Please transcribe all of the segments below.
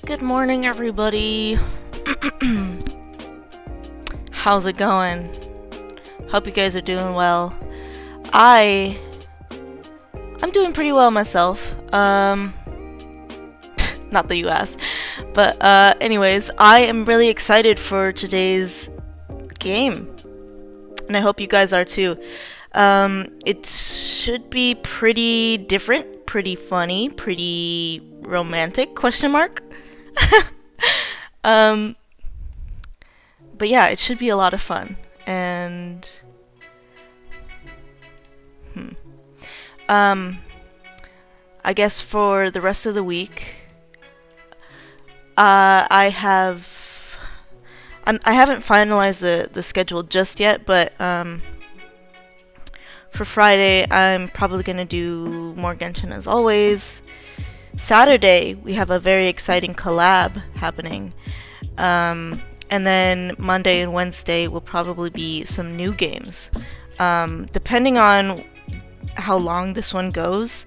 Good morning, everybody. How's it going? Hope you guys are doing well. I'm doing pretty well myself. Not that you asked, but anyways, I am really excited for today's game, and I hope you guys are too. It should be pretty different, pretty funny, pretty romantic, question mark. um, but yeah, it should be a lot of fun. And I guess for the rest of the week, I haven't finalized the schedule just yet, but for Friday, I'm probably gonna do more Genshin as always. Saturday, we have a very exciting collab happening. And then Monday and Wednesday will probably be some new games. Depending on how long this one goes,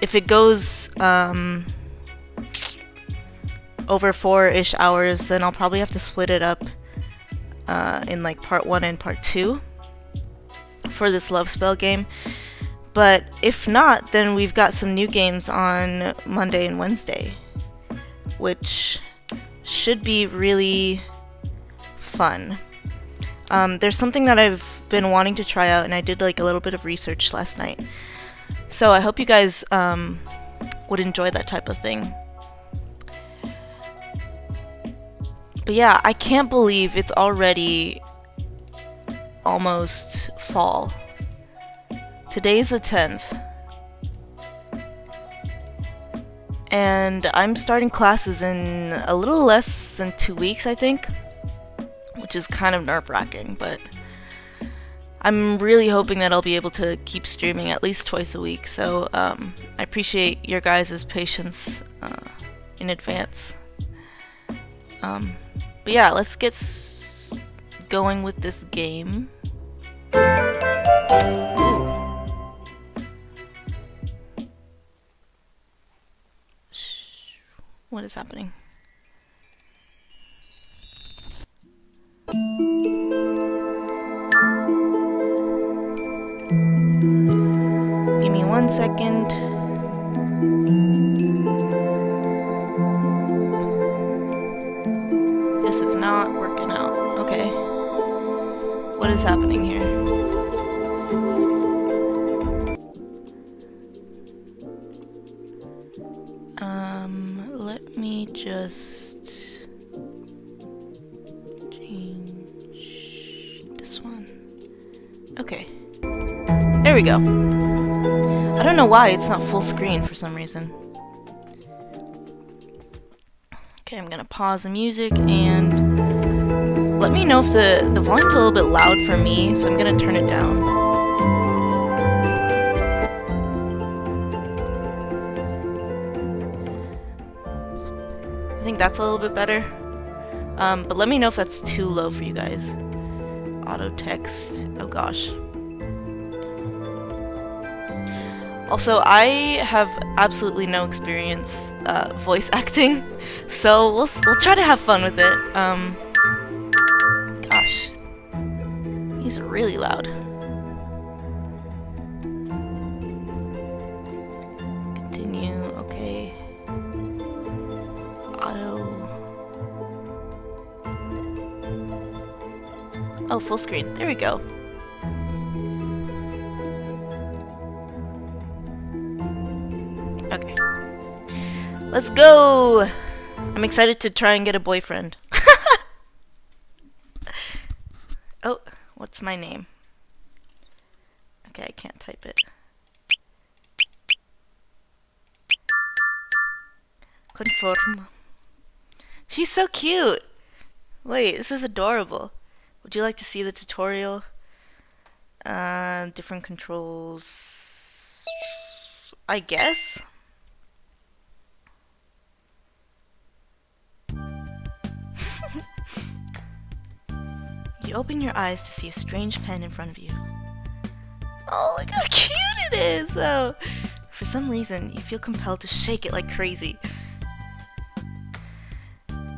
if it goes over 4-ish hours, then I'll probably have to split it up in like part 1 and part 2 for this Love Spell game. But if not, then we've got some new games on Monday and Wednesday, which should be really fun. There's something that I've been wanting to try out, and I did like a little bit of research last night. So I hope you guys would enjoy that type of thing. But yeah, I can't believe it's already almost fall. Today's the 10th. And I'm starting classes in a little less than 2 weeks, I think. Which is kind of nerve-wracking, but I'm really hoping that I'll be able to keep streaming at least twice a week. So I appreciate your guys' patience in advance. But yeah, let's get going with this game. What is happening? Give me 1 second. This is not working out. Okay. What is happening here? Let me just change this one. Okay. There we go. I don't know why it's not full screen for some reason. Okay, I'm gonna pause the music and let me know if the volume's a little bit loud for me, so I'm gonna turn it down. I think that's a little bit better. But let me know if that's too low for you guys. Auto text. Oh gosh. Also, I have absolutely no experience voice acting, so we'll try to have fun with it. Gosh, he's really loud. Continue. Okay. Auto. Oh, full screen. There we go. Okay. Let's go! I'm excited to try and get a boyfriend. Oh, what's my name? Okay, I can't type it. Conform. She's so cute! Wait, this is adorable. Would you like to see the tutorial? Different controls. I guess? You open your eyes to see a strange pen in front of you. Oh, look how cute it is! Oh, for some reason, you feel compelled to shake it like crazy.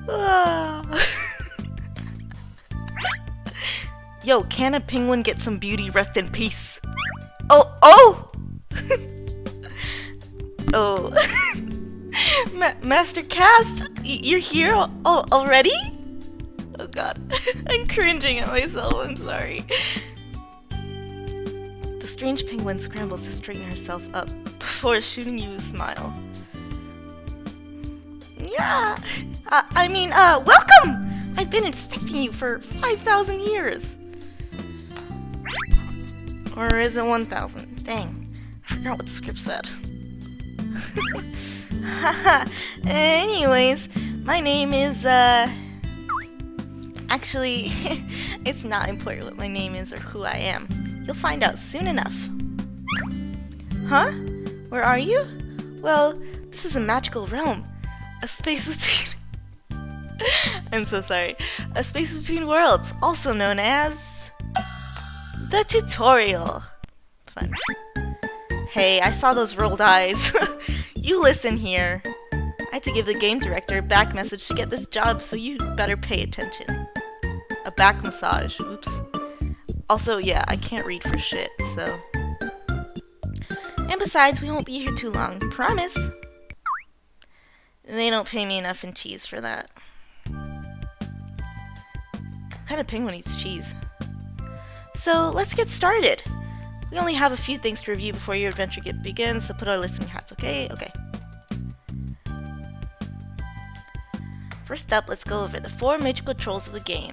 Ah. Yo, can a penguin get some beauty? Rest in peace. Oh, oh! Oh. Master Cast, you're here already? Oh god. I'm cringing at myself, I'm sorry. The strange penguin scrambles to straighten herself up before shooting you a smile. Yeah, welcome! I've been expecting you for 5,000 years. Or is it 1,000? Dang, I forgot what the script said. Anyways, my name is, actually, it's not important what my name is or who I am. You'll find out soon enough. Huh? Where are you? Well, this is a magical realm. A space between... I'm so sorry. A space between worlds, also known as... the tutorial. Fun. Hey, I saw those rolled eyes. You listen here. I had to give the game director a back message to get this job, so you better pay attention. A back massage. Oops. Also, yeah, I can't read for shit, so... And besides, we won't be here too long. Promise! They don't pay me enough in cheese for that. What kind of penguin eats cheese? So, let's get started! We only have a few things to review before your adventure begins, so put our list in your hats, okay? Okay. First up, let's go over the 4 major controls of the game.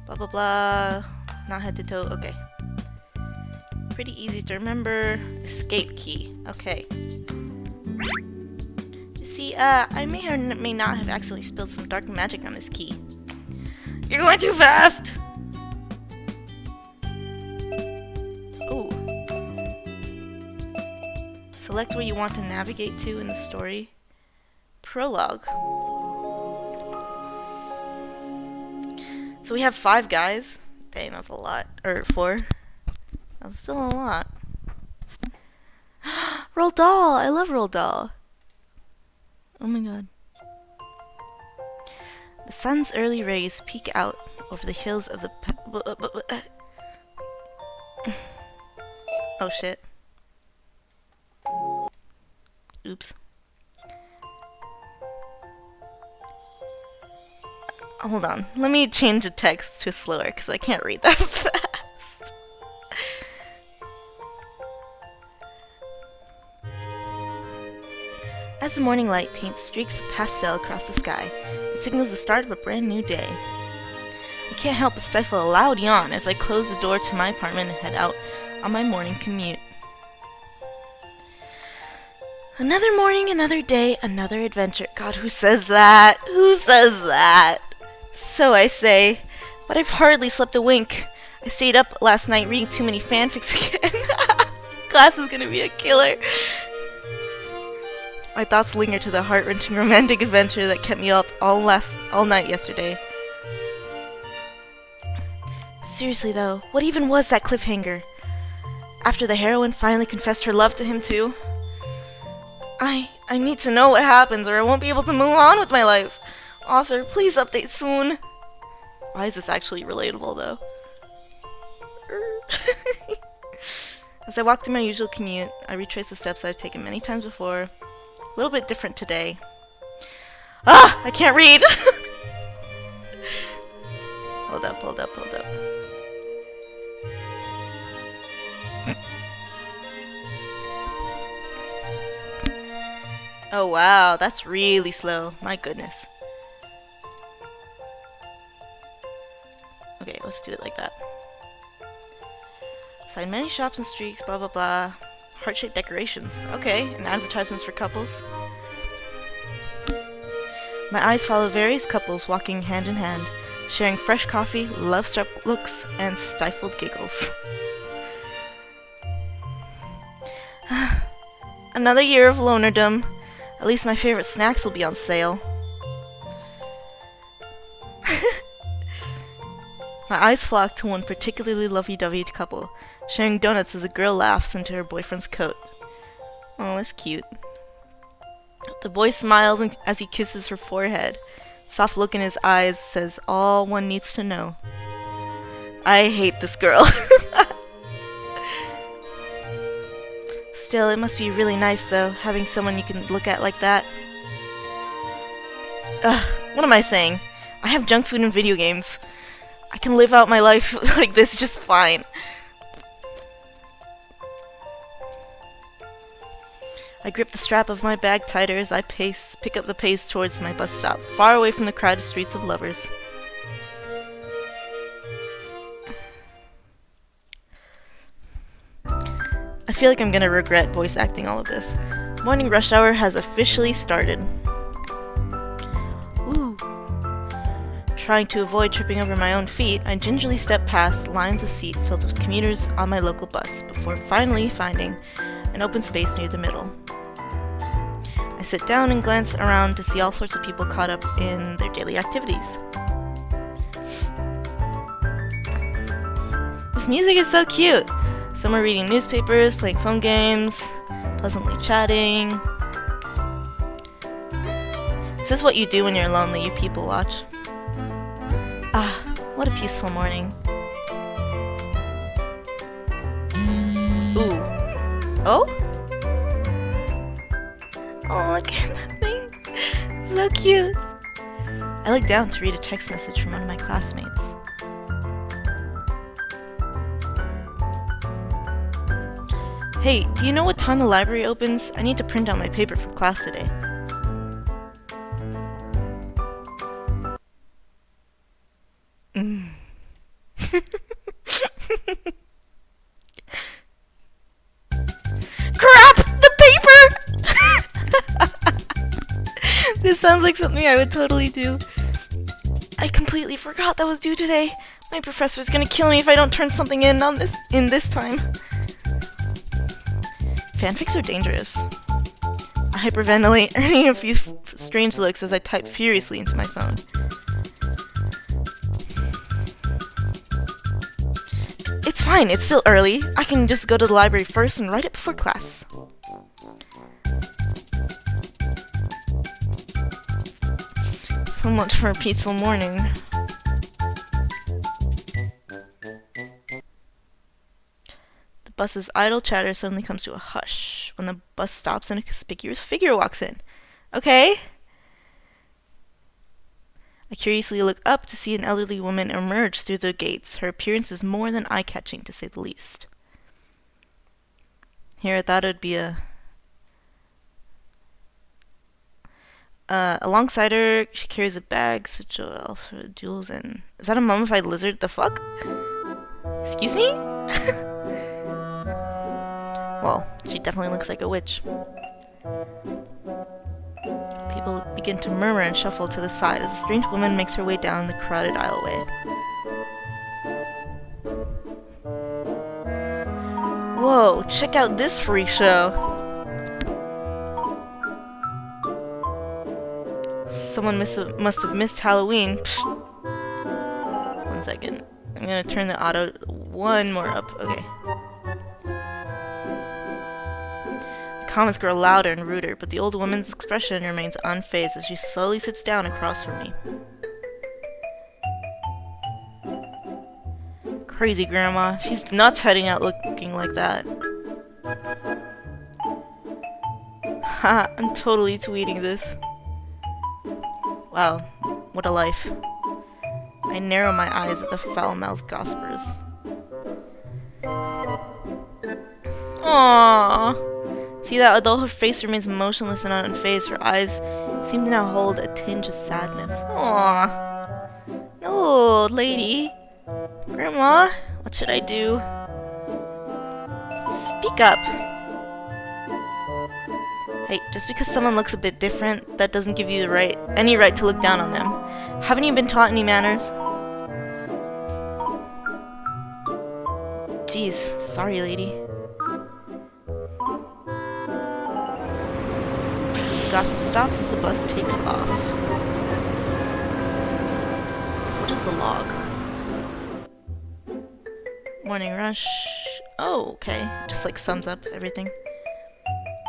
Blah blah blah. Not head to toe, okay. Pretty easy to remember. Escape key, okay. You see, I may or may not have accidentally spilled some dark magic on this key. You're going too fast! Ooh. Select where you want to navigate to in the story. Prologue. So we have 5 guys. Dang, that's a lot. Or 4. That's still a lot. Roald Dahl! I love Roald Dahl. Oh my god. The sun's early rays peek out over the hills of the... Oh shit. Oops. Hold on. Let me change the text to slower because I can't read that fast. As the morning light paints streaks of pastel across the sky, it signals the start of a brand new day. I can't help but stifle a loud yawn as I close the door to my apartment and head out on my morning commute. Another morning, another day, another adventure. God, who says that? Who says that? So I say, but I've hardly slept a wink. I stayed up last night reading too many fanfics again. Class is gonna be a killer. My thoughts linger to the heart-wrenching romantic adventure that kept me up all night yesterday. Seriously though, what even was that cliffhanger? After the heroine finally confessed her love to him too? I need to know what happens or I won't be able to move on with my life. Author, please update soon. Why is this actually relatable though? As I walk through my usual commute, I retrace the steps I've taken many times before. A little bit different today. Ah! I can't read! Hold up, hold up, hold up. Oh wow, that's really slow. My goodness. Okay, let's do it like that. Find many shops and streets, blah blah blah. Heart-shaped decorations. Okay, and advertisements for couples. My eyes follow various couples walking hand in hand, sharing fresh coffee, love-struck looks, and stifled giggles. Another year of lonerdom. At least my favorite snacks will be on sale. My eyes flock to one particularly lovey-dovey couple, sharing donuts as a girl laughs into her boyfriend's coat. Oh, that's cute. The boy smiles as he kisses her forehead. Soft look in his eyes says all one needs to know. I hate this girl. Still, it must be really nice though, having someone you can look at like that. Ugh, what am I saying? I have junk food and video games. I can live out my life like this just fine. I grip the strap of my bag tighter as I pick up the pace towards my bus stop, far away from the crowded streets of lovers. I feel like I'm gonna regret voice acting all of this. Morning rush hour has officially started. Ooh. Trying to avoid tripping over my own feet, I gingerly step past lines of seats filled with commuters on my local bus, before finally finding an open space near the middle. I sit down and glance around to see all sorts of people caught up in their daily activities. This music is so cute! Some are reading newspapers, playing phone games, pleasantly chatting. Is this what you do when you're lonely, you people watch? Ah, what a peaceful morning. Ooh. Oh? Oh, look at that thing. So cute. I look down to read a text message from one of my classmates. Hey, do you know what time the library opens? I need to print out my paper for class today. Crap! The paper! This sounds like something I would totally do. I completely forgot that was due today. My professor's gonna kill me if I don't turn something in this time. Fanfics are dangerous. I hyperventilate, earning a few strange looks as I type furiously into my phone. It's fine, it's still early. I can just go to the library first and write it before class. So much for a peaceful morning. The bus's idle chatter suddenly comes to a hush when the bus stops and a conspicuous figure walks in. Okay. I curiously look up to see an elderly woman emerge through the gates. Her appearance is more than eye-catching, to say the least. Here I thought it would be alongside her, she carries a bag, such alpha jewels, and... Is that a mummified lizard? The fuck? Excuse me? Well, she definitely looks like a witch. People begin to murmur and shuffle to the side as a strange woman makes her way down the crowded aisleway. Whoa, check out this freak show! Someone must have missed Halloween. Psst. 1 second. I'm gonna turn the auto one more up. Okay. The comments grow louder and ruder, but the old woman's expression remains unfazed as she slowly sits down across from me. Crazy grandma. She's nuts heading out looking like that. Haha, I'm totally tweeting this. Wow, what a life. I narrow my eyes at the foul-mouthed gossipers. Aww. See that? Although her face remains motionless and unfazed, her eyes seem to now hold a tinge of sadness. Aww. No, lady. Grandma, what should I do? Speak up. Hey, just because someone looks a bit different, that doesn't give you any right to look down on them. Haven't you been taught any manners? Jeez, sorry, lady. Gossip stops as the bus takes off. What is the log? Morning rush. Oh, okay. Just like sums up everything.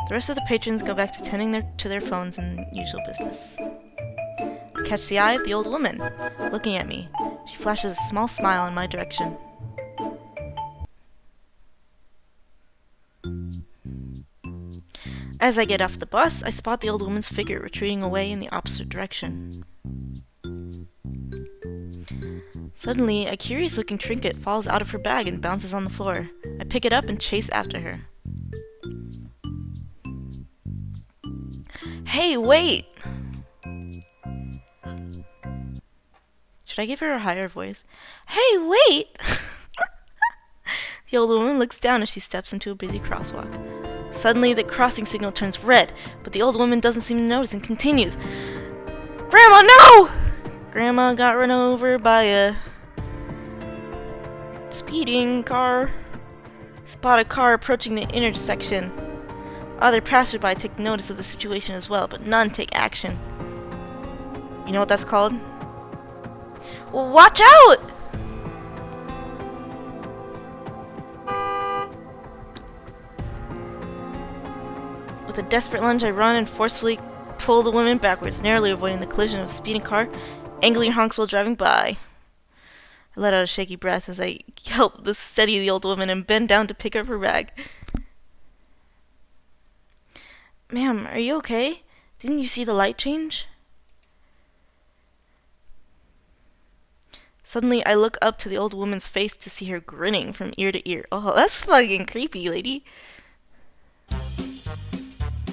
The rest of the patrons go back to tending to their phones and usual business. I catch the eye of the old woman, looking at me. She flashes a small smile in my direction. As I get off the bus, I spot the old woman's figure retreating away in the opposite direction. Suddenly, a curious-looking trinket falls out of her bag and bounces on the floor. I pick it up and chase after her. Hey, wait! Should I give her a higher voice? Hey, wait! The old woman looks down as she steps into a busy crosswalk. Suddenly, the crossing signal turns red, but the old woman doesn't seem to notice and continues. Grandma, no! Grandma got run over by a speeding car. Spot a car approaching the intersection. Other passerby take notice of the situation as well, but none take action. You know what that's called? Watch out! With a desperate lunge, I run and forcefully pull the woman backwards, narrowly avoiding the collision of a speeding car, angling honks while driving by. I let out a shaky breath as I help steady the old woman and bend down to pick up her bag. Ma'am, are you okay? Didn't you see the light change? Suddenly, I look up to the old woman's face to see her grinning from ear to ear. Oh, that's fucking creepy, lady.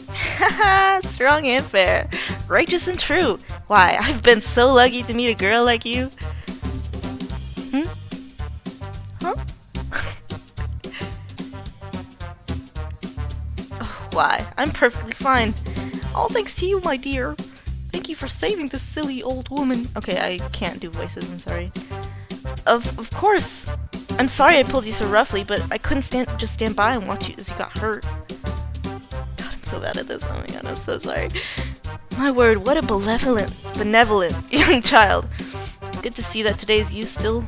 Haha, strong answer. Righteous and true. Why, I've been so lucky to meet a girl like you. Huh? Oh, why, I'm perfectly fine. All thanks to you, my dear. Thank you for saving this silly old woman. Okay, I can't do voices, I'm sorry. Of course. I'm sorry I pulled you so roughly, but I couldn't just stand by and watch you as you got hurt. God, I'm so bad at this. Oh my god, I'm so sorry. My word, what a benevolent young child. Good to see that today's you still...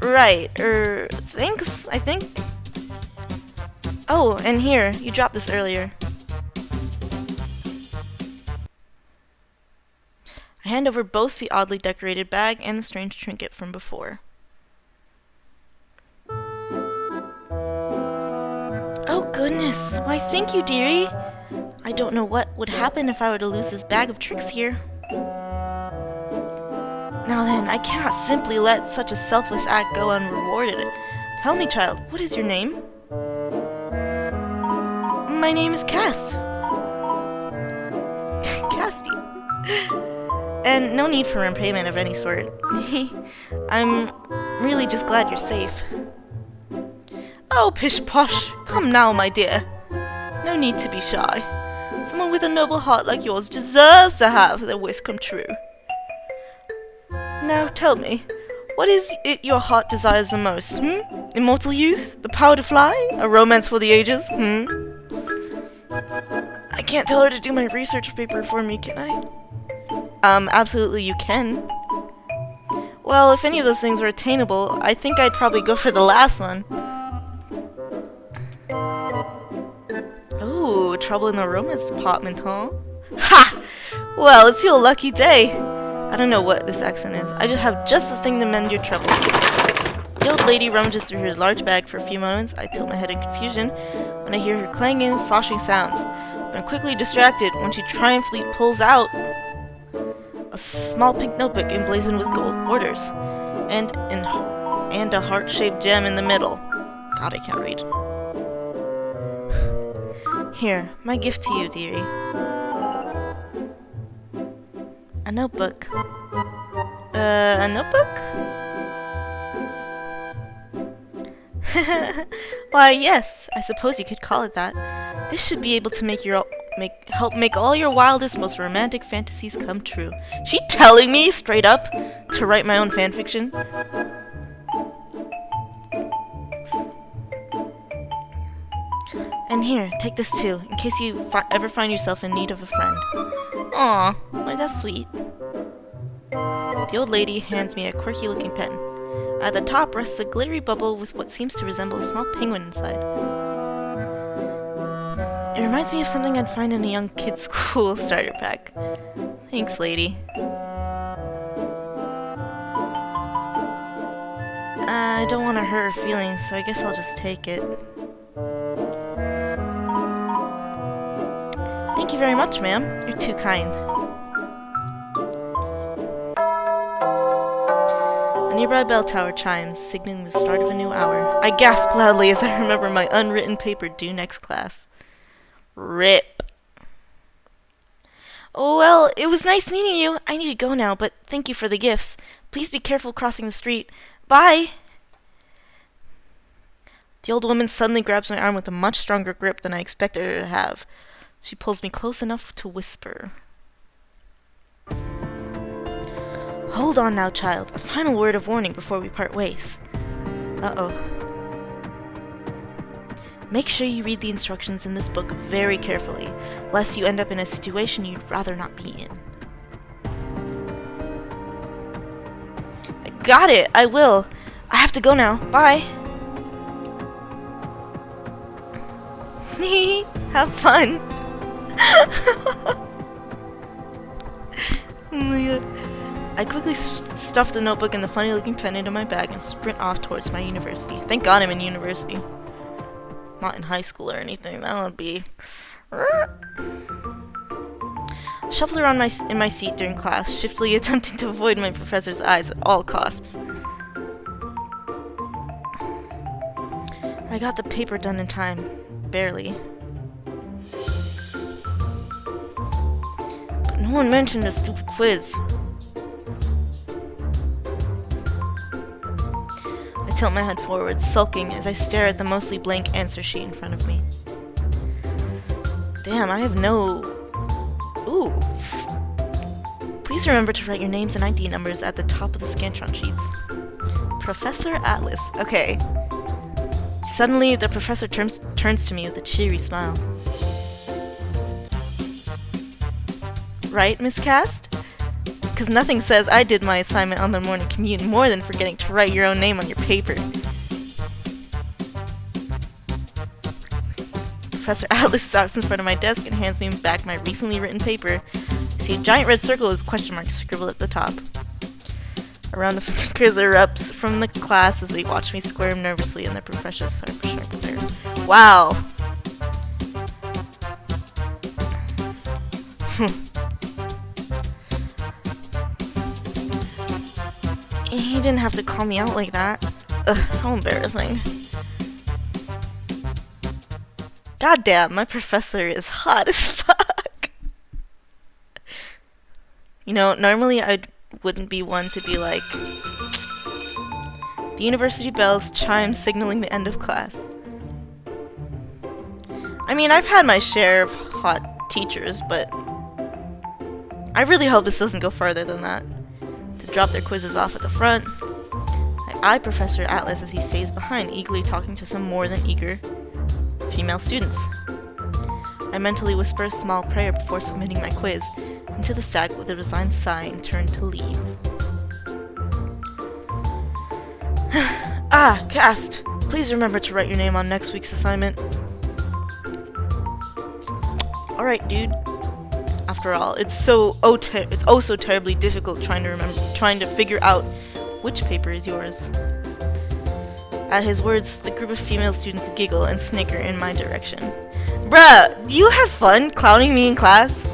Right, thanks, I think? Oh, and here, you dropped this earlier. I hand over both the oddly decorated bag and the strange trinket from before. Oh goodness, why thank you, dearie. I don't know what would happen if I were to lose this bag of tricks here. Now then, I cannot simply let such a selfless act go unrewarded. Tell me, child, what is your name? My name is Cass. Casty. And no need for repayment of any sort. I'm really just glad you're safe. Oh, pish-posh. Come now, my dear. No need to be shy. Someone with a noble heart like yours deserves to have their wish come true. Now, tell me, what is it your heart desires the most, Immortal youth? The power to fly? A romance for the ages, I can't tell her to do my research paper for me, can I? Absolutely you can. Well, if any of those things were attainable, I think I'd probably go for the last one. Oh, trouble in the romance department, huh? Ha! Well, it's your lucky day. I don't know what this accent is. I just have just the thing to mend your troubles. The old lady rummages through her large bag for a few moments. I tilt my head in confusion when I hear her clanging, sloshing sounds. But I'm quickly distracted when she triumphantly pulls out a small pink notebook emblazoned with gold borders, and a heart-shaped gem in the middle. God, I can't read. Here, my gift to you, dearie. A notebook. A notebook? Why, yes, I suppose you could call it that. This should be able to help make all your wildest, most romantic fantasies come true. She telling me, straight up, to write my own fanfiction? And here, take this too, in case you ever find yourself in need of a friend. Aw, why that's sweet. The old lady hands me a quirky-looking pen. At the top rests a glittery bubble with what seems to resemble a small penguin inside. It reminds me of something I'd find in a young kid's school starter pack. Thanks, lady. I don't want to hurt her feelings, so I guess I'll just take it. Thank you very much, ma'am. You're too kind. A nearby bell tower chimes, signaling the start of a new hour. I gasp loudly as I remember my unwritten paper due next class. RIP. Oh, well, it was nice meeting you. I need to go now, but thank you for the gifts. Please be careful crossing the street. Bye! The old woman suddenly grabs my arm with a much stronger grip than I expected her to have. She pulls me close enough to whisper. Hold on now, child. A final word of warning before we part ways. Uh-oh. Make sure you read the instructions in this book very carefully, lest you end up in a situation you'd rather not be in. I got it! I will! I have to go now. Bye! Have fun! Oh my god. I quickly stuff the notebook and the funny-looking pen into my bag and sprint off towards my university. Thank God I'm in university. Not in high school or anything. That would be... Shuffled around in my seat during class, shiftily attempting to avoid my professor's eyes at all costs. I got the paper done in time. Barely. But no one mentioned a stupid quiz. I tilt my head forward, sulking as I stare at the mostly blank answer sheet in front of me. Damn, I have no... Ooh. Please remember to write your names and ID numbers at the top of the Scantron sheets. Professor Atlas. Okay. Suddenly, the professor turns to me with a cheery smile. Right, Miss Cast? Because nothing says I did my assignment on the morning commute more than forgetting to write your own name on your paper. Professor Atlas stops in front of my desk and hands me back my recently written paper. I see a giant red circle with question marks scribbled at the top. A round of snickers erupts from the class as they watch me squirm nervously in their professor's sharp glare. Wow! He didn't have to call me out like that. Ugh, how embarrassing. Goddamn, my professor is hot as fuck! You know, normally I wouldn't be one to be like... The university bells chime signaling the end of class. I mean, I've had my share of hot teachers, but... I really hope this doesn't go farther than that. To drop their quizzes off at the front. I eye Professor Atlas as he stays behind, eagerly talking to some more than eager female students. I mentally whisper a small prayer before submitting my quiz into the stack with a resigned sigh and turn to leave. Ah, Cast! Please remember to write your name on next week's assignment. Alright, dude. After all, it's oh so terribly difficult trying to figure out which paper is yours. At his words, the group of female students giggle and snicker in my direction. Bruh, do you have fun clowning me in class?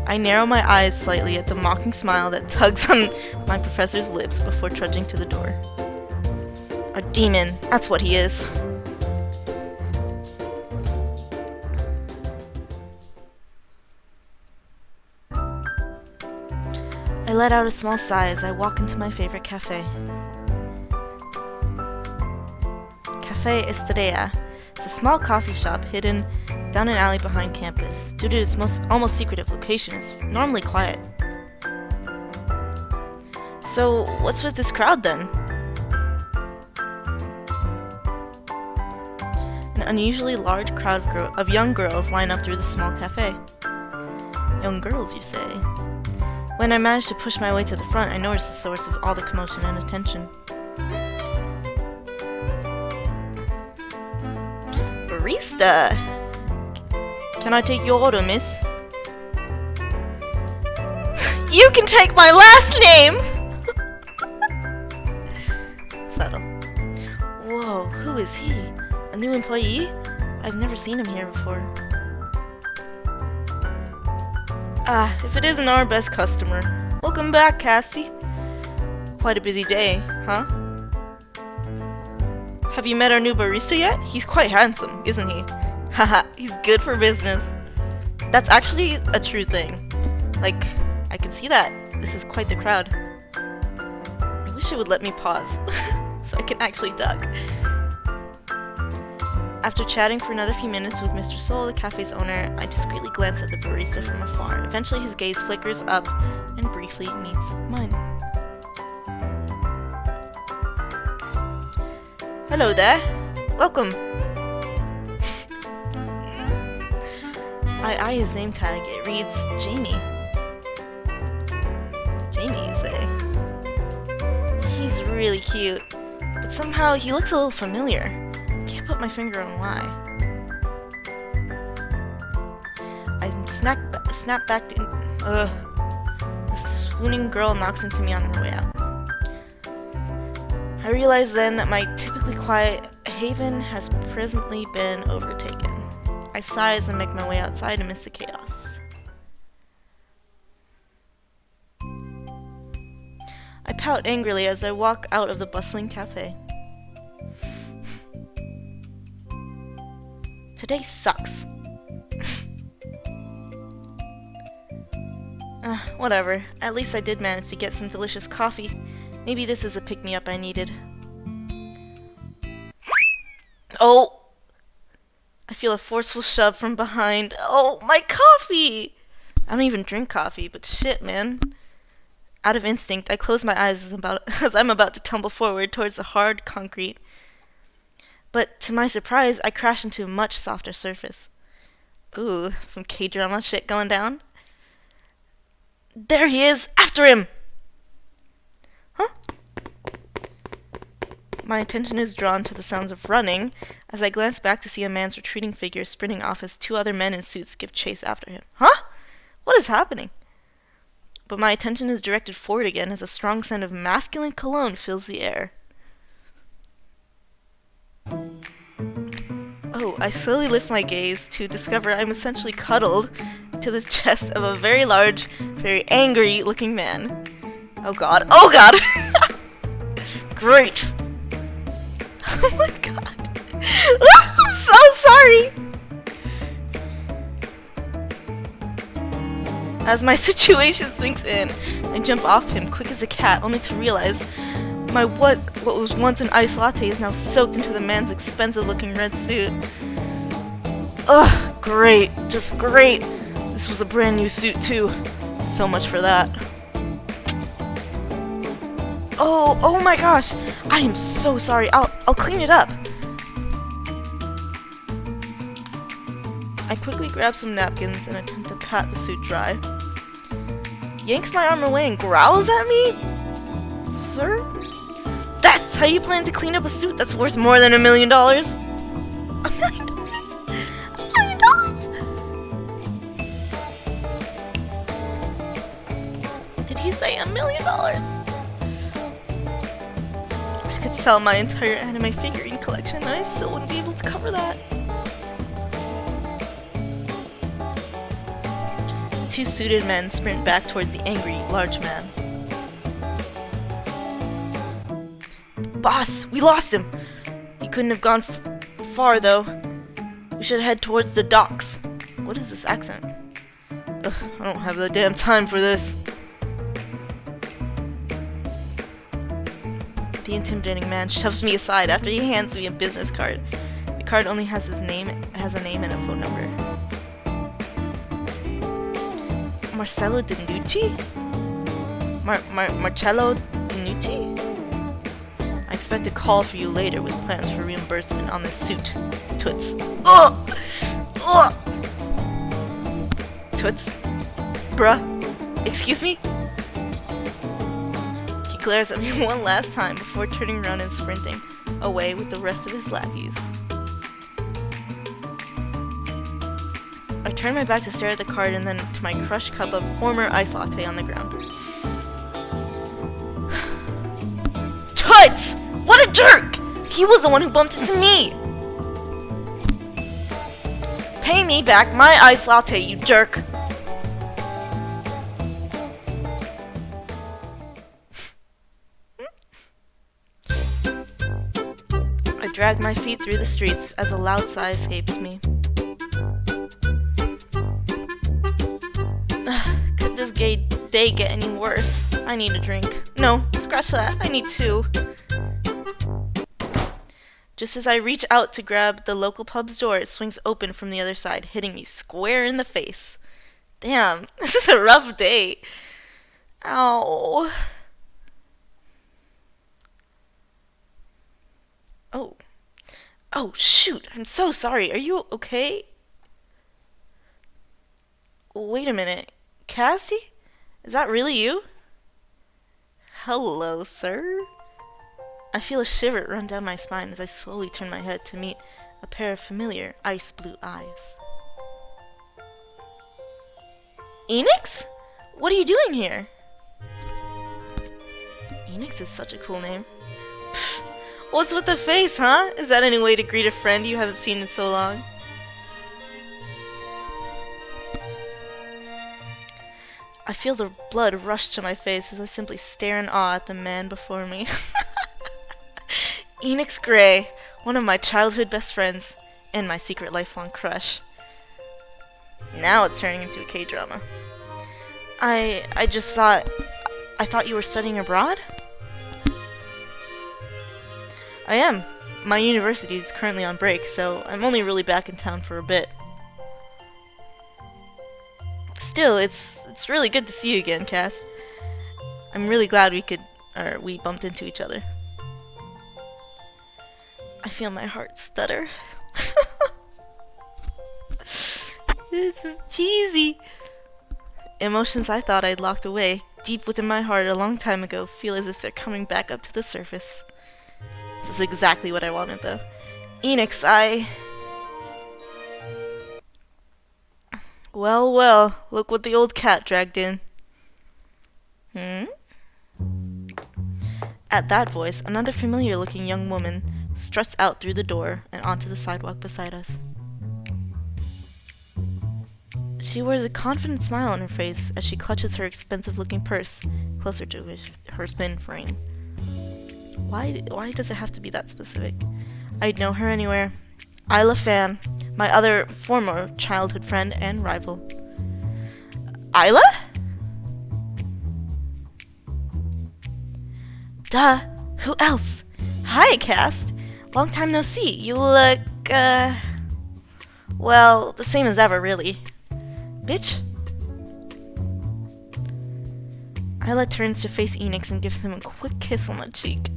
I narrow my eyes slightly at the mocking smile that tugs on my professor's lips before trudging to the door. A demon, that's what he is. I let out a small sigh as I walk into my favorite cafe. Cafe Estrella. It's a small coffee shop hidden down an alley behind campus. Due to its almost secretive location, it's normally quiet. So, what's with this crowd then? An unusually large crowd of young girls line up through the small cafe. Young girls, you say? When I manage to push my way to the front, I notice the source of all the commotion and attention. barista! Can I take your order, miss? You can take my last name! Subtle. Whoa, who is he? A new employee? I've never seen him here before. Ah, if it isn't our best customer. Welcome back, Casty. Quite a busy day, huh? Have you met our new barista yet? He's quite handsome, isn't he? Haha, he's good for business. That's actually a true thing. Like, I can see that. This is quite the crowd. I wish it would let me pause, so I can actually duck. After chatting for another few minutes with Mr. Soul, the cafe's owner, I discreetly glance at the barista from afar. Eventually his gaze flickers up and briefly meets mine. Hello there. Welcome. I eye his name tag. It reads Jamie. Jamie, you say? He's really cute, but somehow he looks a little familiar. Can't put my finger on why. I snap back in. The swooning girl knocks into me on her way out. I realize then that my typically quiet haven has presently been overtaken. I sigh as I make my way outside amidst the chaos. I pout angrily as I walk out of the bustling cafe. Today sucks. Whatever. At least I did manage to get some delicious coffee. Maybe this is a pick-me-up I needed. Oh! I feel a forceful shove from behind. Oh, my coffee! I don't even drink coffee, but shit, man. Out of instinct, I close my eyes as I'm about to tumble forward towards the hard concrete. But to my surprise, I crash into a much softer surface. Ooh, some K-drama shit going down. There he is! After him! Huh? My attention is drawn to the sounds of running as I glance back to see a man's retreating figure sprinting off as two other men in suits give chase after him. Huh? What is happening? But my attention is directed forward again as a strong scent of masculine cologne fills the air. Oh, I slowly lift my gaze to discover I'm essentially cuddled to the chest of a very large, very angry-looking man. Oh god. Oh god! Great! Oh my god. I'm so sorry! As my situation sinks in, I jump off him quick as a cat, only to realize my what was once an iced latte is now soaked into the man's expensive-looking red suit. Ugh, great. Just great. This was a brand new suit, too. So much for that. Oh my gosh! I am so sorry. I'll clean it up. I quickly grab some napkins and attempt to pat the suit dry. Yanks my arm away and growls at me? Sir? That's how you plan to clean up a suit that's worth more than $1 million? $1 million? $1 million? Did he say $1 million? I could sell my entire anime figurine collection and I still wouldn't be able to cover that. Two suited men sprint back towards the angry, large man. Boss, we lost him! He couldn't have gone far, though. We should head towards the docks. What is this accent? Ugh, I don't have the damn time for this. The intimidating man shoves me aside after he hands me a business card. The card only has a name and a phone number. Marcello Dinucci? Marcello Dinucci? I expect a call for you later with plans for reimbursement on this suit. Toots. Ugh! Ugh! Toots? Bruh? Excuse me? He glares at me one last time before turning around and sprinting away with the rest of his lackeys. I turned my back to stare at the card and then to my crushed cup of former ice latte on the ground. Toots! What a jerk! He was the one who bumped into me! Pay me back my ice latte, you jerk! I drag my feet through the streets as a loud sigh escapes me. Could this gay day get any worse? I need a drink. No, scratch that. I need two. Just as I reach out to grab the local pub's door, it swings open from the other side, hitting me square in the face. Damn, this is a rough day. Ow. Oh. Oh, shoot. I'm so sorry. Are you okay? Wait a minute. Casty? Is that really you? Hello, sir. I feel a shiver run down my spine as I slowly turn my head to meet a pair of familiar ice blue eyes. Enix? What are you doing here? Enix is such a cool name. Pfft, what's with the face, huh? Is that any way to greet a friend you haven't seen in so long? I feel the blood rush to my face as I simply stare in awe at the man before me. Enix Gray, one of my childhood best friends, and my secret lifelong crush. Now it's turning into a K-drama. I thought you were studying abroad? I am. My university is currently on break, so I'm only really back in town for a bit. Still, it's really good to see you again, Cass. I'm really glad we bumped into each other. I feel my heart stutter. This is cheesy. Emotions I thought I'd locked away deep within my heart a long time ago feel as if they're coming back up to the surface. This is exactly what I wanted, though. Enix, Well, well, look what the old cat dragged in. At that voice, another familiar-looking young woman struts out through the door and onto the sidewalk beside us. She wears a confident smile on her face as she clutches her expensive-looking purse closer to her thin frame. Why does it have to be that specific? I'd know her anywhere. Isla Fan, my other former childhood friend and rival. Isla? Duh, who else? Hi, Cast. Long time no see. You look, well, the same as ever, really. Bitch? Isla turns to face Enix and gives him a quick kiss on the cheek.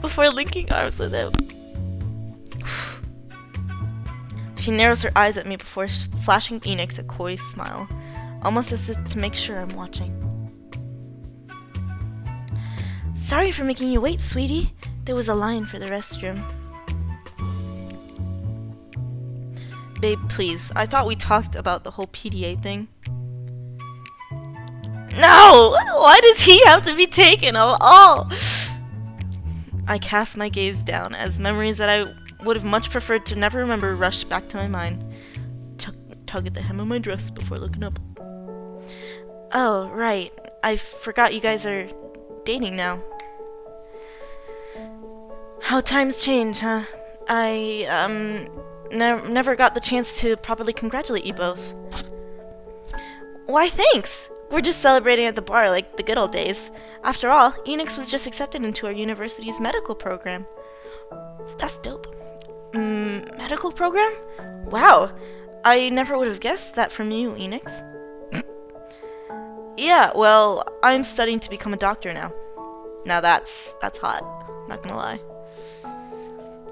Before linking arms with him. She narrows her eyes at me before flashing Enix a coy smile, almost as if to make sure I'm watching. Sorry for making you wait, sweetie. There was a line for the restroom. Babe, please. I thought we talked about the whole PDA thing. No! Why does he have to be taken of all? I cast my gaze down as memories that I would have much preferred to never remember rushed back to my mind. Tug at the hem of my dress before looking up. Oh, right. I forgot you guys are dating now. How times change, huh? I, never got the chance to properly congratulate you both. Why, thanks! We're just celebrating at the bar like the good old days. After all, Enix was just accepted into our university's medical program. That's dope. Medical program? Wow! I never would have guessed that from you, Enix. Yeah, well, I'm studying to become a doctor now. Now that's hot. Not gonna lie.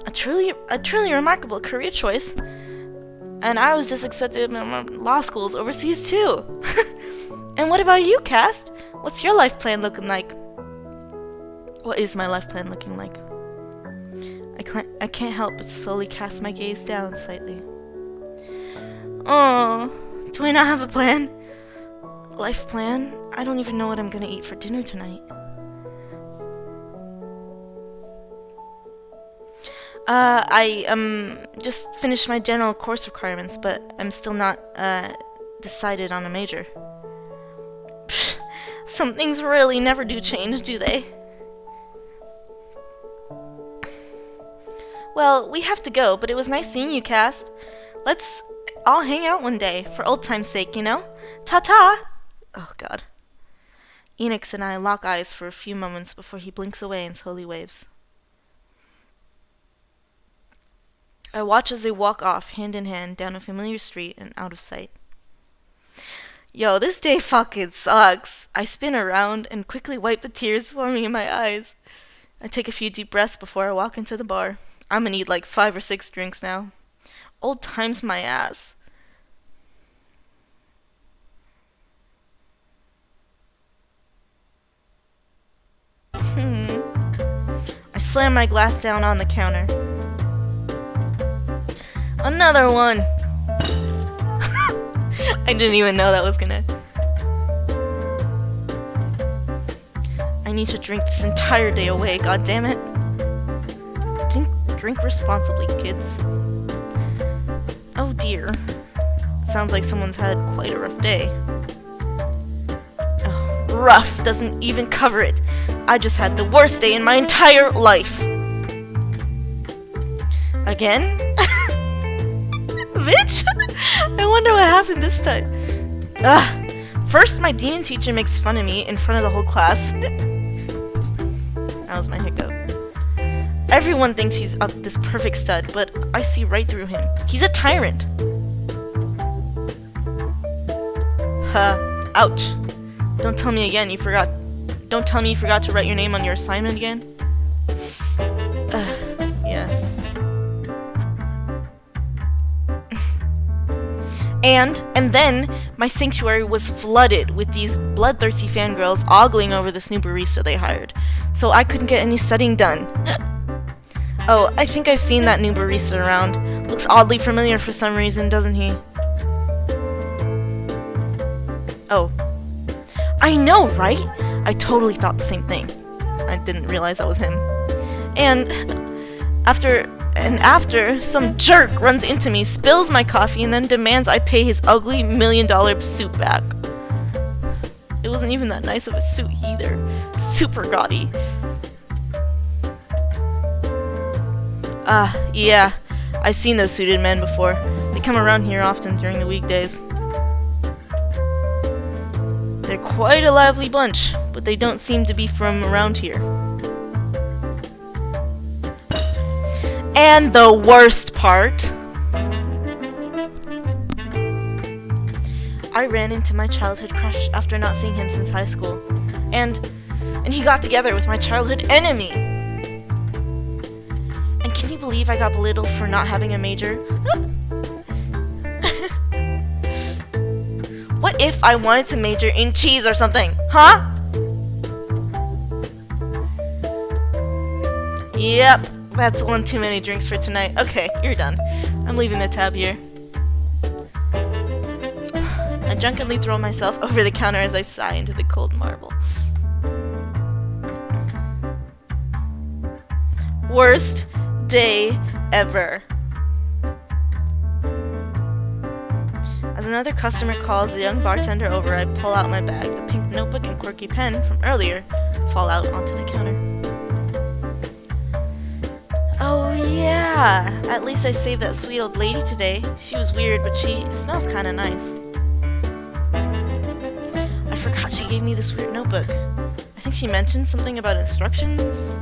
A truly remarkable career choice. And I was just accepted in law schools overseas too. And what about you, Cast? What's your life plan looking like? What is my life plan looking like? I can't help but slowly cast my gaze down slightly. Oh, do I not have a plan? Life plan? I don't even know what I'm gonna eat for dinner tonight. I just finished my general course requirements, but I'm still not decided on a major. Psh, some things really never do change, do they? Well, we have to go, but it was nice seeing you, Cast. Let's all hang out one day, for old time's sake, you know? Ta-ta! Oh, God. Enix and I lock eyes for a few moments before he blinks away and slowly waves. I watch as they walk off, hand in hand, down a familiar street and out of sight. Yo, this day fucking sucks. I spin around and quickly wipe the tears forming in my eyes. I take a few deep breaths before I walk into the bar. I'm gonna need like 5 or 6 drinks now. Old time's my ass. I slam my glass down on the counter. Another one! I didn't even know that was gonna... I need to drink this entire day away, goddammit. Drink responsibly, kids. Oh dear. Sounds like someone's had quite a rough day. Oh, rough doesn't even cover it. I just had the worst day in my entire life. Again? Bitch? I wonder what happened this time. Ugh. First, my demon teacher makes fun of me in front of the whole class. That was my hiccup. Everyone thinks he's this perfect stud, but I see right through him. He's a tyrant. Huh. Ouch. Don't tell me again you forgot. Don't tell me you forgot to write your name on your assignment again. Yes. And then my sanctuary was flooded with these bloodthirsty fangirls ogling over this new barista they hired. So I couldn't get any studying done. Oh, I think I've seen that new barista around. Looks oddly familiar for some reason, doesn't he? Oh. I know, right? I totally thought the same thing. I didn't realize that was him. And after some jerk runs into me, spills my coffee, and then demands I pay his ugly $1 million suit back. It wasn't even that nice of a suit either. Super gaudy. Yeah. I've seen those suited men before. They come around here often during the weekdays. They're quite a lively bunch, but they don't seem to be from around here. And the worst part, I ran into my childhood crush after not seeing him since high school. And he got together with my childhood enemy. And can you believe I got belittled for not having a major? What if I wanted to major in cheese or something? Huh? Yep, that's one too many drinks for tonight. Okay, you're done. I'm leaving the tab here. I drunkenly throw myself over the counter as I sigh into the cold marble. Worst day ever. As another customer calls the young bartender over, I pull out my bag. The pink notebook and quirky pen from earlier fall out onto the counter. Oh yeah! At least I saved that sweet old lady today. She was weird, but she smelled kinda nice. I forgot she gave me this weird notebook. I think she mentioned something about instructions.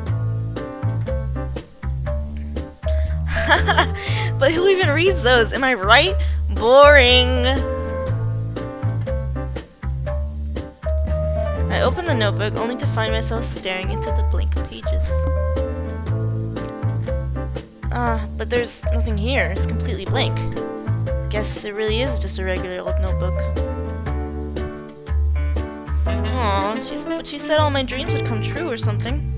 But who even reads those? Am I right? Boring! I open the notebook only to find myself staring into the blank pages. But there's nothing here. It's completely blank. Guess it really is just a regular old notebook. Aww, but she said all my dreams would come true or something.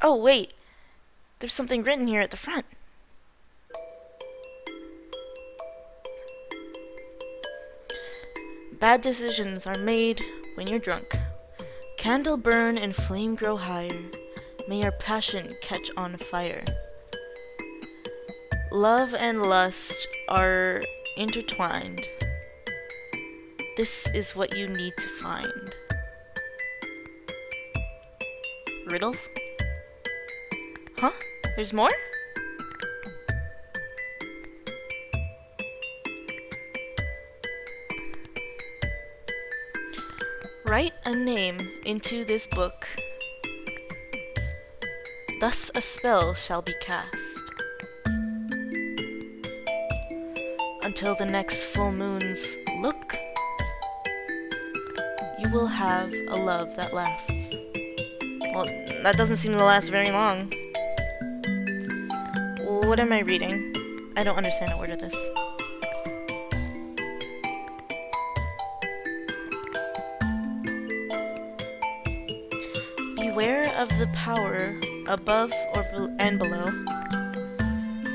Oh, wait. There's something written here at the front. Bad decisions are made when you're drunk. Candle burn and flame grow higher. May your passion catch on fire. Love and lust are intertwined. This is what you need to find. Riddles? Huh? There's more? Write a name into this book. Thus a spell shall be cast. Until the next full moon's look, you will have a love that lasts. Well, that doesn't seem to last very long. What am I reading? I don't understand a word of this. Beware of the power above and below.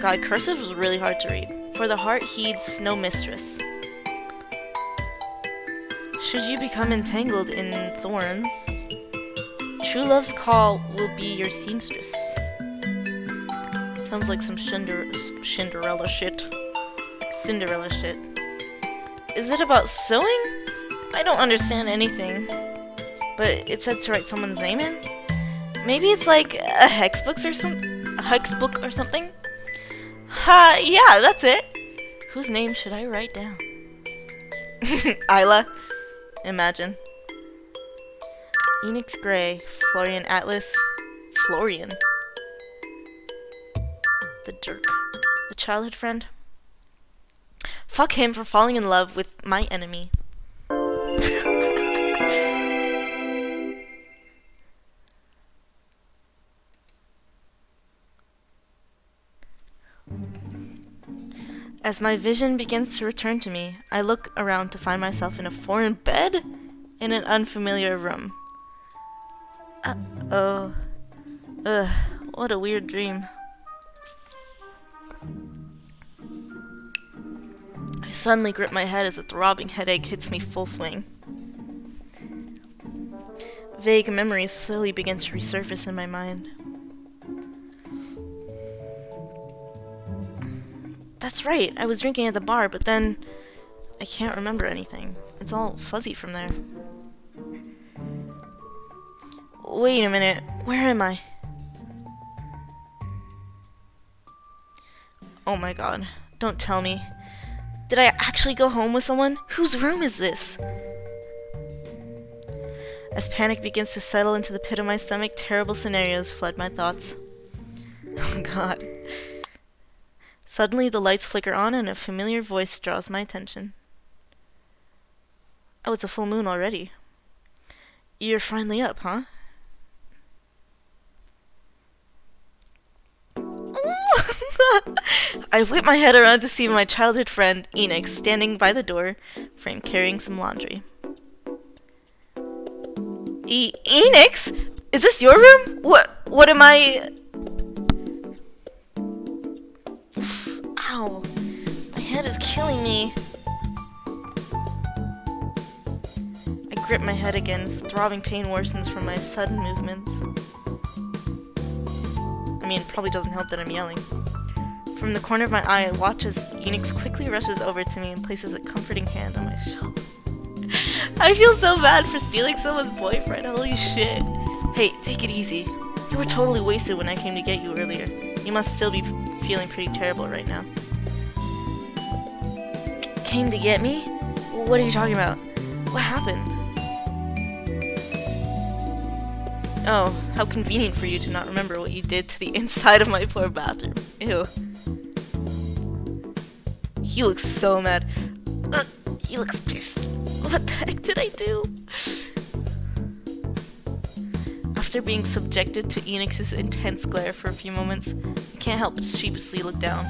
God, cursive is really hard to read. For the heart heeds no mistress. Should you become entangled in thorns, true love's call will be your seamstress. Sounds like some Cinderella shit. Cinderella shit. Is it about sewing? I don't understand anything. But it said to write someone's name in? Maybe it's like a hex book or something? Ha, yeah, that's it. Whose name should I write down? Isla. Imagine. Enix Gray, Florian Atlas, Florian. The jerk. The childhood friend. Fuck him for falling in love with my enemy. As my vision begins to return to me, I look around to find myself in a foreign bed in an unfamiliar room. What a weird dream. I suddenly grip my head as a throbbing headache hits me full swing. Vague memories slowly begin to resurface in my mind. That's right, I was drinking at the bar, but then I can't remember anything. It's all fuzzy from there. Wait a minute, where am I? Oh my god, don't tell me. Did I actually go home with someone? Whose room is this? As panic begins to settle into the pit of my stomach, terrible scenarios flood my thoughts. Oh god. Suddenly, the lights flicker on and a familiar voice draws my attention. Oh, it's a full moon already. You're finally up, huh? I whip my head around to see my childhood friend, Enix, standing by the door frame carrying some laundry. Enix? Is this your room? What am I... Ow. My head is killing me. I grip my head again as the throbbing pain worsens from my sudden movements. I mean, it probably doesn't help that I'm yelling. From the corner of my eye, I watch as Enix quickly rushes over to me and places a comforting hand on my shoulder. I feel so bad for stealing someone's boyfriend, holy shit. Hey, take it easy. You were totally wasted when I came to get you earlier. You must still be feeling pretty terrible right now. Came to get me? What are you talking about? What happened? Oh, how convenient for you to not remember what you did to the inside of my poor bathroom. Ew. He looks so mad. He looks pissed. What the heck did I do? After being subjected to Enix's intense glare for a few moments, I can't help but sheepishly look down.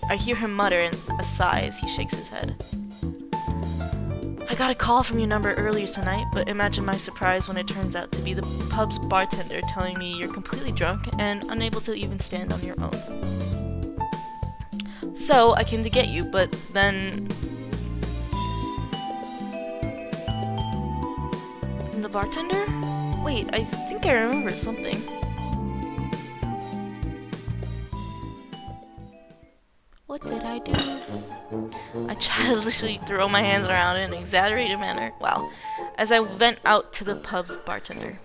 I hear him mutter a sigh as he shakes his head. I got a call from your number earlier tonight, but imagine my surprise when it turns out to be the pub's bartender telling me you're completely drunk and unable to even stand on your own. So, I came to get you, but then... The bartender? Wait, I think I remember something. What did I do? I childishly throw my hands around in an exaggerated manner. Wow. As I went out to the pub's bartender.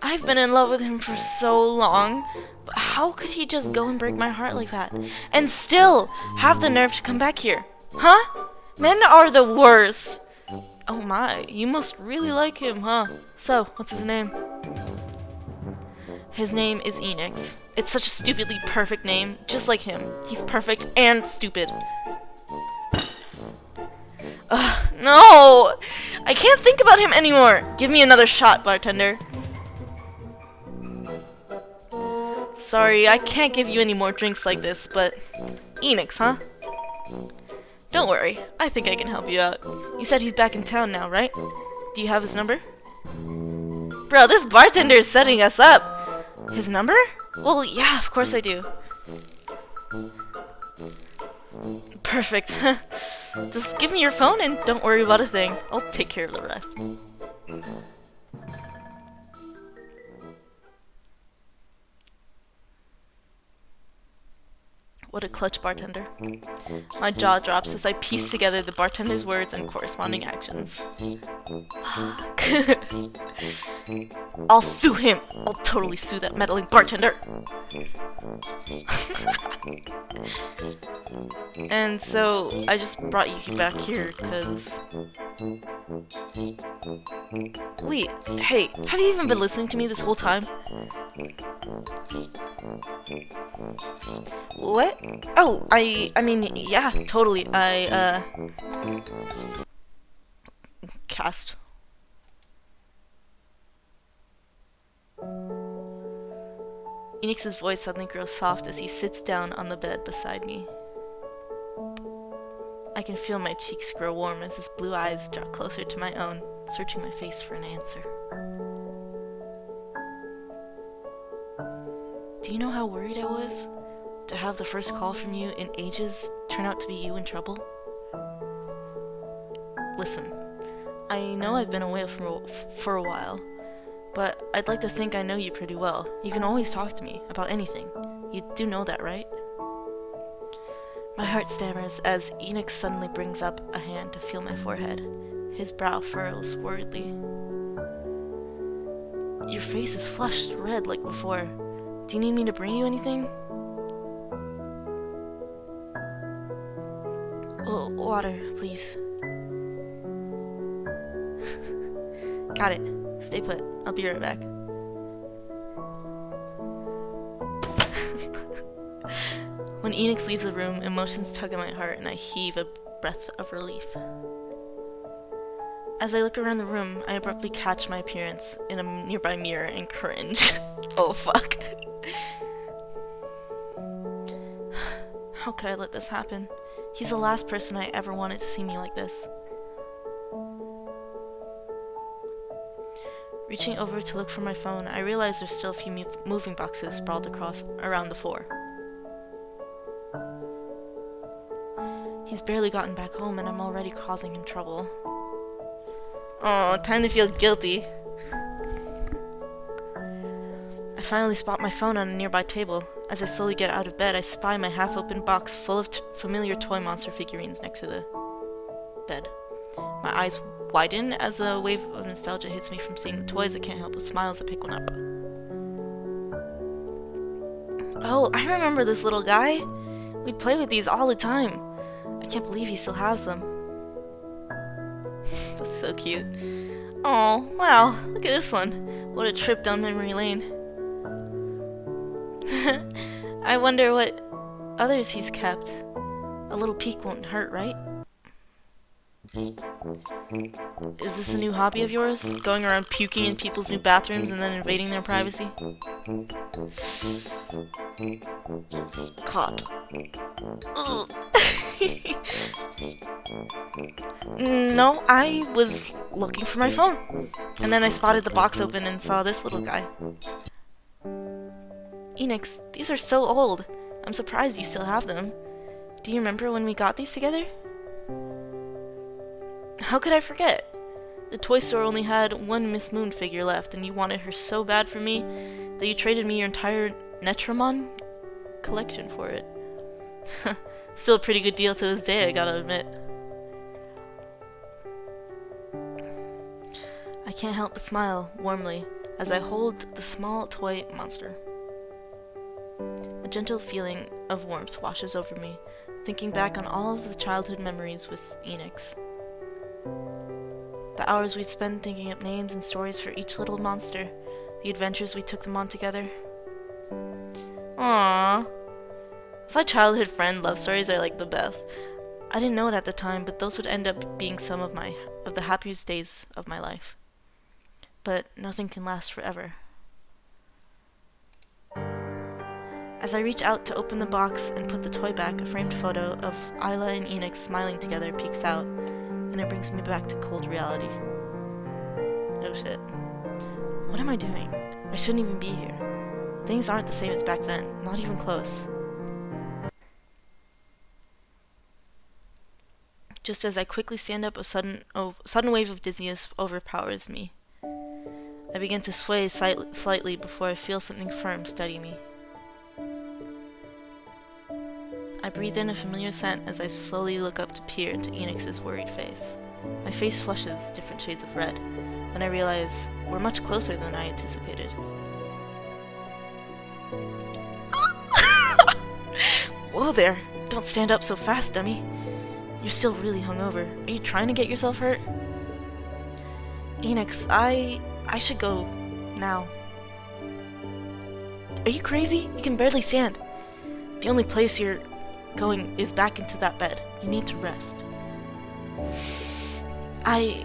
I've been in love with him for so long, but how could he just go and break my heart like that? And still have the nerve to come back here? Huh? Men are the worst. Oh my, you must really like him, huh? So, what's his name? His name is Enix. It's such a stupidly perfect name, just like him. He's perfect and stupid. Ugh, no! I can't think about him anymore! Give me another shot, bartender. Sorry, I can't give you any more drinks like this, but... Enix, huh? Don't worry, I think I can help you out. You said he's back in town now, right? Do you have his number? Bro, this bartender is setting us up! His number? Well, yeah, of course I do. Perfect. Just give me your phone and don't worry about a thing. I'll take care of the rest. What a clutch bartender. My jaw drops as I piece together the bartender's words and corresponding actions. I'll sue him! I'll totally sue that meddling bartender! And so, I just brought you back here, cause... Wait, hey, have you even been listening to me this whole time? What? Oh, I mean, yeah, totally. Cast. Enix's voice suddenly grows soft as he sits down on the bed beside me. I can feel my cheeks grow warm as his blue eyes draw closer to my own, searching my face for an answer. Do you know how worried I was? To have the first call from you in ages turn out to be you in trouble? Listen, I know I've been away for a while, but I'd like to think I know you pretty well. You can always talk to me about anything. You do know that, right? My heart stammers as Enix suddenly brings up a hand to feel my forehead. His brow furrows worriedly. Your face is flushed red like before. Do you need me to bring you anything? Oh, water, please. Got it. Stay put. I'll be right back. When Enix leaves the room, emotions tug at my heart and I heave a breath of relief. As I look around the room, I abruptly catch my appearance in a nearby mirror and cringe. Oh fuck. How could I let this happen? He's the last person I ever wanted to see me like this. Reaching over to look for my phone, I realize there's still a few moving boxes sprawled around the floor. He's barely gotten back home and I'm already causing him trouble. Oh, time to feel guilty. I finally spot my phone on a nearby table. As I slowly get out of bed, I spy my half-open box full of familiar toy monster figurines next to the bed. My eyes widen as a wave of nostalgia hits me from seeing the toys. I can't help but smile as I pick one up. Oh, I remember this little guy. We'd play with these all the time. I can't believe he still has them. That's so cute. Oh, wow, look at this one. What a trip down memory lane. I wonder what others he's kept. A little peek won't hurt, right? Is this a new hobby of yours? Going around puking in people's new bathrooms and then invading their privacy? Caught. No, I was looking for my phone. And then I spotted the box open and saw this little guy. Enix, these are so old. I'm surprised you still have them. Do you remember when we got these together? How could I forget? The toy store only had one Miss Moon figure left, and you wanted her so bad for me that you traded me your entire Netramon collection for it. Still a pretty good deal to this day, I gotta admit. I can't help but smile warmly as I hold the small toy monster. A gentle feeling of warmth washes over me, thinking back on all of the childhood memories with Enix. The hours we'd spend thinking up names and stories for each little monster, the adventures we took them on together. Aww. That's why childhood friend love stories are like the best. I didn't know it at the time, but those would end up being some of the happiest days of my life. But nothing can last forever. As I reach out to open the box and put the toy back, a framed photo of Isla and Enix smiling together peeks out, and it brings me back to cold reality. Oh shit. What am I doing? I shouldn't even be here. Things aren't the same as back then, not even close. Just as I quickly stand up, a sudden wave of dizziness overpowers me. I begin to sway slightly before I feel something firm steady me. I breathe in a familiar scent as I slowly look up to peer into Enix's worried face. My face flushes different shades of red, and I realize we're much closer than I anticipated. Whoa there! Don't stand up so fast, dummy! You're still really hungover. Are you trying to get yourself hurt? Enix, I should go now. Are you crazy? You can barely stand. The only place you're going is back into that bed. You need to rest. I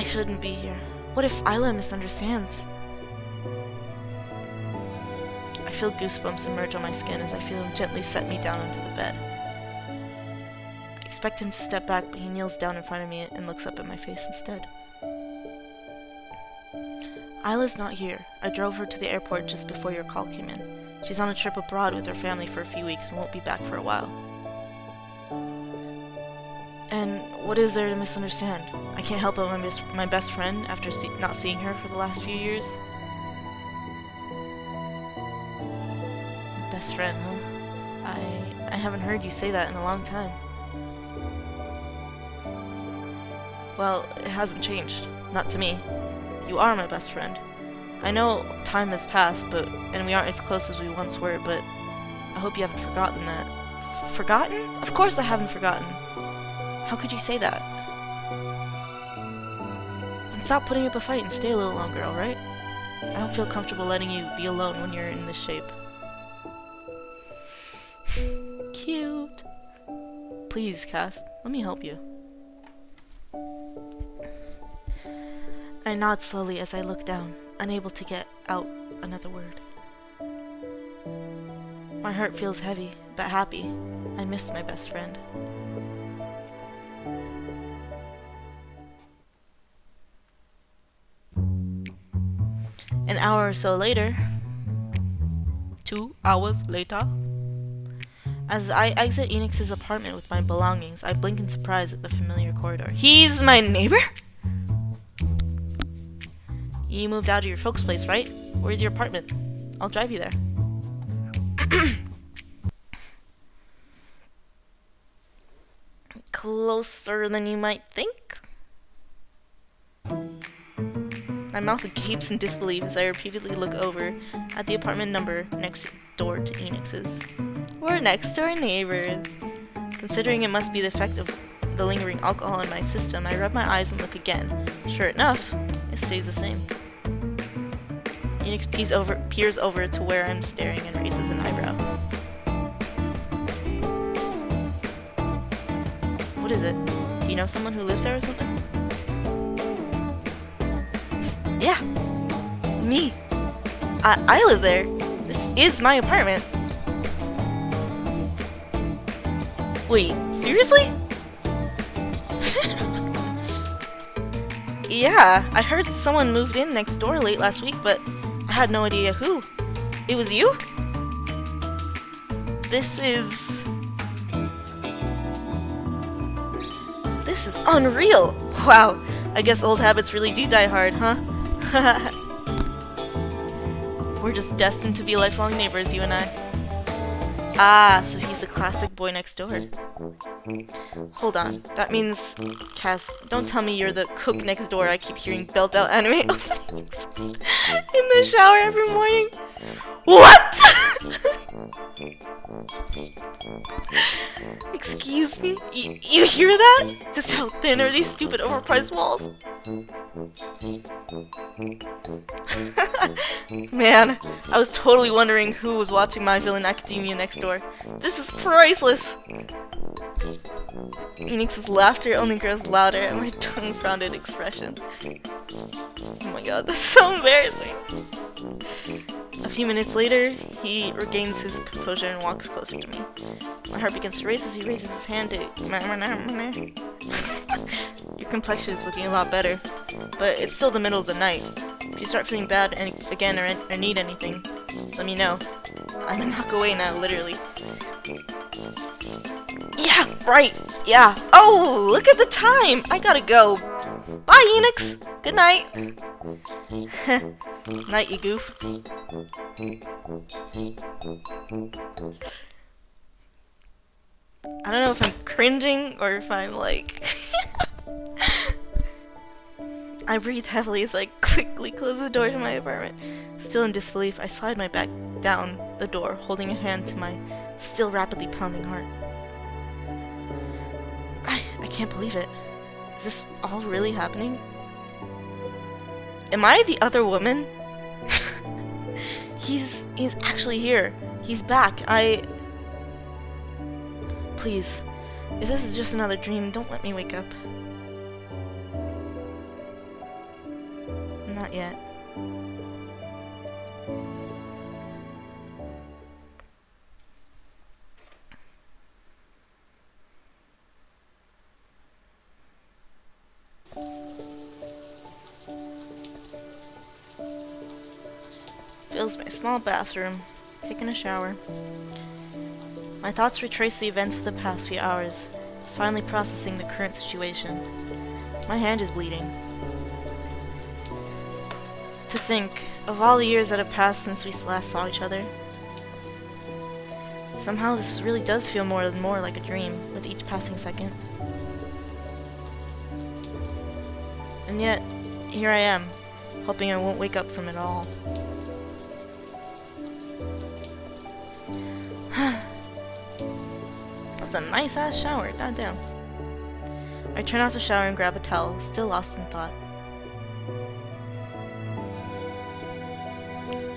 shouldn't be here. What if Isla misunderstands? I feel goosebumps emerge on my skin as I feel him gently set me down onto the bed. I expect him to step back, but he kneels down in front of me and looks up at my face instead. Isla's not here. I drove her to the airport just before your call came in. She's on a trip abroad with her family for a few weeks and won't be back for a while. And what is there to misunderstand? I can't help but my best friend after not seeing her for the last few years. Best friend, huh? I haven't heard you say that in a long time. Well, it hasn't changed. Not to me. You are my best friend. I know time has passed, and we aren't as close as we once were, but I hope you haven't forgotten that. Forgotten? Of course I haven't forgotten. How could you say that? Then stop putting up a fight and stay a little longer, alright? I don't feel comfortable letting you be alone when you're in this shape. Cute. Please, Cass, let me help you. I nod slowly as I look down, unable to get out another word. My heart feels heavy, but happy. I miss my best friend. An hour or so later, 2 hours later, as I exit Enix's apartment with my belongings, I blink in surprise at the familiar corridor. He's my neighbor? You moved out of your folks' place, right? Where's your apartment? I'll drive you there. Closer than you might think? My mouth gapes in disbelief as I repeatedly look over at the apartment number next door to Enix's. We're next door neighbors. Considering it must be the effect of the lingering alcohol in my system, I rub my eyes and look again. Sure enough, it stays the same. Enix peers over to where I'm staring and raises an eyebrow. What is it? Do you know someone who lives there or something? Yeah, me. I live there. This is my apartment. Wait, Seriously? Yeah, I heard someone moved in next door late last week, but I had no idea who. It was you? This is unreal! Wow, I guess old habits really do die hard, huh? We're just destined to be lifelong neighbors, you and I. Ah, so he's the classic boy next door. Hold on, that means... Cass, don't tell me you're the cook next door I keep hearing belt out anime openings in the shower every morning. What?! Excuse me? You hear that? Just how thin are these stupid overpriced walls? Man, I was totally wondering who was watching My Villain Academia next door. This is priceless! Phoenix's laughter only grows louder at my tongue-frownded expression. Oh my god, that's so embarrassing. A few minutes later, he regains his composure and walks closer to me. My heart begins to race as he raises his hand to... Your complexion is looking a lot better, but it's still the middle of the night. If you start feeling bad again or need anything, let me know. I'm a knock away now, literally. Yeah, right, yeah. Oh, look at the time! I gotta go. Bye, Enix! Good night! Night, you goof. I don't know if I'm cringing or if I'm like... I breathe heavily as I quickly close the door to my apartment. Still in disbelief, I slide my back down the door, holding a hand to my still rapidly pounding heart. I can't believe it. Is this all really happening? Am I the other woman? He's actually here. He's back. Please, if this is just another dream, don't let me wake up. Not yet. Fills my small bathroom, taking a shower. My thoughts retrace the events of the past few hours, finally processing the current situation. My hand is bleeding. To think of all the years that have passed since we last saw each other. Somehow this really does feel more and more like a dream with each passing second. And yet, here I am, hoping I won't wake up from it all. That's a nice-ass shower, goddamn. I turn off the shower and grab a towel, still lost in thought.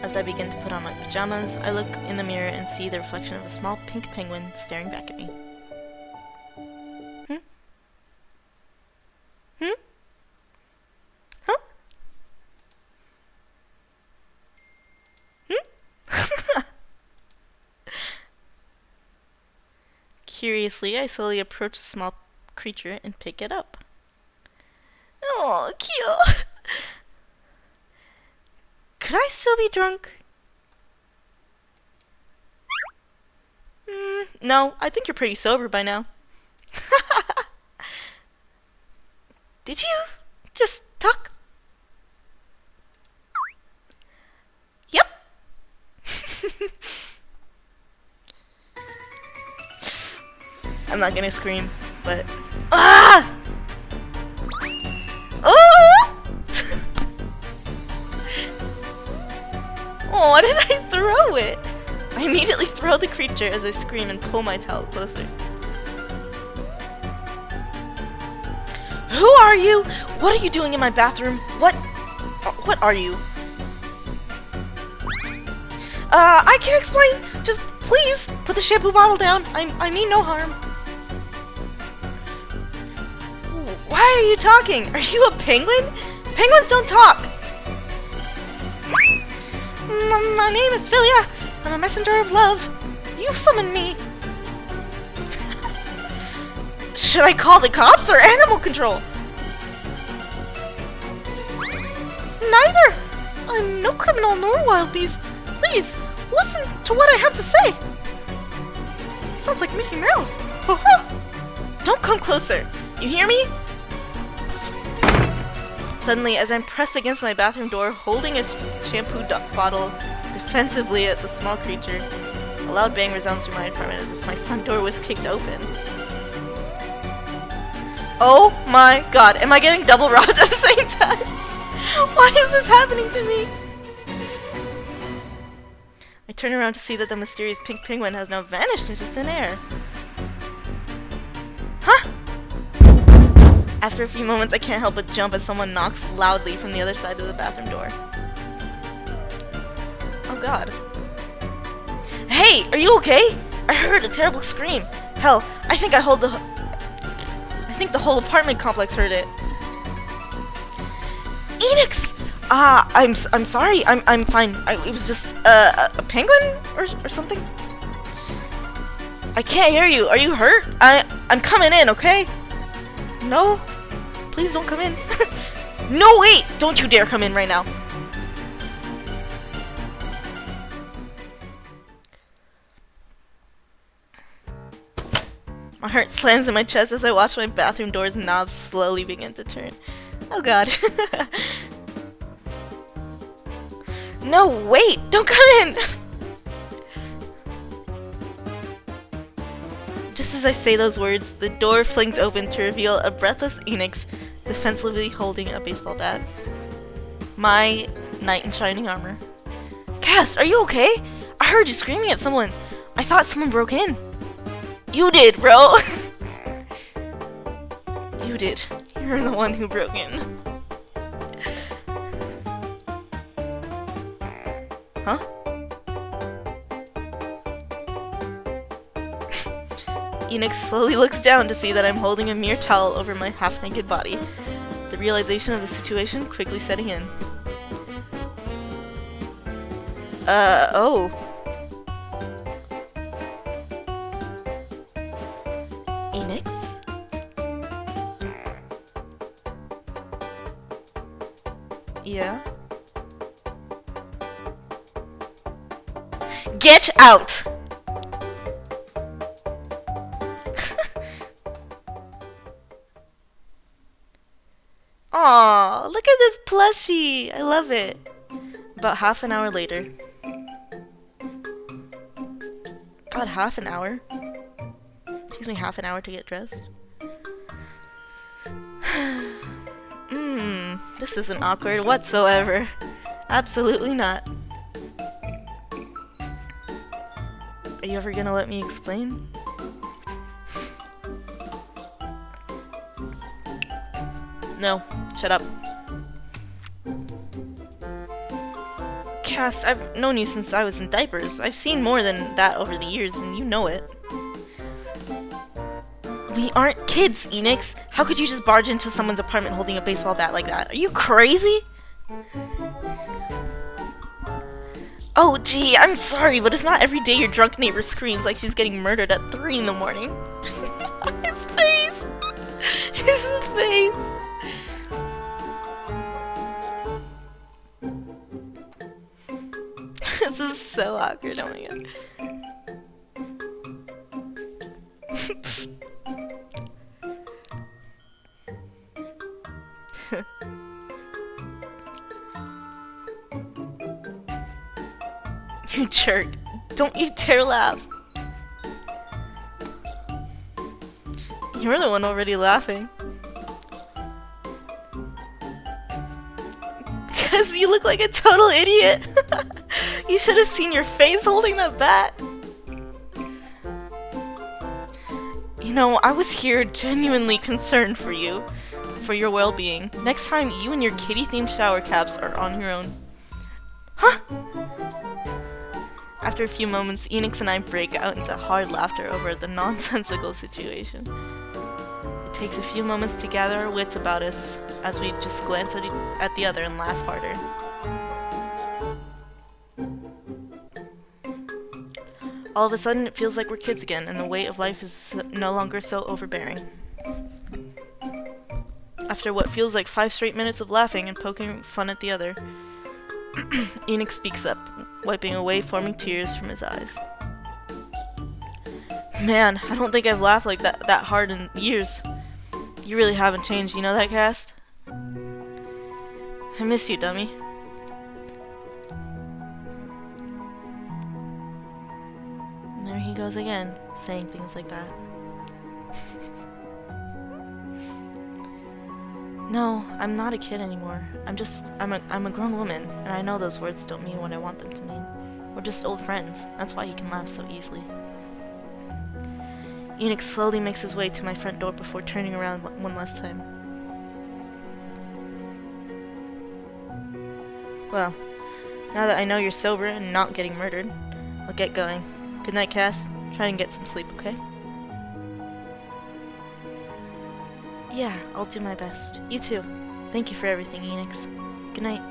As I begin to put on my pajamas, I look in the mirror and see the reflection of a small pink penguin staring back at me. Huh? Curiously, I slowly approach the small creature and pick it up. Oh, cute! Could I still be drunk? No, I think you're pretty sober by now. Did you just talk? Yep. I'm not gonna scream, but... Ah! Oh! Oh, why did I throw it? I immediately throw the creature as I scream and pull my towel closer. Who are you? What are you doing in my bathroom? What are you? I can explain. Just please put the shampoo bottle down. I mean no harm. Why are you talking? Are you a penguin? Penguins don't talk. My name is Philia. I'm a messenger of love. You summoned me. Should I call the cops or animal control? Neither! I'm no criminal nor wild beast. Please, listen to what I have to say. Sounds like Mickey Mouse. Don't come closer. You hear me? Suddenly, as I'm pressed against my bathroom door, holding a shampoo bottle defensively at the small creature, a loud bang resounds through my apartment as if my front door was kicked open. Oh my god, am I getting double robbed at the same time? Why is this happening to me? I turn around to see that the mysterious pink penguin has now vanished into thin air. Huh? After a few moments, I can't help but jump as someone knocks loudly from the other side of the bathroom door. Oh god. Hey, are you okay? I heard a terrible scream. Hell, I think the whole apartment complex heard it. Enix! I'm sorry. I'm fine. It was just a penguin or something. I can't hear you. Are you hurt? I'm coming in, okay? No? Please don't come in. No, wait! Don't you dare come in right now. My heart slams in my chest as I watch my bathroom door's knobs slowly begin to turn. Oh god. No, wait! Don't come in! Just as I say those words, the door flings open to reveal a breathless Enix defensively holding a baseball bat. My knight in shining armor. Cass, are you okay? I heard you screaming at someone. I thought someone broke in. You did, bro! You did. You're the one who broke in. Huh? Enix slowly looks down to see that I'm holding a mere towel over my half-naked body, the realization of the situation quickly setting in. Oh. Enix? Yeah? Get out! Aw, look at this plushie! I love it. About half an hour later. God, half an hour? Takes me half an hour to get dressed. This isn't awkward whatsoever. Absolutely not. Are you ever gonna let me explain? No, shut up. Cass, I've known you since I was in diapers. I've seen more than that over the years, and you know it. We aren't kids, Enix. How could you just barge into someone's apartment holding a baseball bat like that? Are you crazy? Oh, gee, I'm sorry, but it's not every day your drunk neighbor screams like she's getting murdered at 3 in the morning. His face! His face! This is so awkward, oh my god. You jerk. Don't you dare laugh. You're the one already laughing. Because you look like a total idiot. You should have seen your face holding that bat. You know, I was here genuinely concerned for you, for your well-being. Next time, you and your kitty-themed shower caps are on your own. Huh? After a few moments, Enix and I break out into hard laughter over the nonsensical situation. It takes a few moments to gather our wits about us as we just glance at the other and laugh harder. All of a sudden, it feels like we're kids again, and the weight of life is no longer so overbearing. after what feels like 5 straight minutes of laughing and poking fun at the other. Enoch speaks up, wiping away forming tears from his eyes. Man, I don't think I've laughed like that hard in years. You really haven't changed, you know that, Cast? I miss you, dummy. And there he goes again, saying things like that. No, I'm not a kid anymore. I'm a grown woman, and I know those words don't mean what I want them to mean. We're just old friends. That's why he can laugh so easily. Enoch slowly makes his way to my front door before turning around one last time. Well, now that I know you're sober and not getting murdered, I'll get going. Good night, Cass. Try and get some sleep, okay? Yeah, I'll do my best. You too. Thank you for everything, Enix. Good night.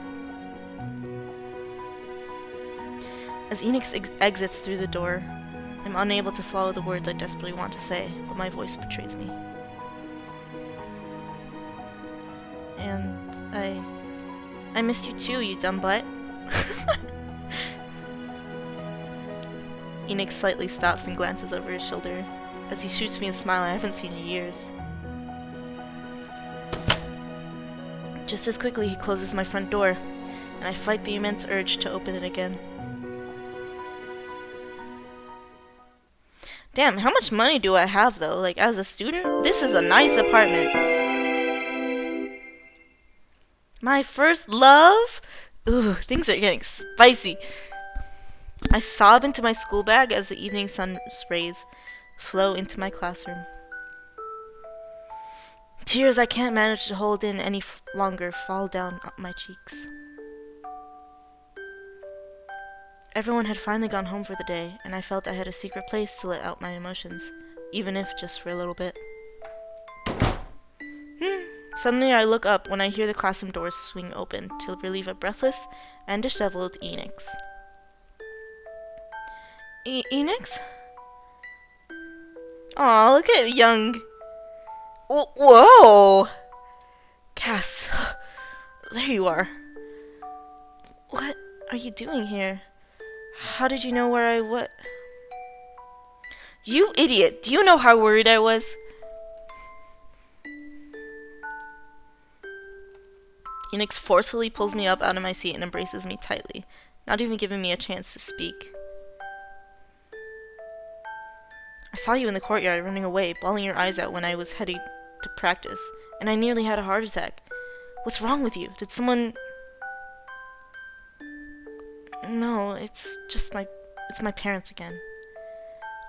As Enix exits through the door, I'm unable to swallow the words I desperately want to say, but my voice betrays me. And I missed you too, you dumb butt. Enix slightly stops and glances over his shoulder as he shoots me a smile I haven't seen in years. Just as quickly, he closes my front door, and I fight the immense urge to open it again. Damn, how much money do I have, though? Like, as a student? This is a nice apartment. My first love? Ooh, things are getting spicy. I sob into my school bag as the evening sun's rays flow into my classroom. Tears I can't manage to hold in any longer fall down my cheeks. Everyone had finally gone home for the day, and I felt I had a secret place to let out my emotions, even if just for a little bit. Suddenly I look up when I hear the classroom doors swing open to relieve a breathless and disheveled Enix. Enix? Aw, look at young... Whoa! Cass, there you are. What are you doing here? How did you know where I was? You idiot! Do you know how worried I was? Enix forcefully pulls me up out of my seat and embraces me tightly, not even giving me a chance to speak. I saw you in the courtyard running away, bawling your eyes out when I was heading to practice, and I nearly had a heart attack. What's wrong with you? Did someone... No, it's my parents again.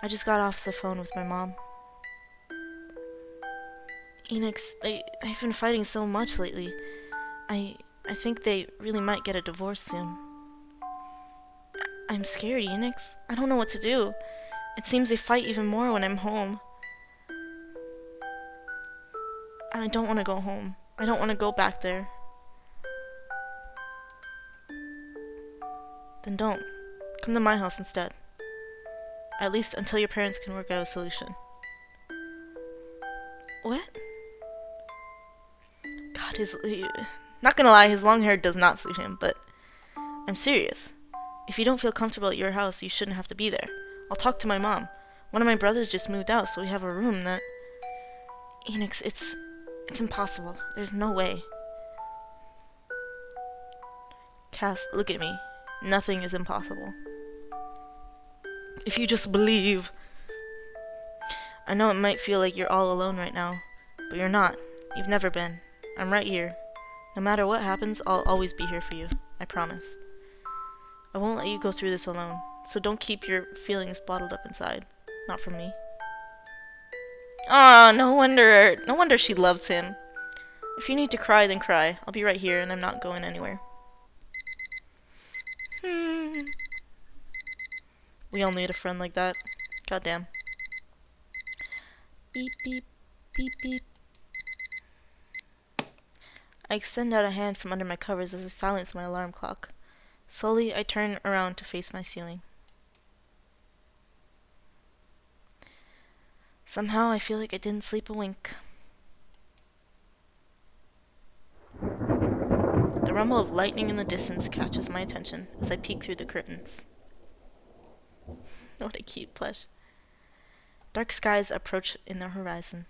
I just got off the phone with my mom. Enix, they've been fighting so much lately. I think they really might get a divorce soon. I'm scared, Enix. I don't know what to do. It seems they fight even more when I'm home. I don't want to go home. I don't want to go back there. Then don't. Come to my house instead. At least until your parents can work out a solution. What? God, not gonna lie, his long hair does not suit him, but I'm serious. If you don't feel comfortable at your house, you shouldn't have to be there. I'll talk to my mom. One of my brothers just moved out, so we have a room that... Enix, it's impossible. There's no way. Cass, look at me. Nothing is impossible. If you just believe. I know it might feel like you're all alone right now, but you're not. You've never been. I'm right here. No matter what happens, I'll always be here for you. I promise. I won't let you go through this alone, so don't keep your feelings bottled up inside. Not from me. Aw, no wonder she loves him. If you need to cry, then cry. I'll be right here, and I'm not going anywhere. We all need a friend like that. Goddamn. Beep, beep, beep, beep. I extend out a hand from under my covers as I silence my alarm clock. Slowly, I turn around to face my ceiling. Somehow, I feel like I didn't sleep a wink. The rumble of lightning in the distance catches my attention as I peek through the curtains. What a cute plush. Dark skies approach in the horizon.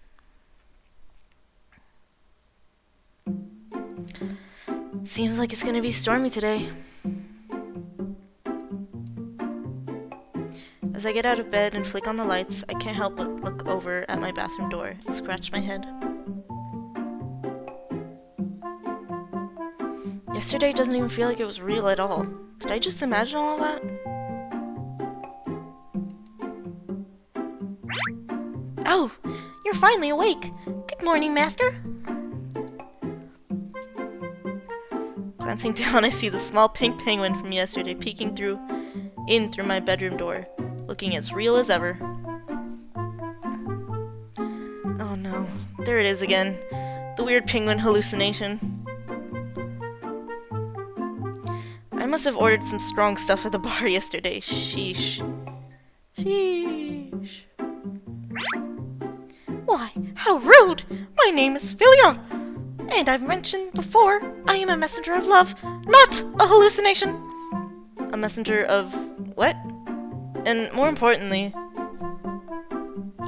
Seems like it's gonna be stormy today. As I get out of bed and flick on the lights, I can't help but look over at my bathroom door and scratch my head. Yesterday doesn't even feel like it was real at all. Did I just imagine all of that? Oh, you're finally awake. Good morning, Master. Glancing down, I see the small pink penguin from yesterday peeking through my bedroom door, looking as real as ever. Oh no, there it is again. The weird penguin hallucination. I must have ordered some strong stuff at the bar yesterday. Sheesh. Sheesh. Why, how rude! My name is Philia! And I've mentioned before, I am a messenger of love, not a hallucination! A messenger of what? And more importantly,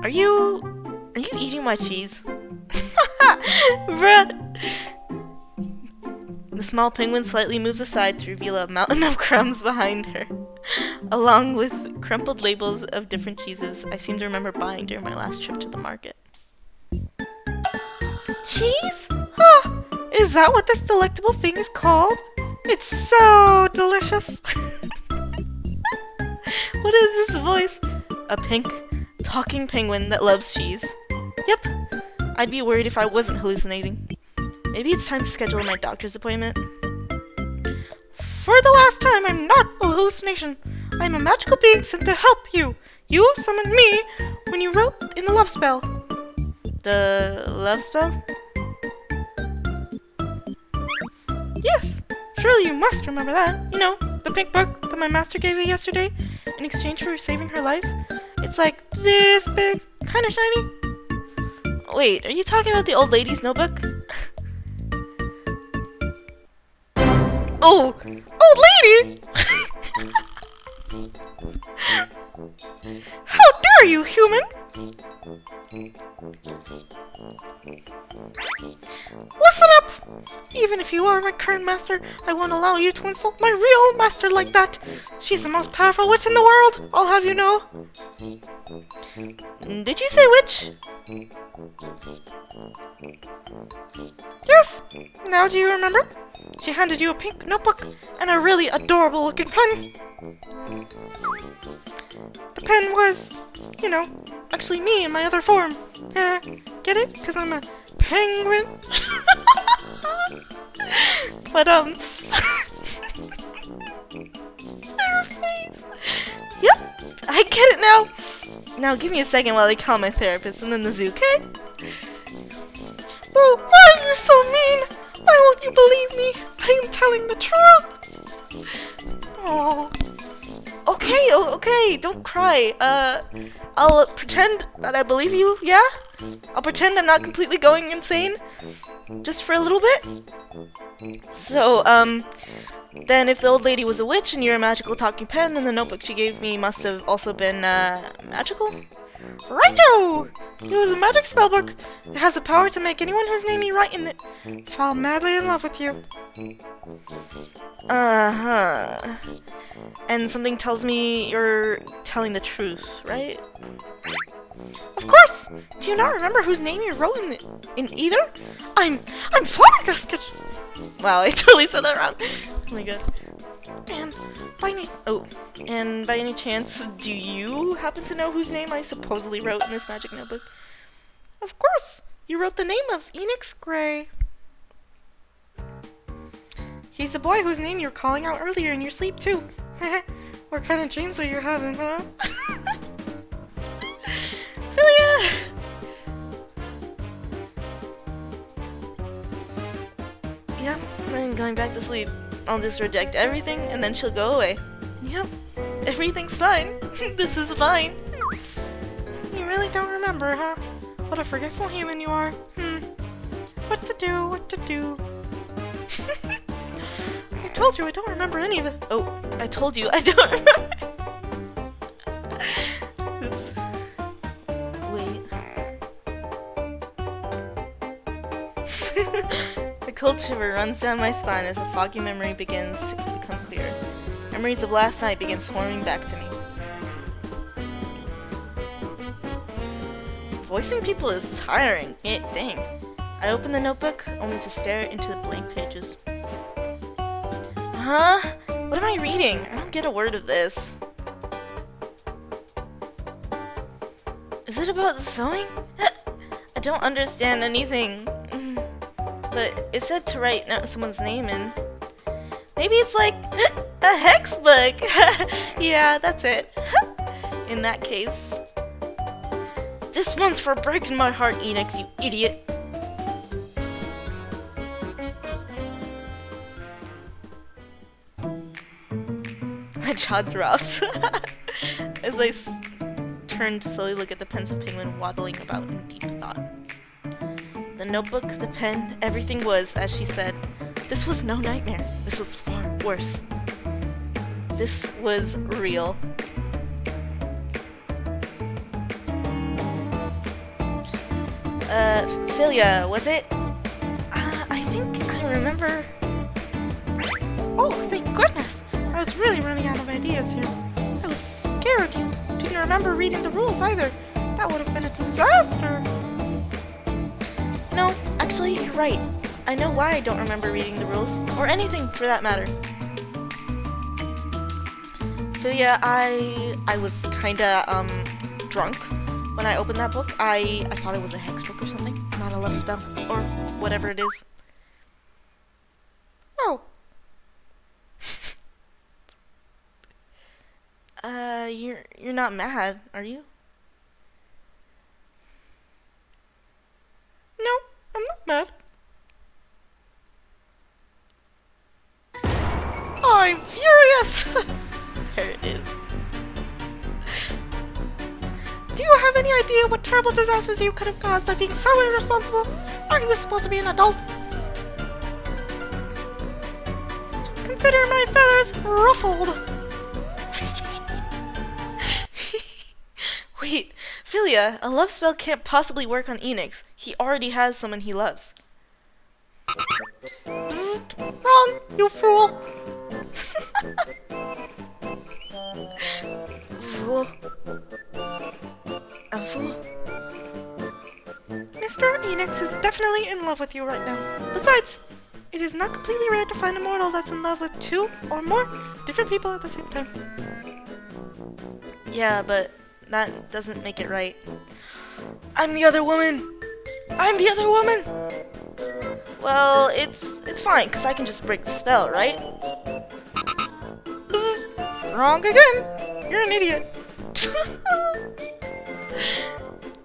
are you eating my cheese? Bruh! The small penguin slightly moves aside to reveal a mountain of crumbs behind her, along with crumpled labels of different cheeses I seem to remember buying during my last trip to the market. Cheese? Huh, is that what this delectable thing is called? It's so delicious. What is this voice? A pink, talking penguin that loves cheese. Yep, I'd be worried if I wasn't hallucinating. Maybe it's time to schedule my doctor's appointment. For the last time, I'm not a hallucination. I'm a magical being sent to help you. You summoned me when you wrote in the love spell. The love spell? Yes, surely you must remember that. You know, the pink book that my master gave you yesterday in exchange for saving her life. It's like this big, kind of shiny. Wait, are you talking about the old lady's notebook? Oh, old lady! How dare you, human! Listen up! Even if you are my current master, I won't allow you to insult my real master like that. She's the most powerful witch in the world, I'll have you know. Did you say witch? Yes. Now do you remember? She handed you a pink notebook and a really adorable looking pen. The pen was, you know, actually me in my other form. Get it? Because I'm a penguin. But, Yep, I get it now. Now give me a second while I call my therapist and then the zoo, okay? Oh, why are you so mean? Why won't you believe me? I am telling the truth. Oh. Okay, don't cry. I'll pretend that I believe you, yeah? I'll pretend I'm not completely going insane. Just for a little bit. So, then if the old lady was a witch and you're a magical talking pen, then the notebook she gave me must have also been, magical? Righto! It was a magic spellbook. It has the power to make anyone whose name you write in it fall madly in love with you. Uh-huh. And something tells me you're telling the truth, right? Of course! Do you not remember whose name you wrote in either? I'm flabbergasted! Wow, I totally said that wrong. Oh my god. And by any chance, do you happen to know whose name I supposedly wrote in this magic notebook? Of course! You wrote the name of Enix Gray. He's the boy whose name you were calling out earlier in your sleep, too. What kind of dreams are you having, huh? Philia! Yep, I'm going back to sleep. I'll just reject everything and then she'll go away. Yep, everything's fine. This is fine. You really don't remember, huh? What a forgetful human you are. What to do? I told you I don't remember any of it. Oh, I told you I don't remember. Oops. Wait. The cold shiver runs down my spine as a foggy memory begins to become clear. Memories of last night begin swarming back to me. Voicing people is tiring. Dang. I open the notebook, only to stare into the blank pages. Huh? What am I reading? I don't get a word of this. Is it about sewing? I don't understand anything. But it said to write someone's name in. Maybe it's like a hex book. Yeah, that's it. In that case. This one's for breaking my heart, Enix, you idiot. My jaw drops as I turn to slowly look at the pensive penguin waddling about in deep thought. The notebook, the pen, everything was, as she said, this was no nightmare. This was far worse. This was real. Philia, was it? I think I remember... Oh, thank goodness! I was really running out of ideas here. I was scared you didn't remember reading the rules either. That would have been a disaster! No, actually, you're right. I know why I don't remember reading the rules, or anything for that matter. Philia, I was kinda, drunk when I opened that book. I thought it was a hex book or something, not a love spell, or whatever it is. Oh. You're not mad, are you? No, I'm not mad. Oh, I'm furious! There it is. Do you have any idea what terrible disasters you could have caused by being so irresponsible? Aren't you supposed to be an adult? Consider my feathers ruffled. Wait, Philia, a love spell can't possibly work on Enix. He already has someone he loves. Psst, wrong, you fool. Fool. A fool? Mr. Enix is definitely in love with you right now. Besides, it is not completely rare to find a mortal that's in love with two or more different people at the same time. Yeah, but that doesn't make it right. I'm the other woman! I'm the other woman! Well, it's fine, because I can just break the spell, right? Bzz, wrong again! You're an idiot.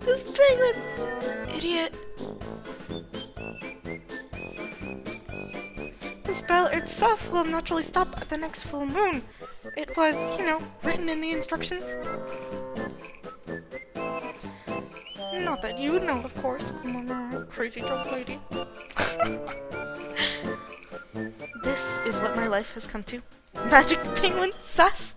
This penguin! Idiot. The spell itself will naturally stop at the next full moon. It was, you know, written in the instructions. Not that you know, of course. Crazy drunk lady. This is what my life has come to. Magic penguin sass.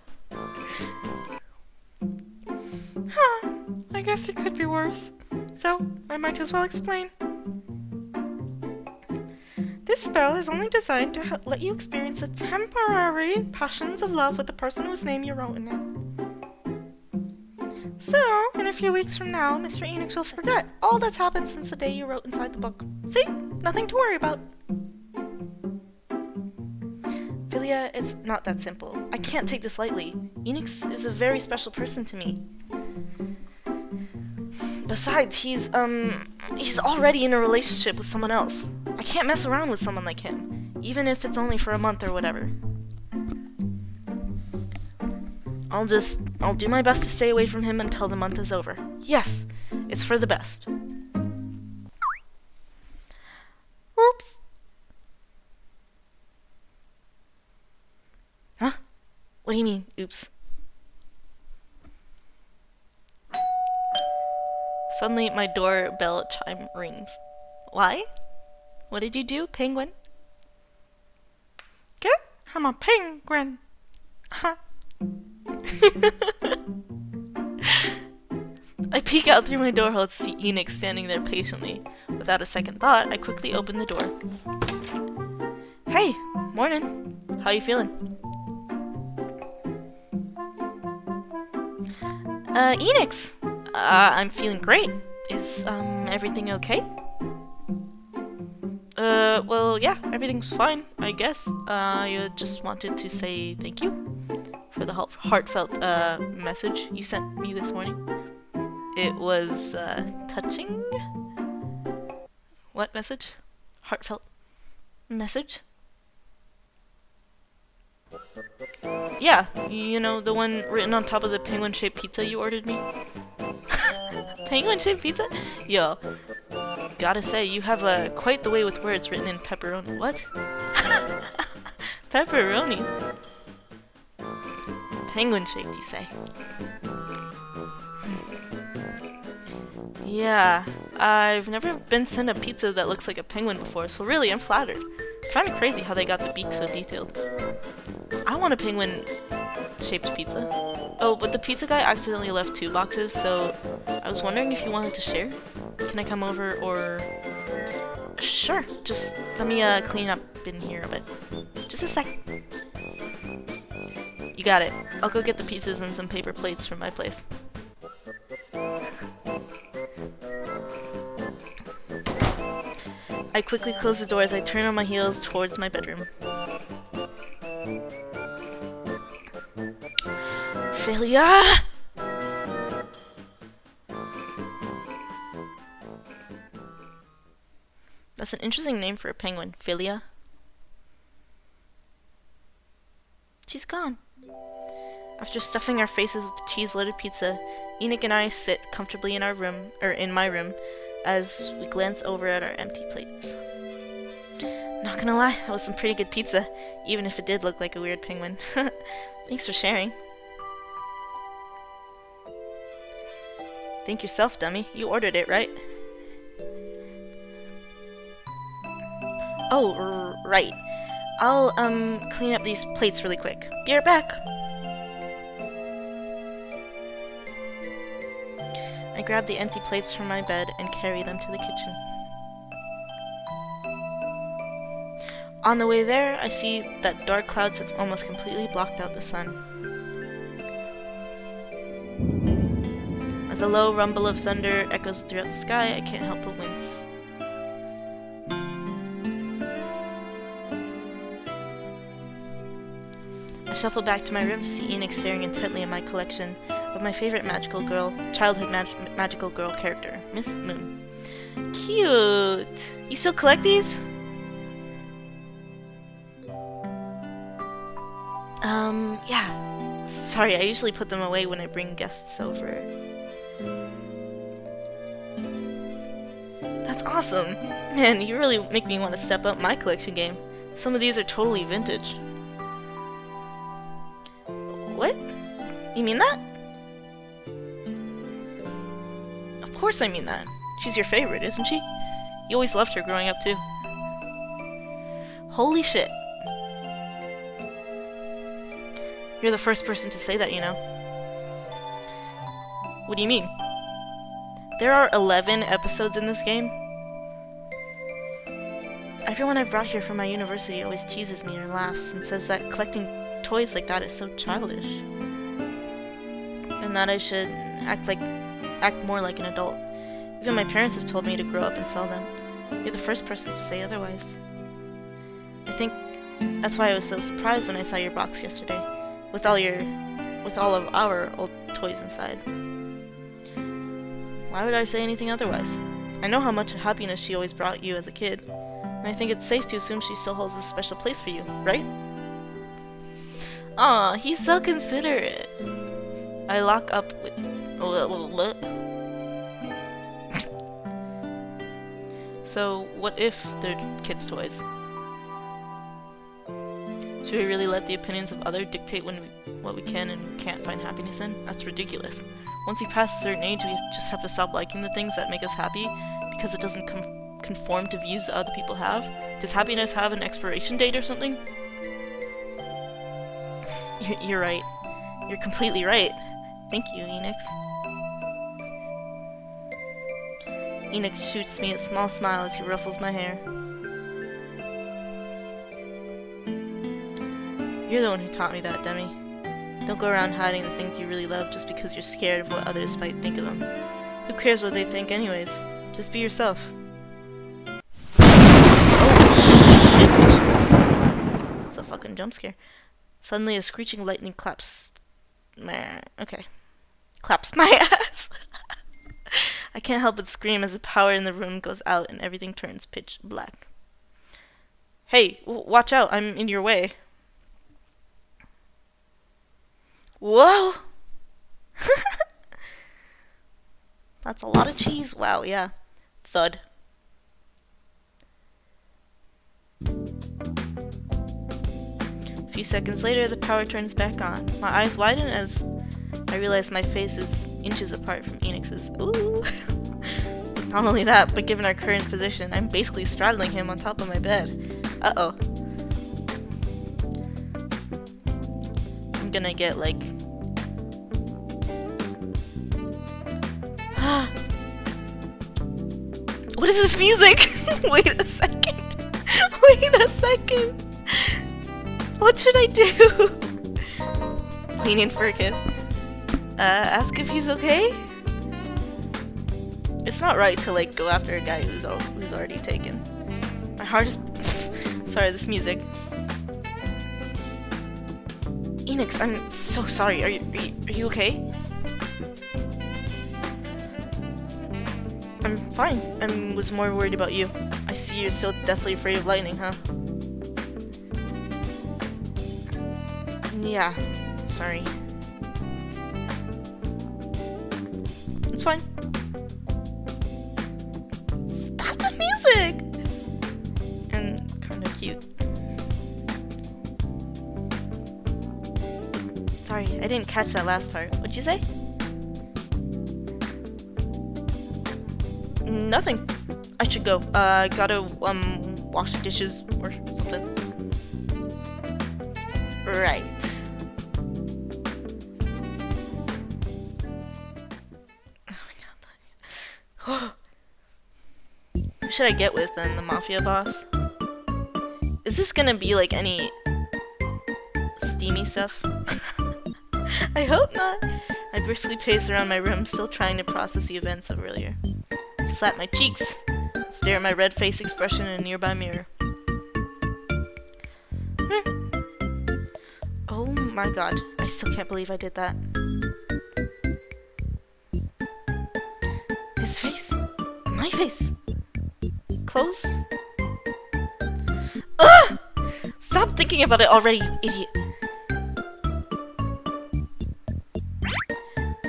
Huh. I guess it could be worse. So, I might as well explain. This spell is only designed to let you experience the temporary passions of love with the person whose name you wrote in it. So, in a few weeks from now, Mr. Enix will forget all that's happened since the day you wrote inside the book. See? Nothing to worry about. Philia, it's not that simple. I can't take this lightly. Enix is a very special person to me. Besides, he's already in a relationship with someone else. I can't mess around with someone like him, even if it's only for a month or whatever. I'll do my best to stay away from him until the month is over. Yes, it's for the best. Oops. Huh? What do you mean, oops? Suddenly, my doorbell chime rings. Why? What did you do, penguin? I'm a penguin. I peek out through my door hole to see Enix standing there patiently. Without a second thought, I quickly open the door. Hey, morning. How you feeling? Enix! I'm feeling great. Is, everything okay? Well, yeah, everything's fine, I guess. I just wanted to say thank you for the heartfelt, message you sent me this morning. It was, touching? What message? Heartfelt message? Yeah, you know, the one written on top of the penguin-shaped pizza you ordered me? Penguin-shaped pizza? Yo, gotta say, you have quite the way with words written in pepperoni. What? Pepperoni? Penguin-shaped, you say? Yeah, I've never been sent a pizza that looks like a penguin before, so really, I'm flattered. Kinda crazy how they got the beak so detailed. I want a penguin-shaped pizza. Oh, but the pizza guy accidentally left 2 boxes, so I was wondering if you wanted to share? Can I come over, or... Sure, just let me clean up in here a bit. Just a sec. You got it. I'll go get the pizzas and some paper plates from my place. I quickly close the door as I turn on my heels towards my bedroom. Philia! That's an interesting name for a penguin, Philia. She's gone. After stuffing our faces with the cheese-loaded pizza, Enoch and I sit comfortably in our room, or in my room, as we glance over at our empty plates. Not gonna lie, that was some pretty good pizza, even if it did look like a weird penguin. Thanks for sharing. Think yourself, dummy. You ordered it, right? Oh, right. I'll, clean up these plates really quick. Be right back. I grab the empty plates from my bed and carry them to the kitchen. On the way there, I see that dark clouds have almost completely blocked out the sun. As a low rumble of thunder echoes throughout the sky, I can't help but wince. I shuffle back to my room to see Enoch staring intently at my collection of my favorite childhood magical girl character, Miss Moon. Cute! You still collect these? Yeah. Sorry, I usually put them away when I bring guests over. That's awesome! Man, you really make me want to step up my collection game. Some of these are totally vintage. What? You mean that? Of course I mean that. She's your favorite, isn't she? You always loved her growing up, too. Holy shit. You're the first person to say that, you know. What do you mean? There are 11 episodes in this game? Everyone I've brought here from my university always teases me or laughs and says that collecting toys like that is so childish. And that I should act more like an adult. Even my parents have told me to grow up and sell them. You're the first person to say otherwise. I think that's why I was so surprised when I saw your box yesterday, with all of our old toys inside. Why would I say anything otherwise? I know how much happiness she always brought you as a kid, and I think it's safe to assume she still holds a special place for you, right? Aw, he's so considerate. I lock up with... So, what if they're kids' toys? Should we really let the opinions of others dictate what we can and can't find happiness in? That's ridiculous. Once we pass a certain age, we just have to stop liking the things that make us happy because it doesn't conform to views that other people have? Does happiness have an expiration date or something? You're right. You're completely right. Thank you, Enix. Enix shoots me a small smile as he ruffles my hair. You're the one who taught me that, Demi. Don't go around hiding the things you really love just because you're scared of what others might think of them. Who cares what they think anyways? Just be yourself. Oh, shit. That's a fucking jump scare. Suddenly a screeching lightning claps my ass. I can't help but scream as the power in the room goes out and everything turns pitch black. Hey, watch out, I'm in your way. Whoa! That's a lot of cheese. Wow, yeah. Thud. A few seconds later, the power turns back on. My eyes widen as I realize my face is inches apart from Enix's. Ooh! Not only that, but given our current position, I'm basically straddling him on top of my bed. Uh-oh. I'm gonna get, like... What is this music? Wait a second. Wait a second. What should I do? Lean in for a kiss. Ask if he's okay? It's not right to, like, go after a guy who's already taken. My heart is... Sorry, this music. Enix, I'm so sorry. Are you okay? I'm fine. I was more worried about you. I see you're still deathly afraid of lightning, huh? Yeah. Sorry. It's fine. Stop the music! And kinda cute. Sorry, I didn't catch that last part. What'd you say? Nothing. I should go. Gotta, wash the dishes or something. Right. Oh my god. Who should I get with then? The mafia boss? Is this gonna be like any steamy stuff? I hope not. I briskly pace around my room, still trying to process the events of earlier. I slap my cheeks, stare at my red-faced expression in a nearby mirror. Oh my god, I still can't believe I did that. His face? My face? Close? Ugh! Stop thinking about it already, you idiot!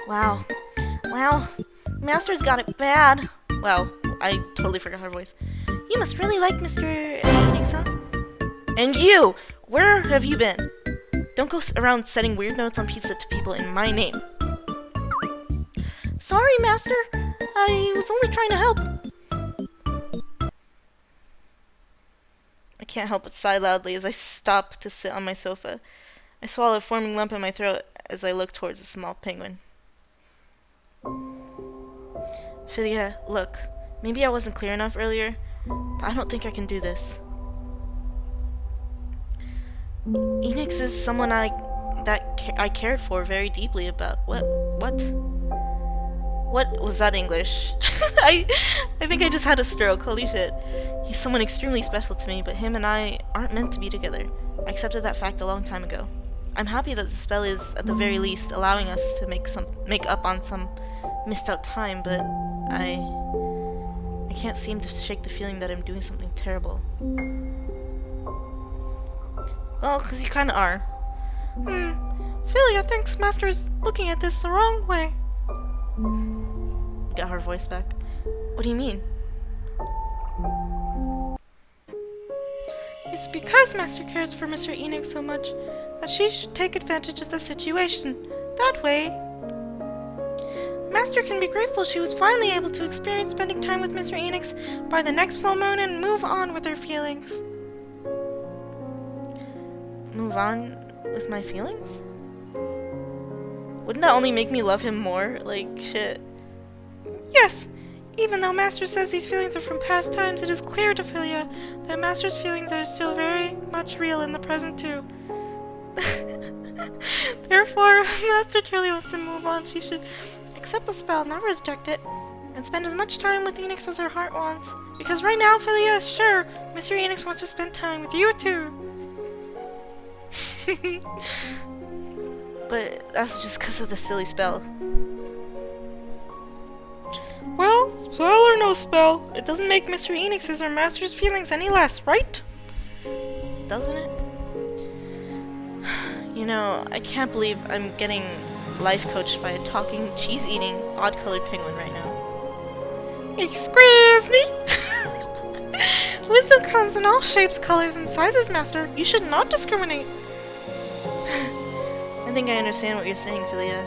Wow. Wow. Master's got it bad. Wow, I totally forgot her voice. You must really like Mr. Enix, huh? And you! Where have you been? Don't go around setting weird notes on pizza to people in my name. Sorry, Master. I was only trying to help. I can't help but sigh loudly as I stop to sit on my sofa. I swallow a forming lump in my throat as I look towards a small penguin. Philia, look. Maybe I wasn't clear enough earlier, but I don't think I can do this. Enix is someone I cared for very deeply about. What was that English? I think I just had a stroke. Holy shit. He's someone extremely special to me, but him and I aren't meant to be together. I accepted that fact a long time ago. I'm happy that the spell is, at the very least, allowing us to make up on some missed out time, but I can't seem to shake the feeling that I'm doing something terrible. Well, 'cause you kinda are. Philia thinks Master's looking at this the wrong way. Got her voice back. What do you mean? It's because Master cares for Mr. Enix so much that she should take advantage of the situation. That way, Master can be grateful she was finally able to experience spending time with Mr. Enix by the next full moon and move on with her feelings. Move on? with my feelings? Wouldn't that only make me love him more? Like, shit. Yes! Even though Master says these feelings are from past times, it is clear to Philia that Master's feelings are still very much real in the present too. Therefore, Master truly wants to move on. She should accept the spell, not reject it, and spend as much time with Enix as her heart wants. Because right now, Philia is sure Mr. Enix wants to spend time with you too. But that's just because of the silly spell. Well, spell or no spell, it doesn't make Mr. Enix's or Master's feelings any less, right? Doesn't it? You know, I can't believe I'm getting life coached by a talking, cheese-eating, odd-colored penguin right now. Excuse me? Wisdom comes in all shapes, colors, and sizes, Master. You should not discriminate. I think I understand what you're saying, Philia.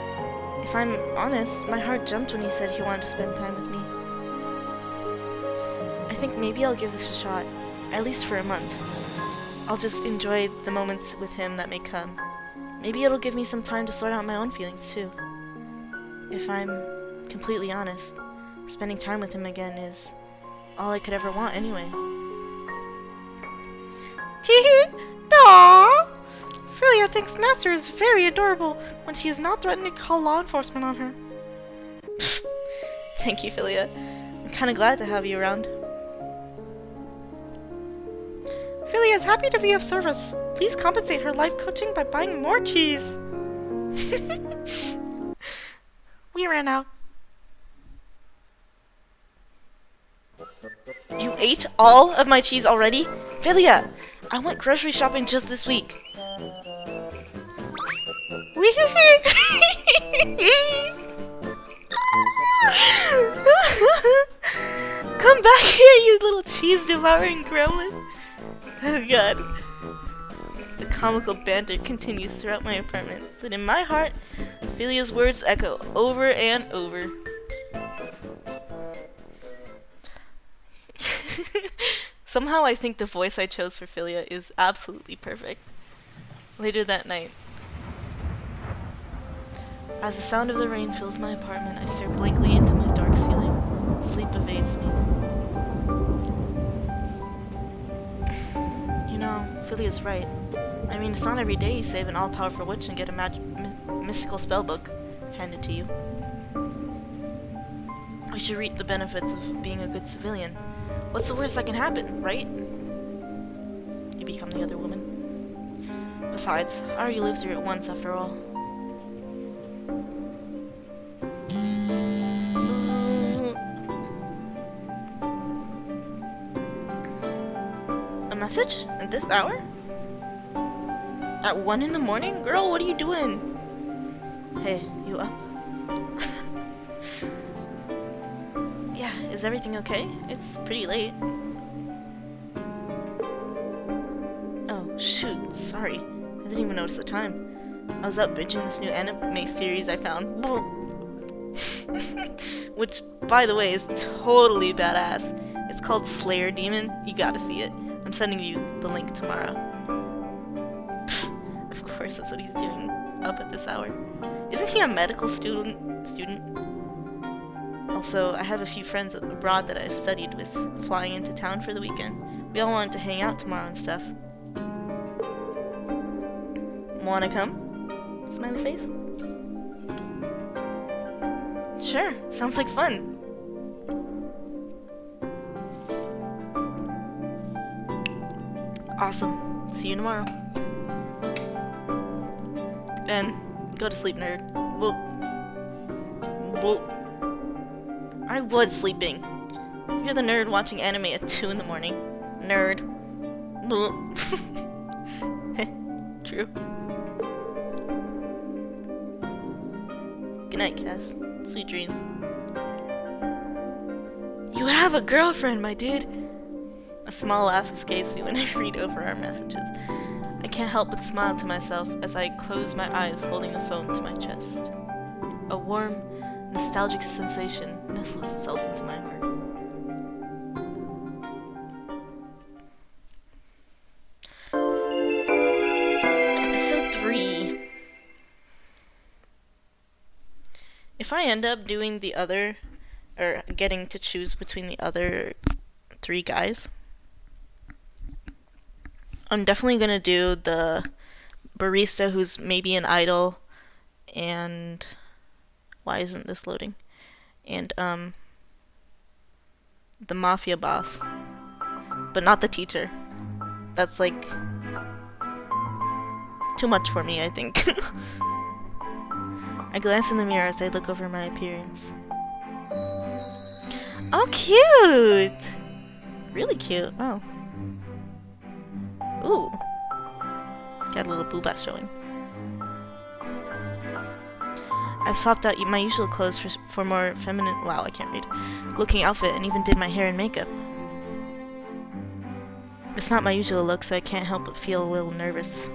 If I'm honest, my heart jumped when he said he wanted to spend time with me. I think maybe I'll give this a shot, at least for a month. I'll just enjoy the moments with him that may come. Maybe it'll give me some time to sort out my own feelings, too. If I'm completely honest, spending time with him again is all I could ever want anyway. Teehee! Aww! Philia thinks Master is very adorable when she is not threatening to call law enforcement on her. Thank you, Philia. I'm kinda glad to have you around. Philia is happy to be of service. Please compensate her life coaching by buying more cheese. We ran out. You ate all of my cheese already? Philia, I went grocery shopping just this week. Come back here, you little cheese-devouring gremlin. Oh god. The comical banter continues throughout my apartment, but in my heart, Philia's words echo over and over. Somehow I think the voice I chose for Philia is absolutely perfect. Later that night, as the sound of the rain fills my apartment, I stare blankly into my dark ceiling. Sleep evades me. You know, Philia's right. I mean, it's not every day you save an all-powerful witch and get a mystical spellbook handed to you. I should reap the benefits of being a good civilian. What's the worst that can happen, right? You become the other woman. Besides, I already lived through it once after all. A message? At this hour? At 1 in the morning? Girl, what are you doing? Hey, you up? Yeah, is everything okay? It's pretty late. Oh, shoot, sorry. I didn't even notice the time. I was up binging this new anime series I found. Which, by the way, is totally badass. It's called Slayer Demon. You gotta see it. I'm sending you the link tomorrow. Of course, that's what he's doing up at this hour. Isn't he a medical student? Also, I have a few friends abroad that I've studied with flying into town for the weekend. We all wanted to hang out tomorrow and stuff. Wanna come? Smiley face? Sure, sounds like fun. Awesome. See you tomorrow. And go to sleep, nerd. Whoop. Whoop. I was sleeping. You're the nerd watching anime at 2 in the morning. Nerd. True. Good night, Cass. Sweet dreams. You have a girlfriend, my dude! A small laugh escapes me when I read over our messages. I can't help but smile to myself as I close my eyes holding the phone to my chest. A warm, nostalgic sensation nestles itself into my heart. Episode 3. if I end up doing the other, or getting to choose between the other 3 guys, I'm definitely gonna do the barista who's maybe an idol, and why isn't this loading? And the mafia boss, but not the teacher. That's like too much for me, I think. I glance in the mirror as I look over my appearance. Oh, cute! Really cute. Oh. Ooh. Got a little booba showing. I've swapped out my usual clothes for more feminine, wow, I can't read, looking outfit, and even did my hair and makeup. It's not my usual look, so I can't help but feel a little nervous.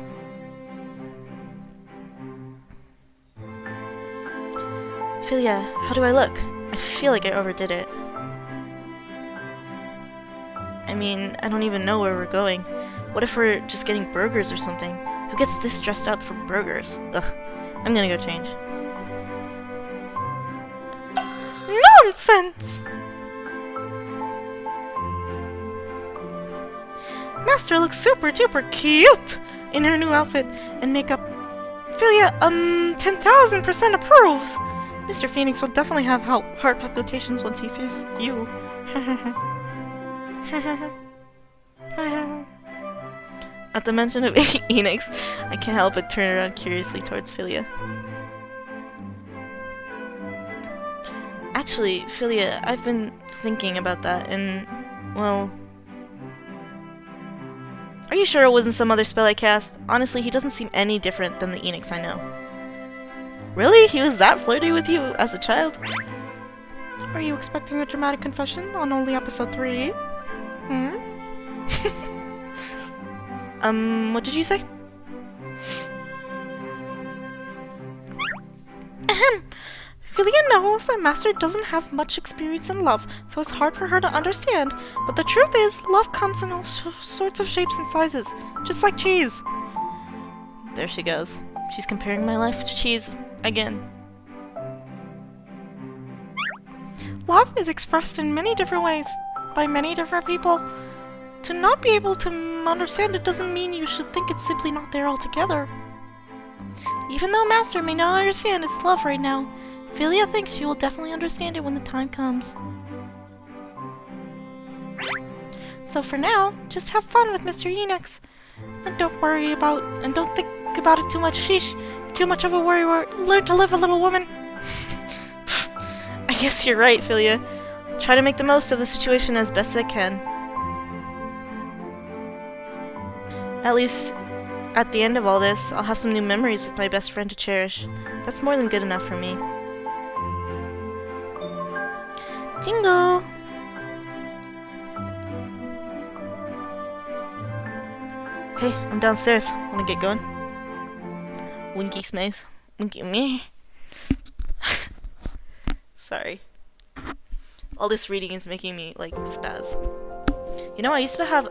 Philia, how do I look? I feel like I overdid it. I mean, I don't even know where we're going. What if we're just getting burgers or something? Who gets this dressed up for burgers? Ugh, I'm gonna go change. Nonsense! Master looks super duper cute in her new outfit and makeup. Philia, 10,000% approves. Mr. Phoenix will definitely have heart palpitations once he sees you. At the mention of Enix, I can't help but turn around curiously towards Philia. Actually, Philia, I've been thinking about that, and, well... Are you sure it wasn't some other spell I cast? Honestly, he doesn't seem any different than the Enix I know. Really? He was that flirty with you as a child? Are you expecting a dramatic confession on only episode 3? What did you say? Ahem. Philia knows that Master doesn't have much experience in love, so it's hard for her to understand. But the truth is, love comes in all sorts of shapes and sizes, just like cheese. There she goes. She's comparing my life to cheese again. Love is expressed in many different ways, by many different people. To not be able to understand it doesn't mean you should think it's simply not there altogether. Even though Master may not understand its love right now, Philia thinks she will definitely understand it when the time comes. So for now, just have fun with Mr. Enix. And don't think about it too much, sheesh. Too much of a worry, learn to live, a little woman. I guess you're right, Philia. I'll try to make the most of the situation as best I can. At least, at the end of all this, I'll have some new memories with my best friend to cherish. That's more than good enough for me. Jingle! Hey, I'm downstairs. Wanna get going? Winky smaze. Winky me. Sorry. All this reading is making me, like, spaz. You know, I used to have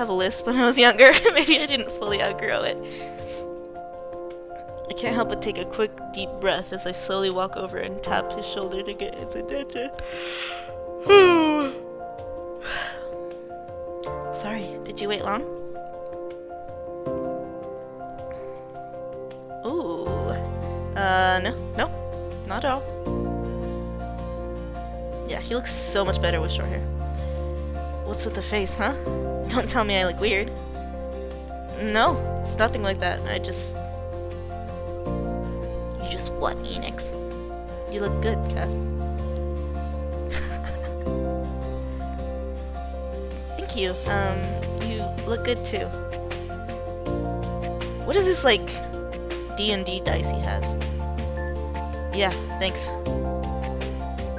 a lisp when I was younger. Maybe I didn't fully outgrow it. I can't help but take a quick, deep breath as I slowly walk over and tap his shoulder to get his attention. Sorry, did you wait long? Ooh. No, not at all. Yeah, he looks so much better with short hair. What's with the face, huh? Don't tell me I look weird. No, it's nothing like that. You just what, Enix? You look good, Cass. Thank you. You look good too. What is this, like, D&D dice he has? Yeah, thanks.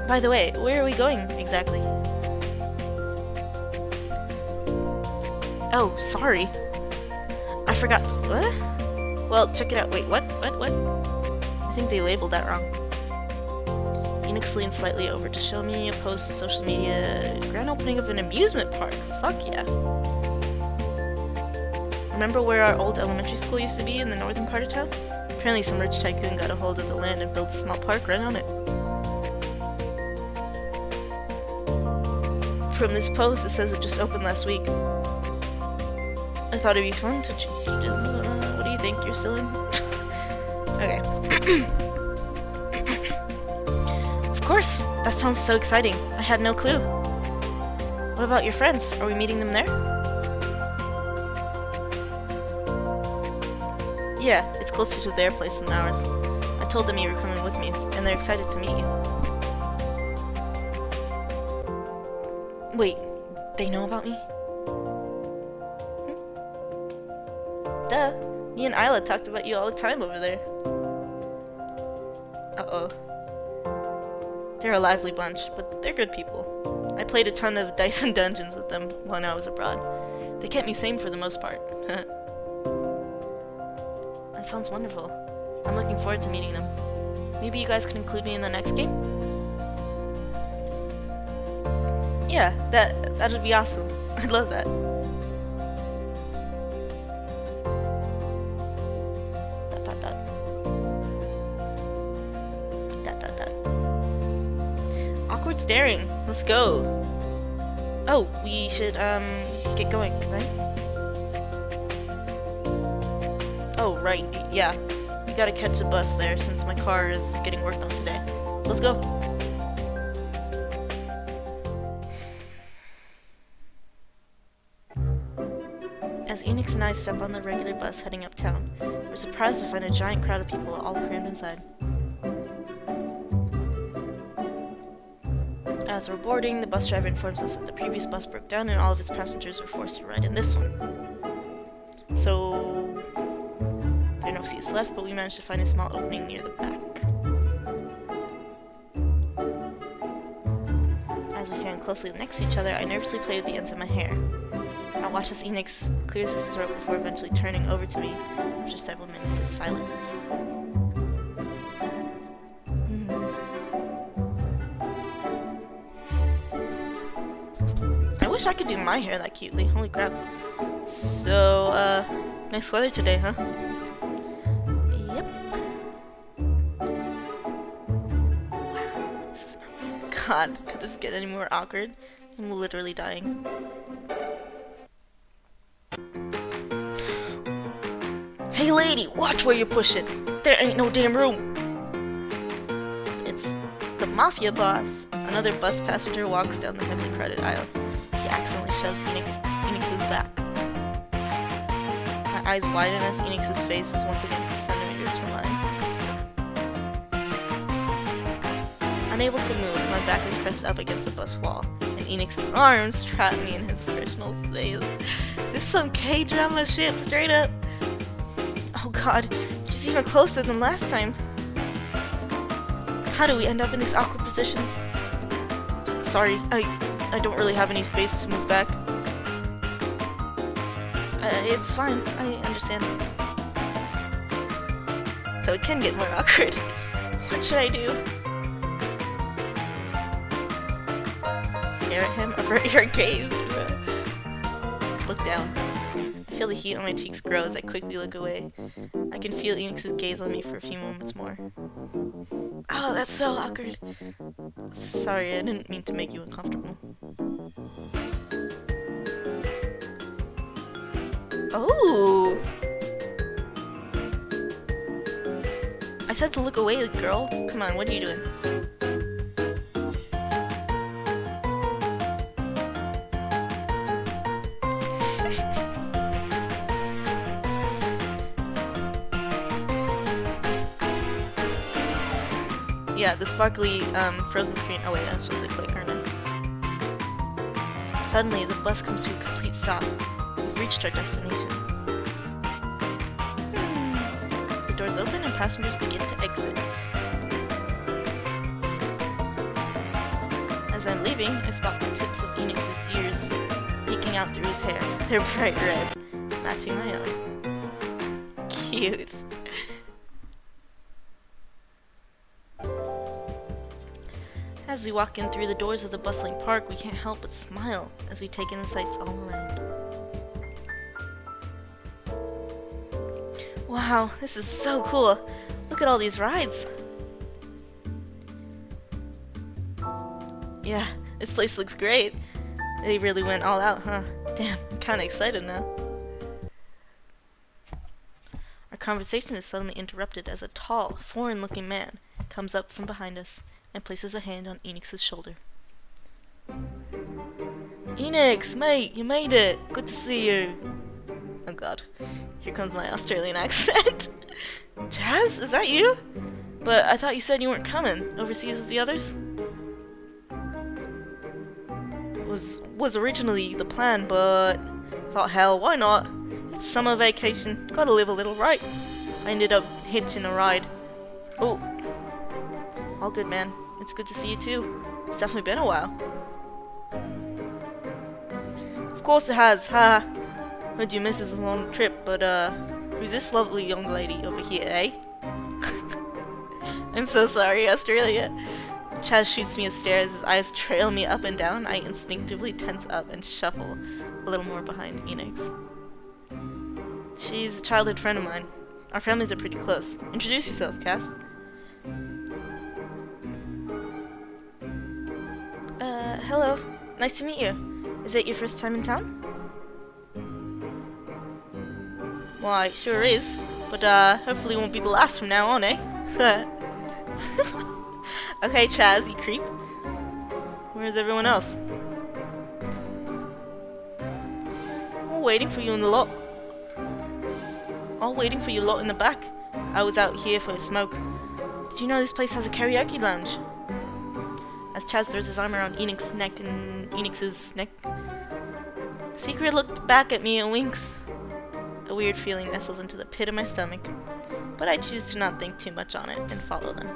By the way, where are we going exactly? Oh, sorry. I forgot. What? Well, check it out. Wait, what? I think they labeled that wrong. Enix leaned slightly over to show me a post on social media. Grand opening of an amusement park. Fuck yeah. Remember where our old elementary school used to be in the northern part of town? Apparently some rich tycoon got a hold of the land and built a small park right on it. From this post, it says it just opened last week. I thought it'd be fun to... what do you think? You're still in? Okay. Of course! That sounds so exciting. I had no clue. What about your friends? Are we meeting them there? Yeah, it's closer to their place than ours. I told them you were coming with me, and they're excited to meet you. Wait, they know about me? Duh. Me and Isla talked about you all the time over there. Uh-oh. They're a lively bunch, but they're good people. I played a ton of Dice and Dungeons with them when I was abroad. They kept me sane for the most part. That sounds wonderful. I'm looking forward to meeting them. Maybe you guys could include me in the next game? Yeah, that'd be awesome. I'd love that. Awkward staring. Let's go. Oh, we should get going, right? Oh, right. Yeah. We gotta catch a bus there since my car is getting worked on today. Let's go. As Enix and I step on the regular bus heading uptown, we're surprised to find a giant crowd of people all crammed inside. As we're boarding, the bus driver informs us that the previous bus broke down and all of its passengers were forced to ride in this one. So, there are no seats left, but we managed to find a small opening near the back. As we stand closely next to each other, I nervously play with the ends of my hair. I watch as Enix clears his throat before eventually turning over to me after several minutes of silence. I wish I could do my hair that cutely. Holy crap. So, nice weather today, huh? Yep. God, could this get any more awkward? I'm literally dying. Hey lady, watch where you're pushing! There ain't no damn room! It's the mafia boss. Another bus passenger walks down the heavily crowded aisle. He accidentally shoves Enix's back. My eyes widen as Enix's face is once again centimeters from mine. Unable to move, my back is pressed up against the bus wall, and Enix's arms trap me in his personal space. This is some K-drama shit, straight up. Oh god, she's even closer than last time. How do we end up in these awkward positions? Sorry, I don't really have any space to move back. It's fine, I understand. So it can get more awkward. What should I do? Stare at him, avert your gaze. Look down. I feel the heat on my cheeks grow as I quickly look away. I can feel Enix's gaze on me for a few moments more. Oh, that's so awkward. Sorry, I didn't mean to make you uncomfortable. Oh! I said to look away, girl. Come on, what are you doing? Yeah, the sparkly frozen screen. Oh wait, I'm supposed to click, aren't I? Suddenly, the bus comes to a complete stop. We've reached our destination. The doors open and passengers begin to exit. As I'm leaving, I spot the tips of Enix's ears peeking out through his hair. They're bright red, matching my own. Cute. As we walk in through the doors of the bustling park, we can't help but smile as we take in the sights all around. Wow, this is so cool. Look at all these rides. Yeah, this place looks great. They really went all out, huh? Damn, I'm kinda excited now. Our conversation is suddenly interrupted as a tall, foreign-looking man comes up from behind us and places a hand on Enix's shoulder. Enix, mate, you made it! Good to see you! Oh god, here comes my Australian accent. Chaz, is that you? But I thought you said you weren't coming. Overseas with the others? Was originally the plan, but thought, hell, why not? It's summer vacation, gotta live a little, right? I ended up hitching a ride. Oh, all good, man. It's good to see you too. It's definitely been a while. Of course it has, ha! Heard you miss this long trip, but who's this lovely young lady over here, eh? I'm so sorry, Australia. Chaz shoots me a stare as his eyes trail me up and down. I instinctively tense up and shuffle a little more behind Enix. She's a childhood friend of mine. Our families are pretty close. Introduce yourself, Cass. Hello. Nice to meet you. Is it your first time in town? Why, sure is. But, hopefully it won't be the last from now on, eh? Okay, Chaz, you creep. Where's everyone else? All waiting for you in the lot. All waiting for you lot in the back. I was out here for a smoke. Did you know this place has a karaoke lounge? As Chaz throws his arm around Enix's neck, Secret looked back at me and winks. A weird feeling nestles into the pit of my stomach, but I choose to not think too much on it and follow them.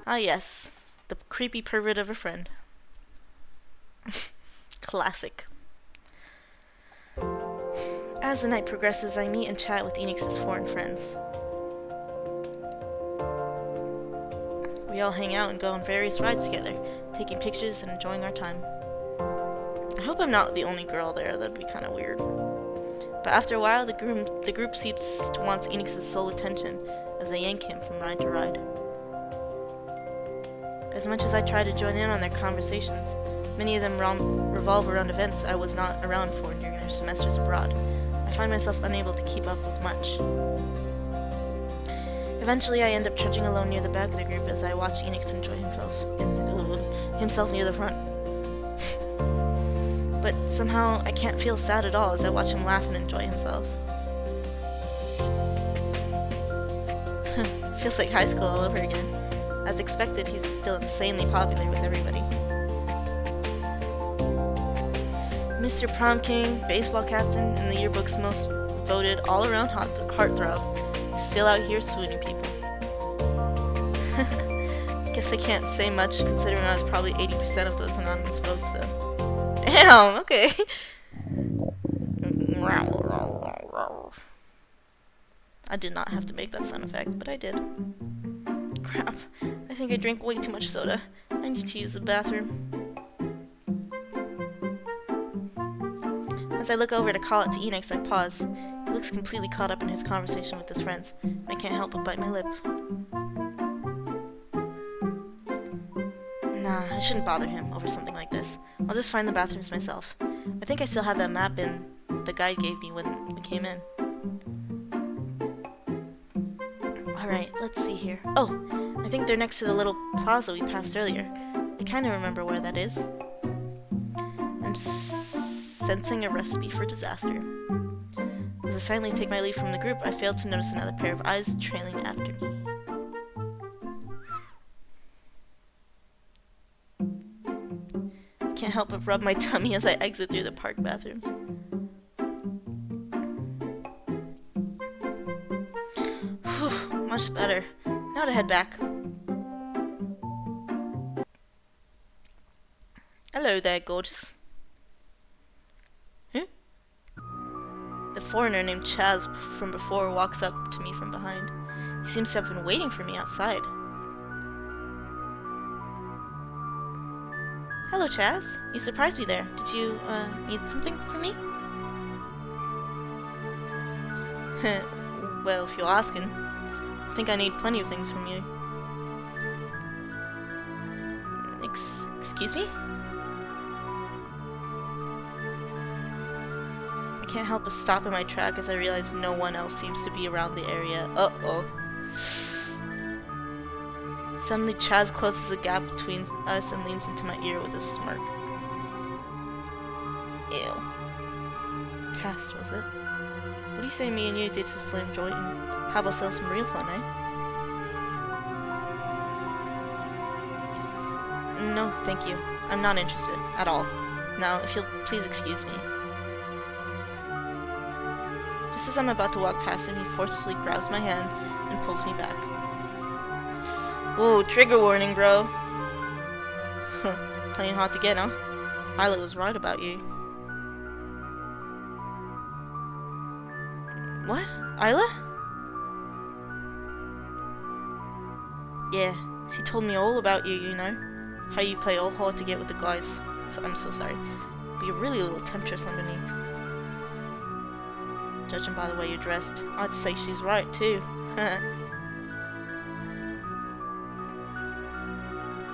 Ah yes, the creepy pervert of a friend. Classic. As the night progresses, I meet and chat with Enix's foreign friends. We all hang out and go on various rides together, taking pictures and enjoying our time. I hope I'm not the only girl there, that'd be kinda weird. But after a while, the group seems to want Enix's sole attention as they yank him from ride to ride. As much as I try to join in on their conversations, many of them revolve around events I was not around for during their semesters abroad. I find myself unable to keep up with much. Eventually, I end up trudging alone near the back of the group as I watch Enix enjoy himself near the front. But somehow, I can't feel sad at all as I watch him laugh and enjoy himself. Feels like high school all over again. As expected, he's still insanely popular with everybody. Mr. Prom King, baseball captain, and the yearbook's most voted all-around heartthrob, is still out here swooning people. Guess I can't say much considering I was probably 80% of those anonymous votes, so... Damn, okay. I did not have to make that sound effect, but I did. Crap, I think I drank way too much soda. I need to use the bathroom. As I look over to call out to Enix, I pause. He looks completely caught up in his conversation with his friends. I can't help but bite my lip. Nah, I shouldn't bother him over something like this. I'll just find the bathrooms myself. I think I still have that map the guide gave me when we came in. Alright, let's see here. Oh, I think they're next to the little plaza we passed earlier. I kinda remember where that is. I'm sensing a recipe for disaster. As I silently take my leave from the group, I fail to notice another pair of eyes trailing after me. I can't help but rub my tummy as I exit through the park bathrooms. Whew, much better. Now to head back. Hello there, gorgeous. Huh? The foreigner named Chaz from before walks up to me from behind. He seems to have been waiting for me outside. Hello, Chaz. You surprised me there. Did you, need something from me? Well, if you're asking, I think I need plenty of things from you. Excuse me? I can't help but stop in my track as I realize no one else seems to be around the area. Uh-oh. Suddenly, Chaz closes the gap between us and leans into my ear with a smirk. Ew. Cast, was it? What do you say me and you ditch the slim joint and have ourselves some real fun, eh? No, thank you. I'm not interested. At all. Now, if you'll please excuse me. Just as I'm about to walk past him, he forcefully grabs my hand and pulls me back. Whoa, trigger warning, bro. Playing hard to get, huh? Isla was right about you. What? Isla? Yeah, she told me all about you, you know. How you play all hard to get with the guys. So, I'm so sorry. But you're really a little temptress underneath. Judging by the way you're dressed, I'd say she's right, too.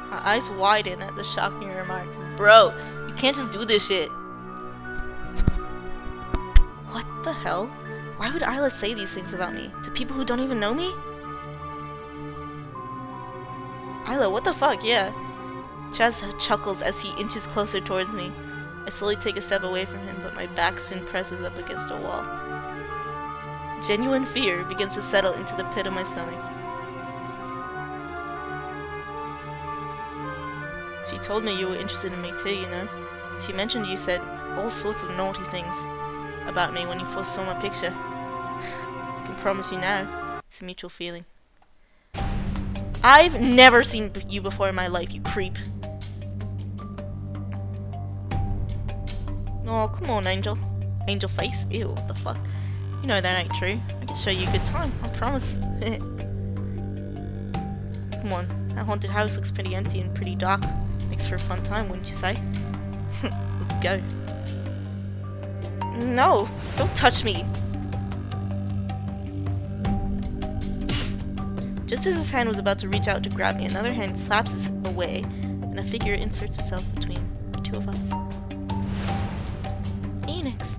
My eyes widen at the shocking remark. Bro, you can't just do this shit. What the hell? Why would Isla say these things about me? To people who don't even know me? Isla, what the fuck? Yeah. Chaz chuckles as he inches closer towards me. I slowly take a step away from him, but my back soon presses up against a wall. Genuine fear begins to settle into the pit of my stomach. She told me you were interested in me too, you know. She mentioned you said all sorts of naughty things about me when you first saw my picture. I can promise you now, it's a mutual feeling. I've never seen you before in my life, you creep. Oh, come on, Angel. Angel face? Ew, what the fuck? You know that ain't true. I can show you a good time, I promise. Come on, that haunted house looks pretty empty and pretty dark. Makes for a fun time, wouldn't you say? Let's go. No, don't touch me. Just as his hand was about to reach out to grab me, another hand slaps his away, and a figure inserts itself between the two of us. Enix.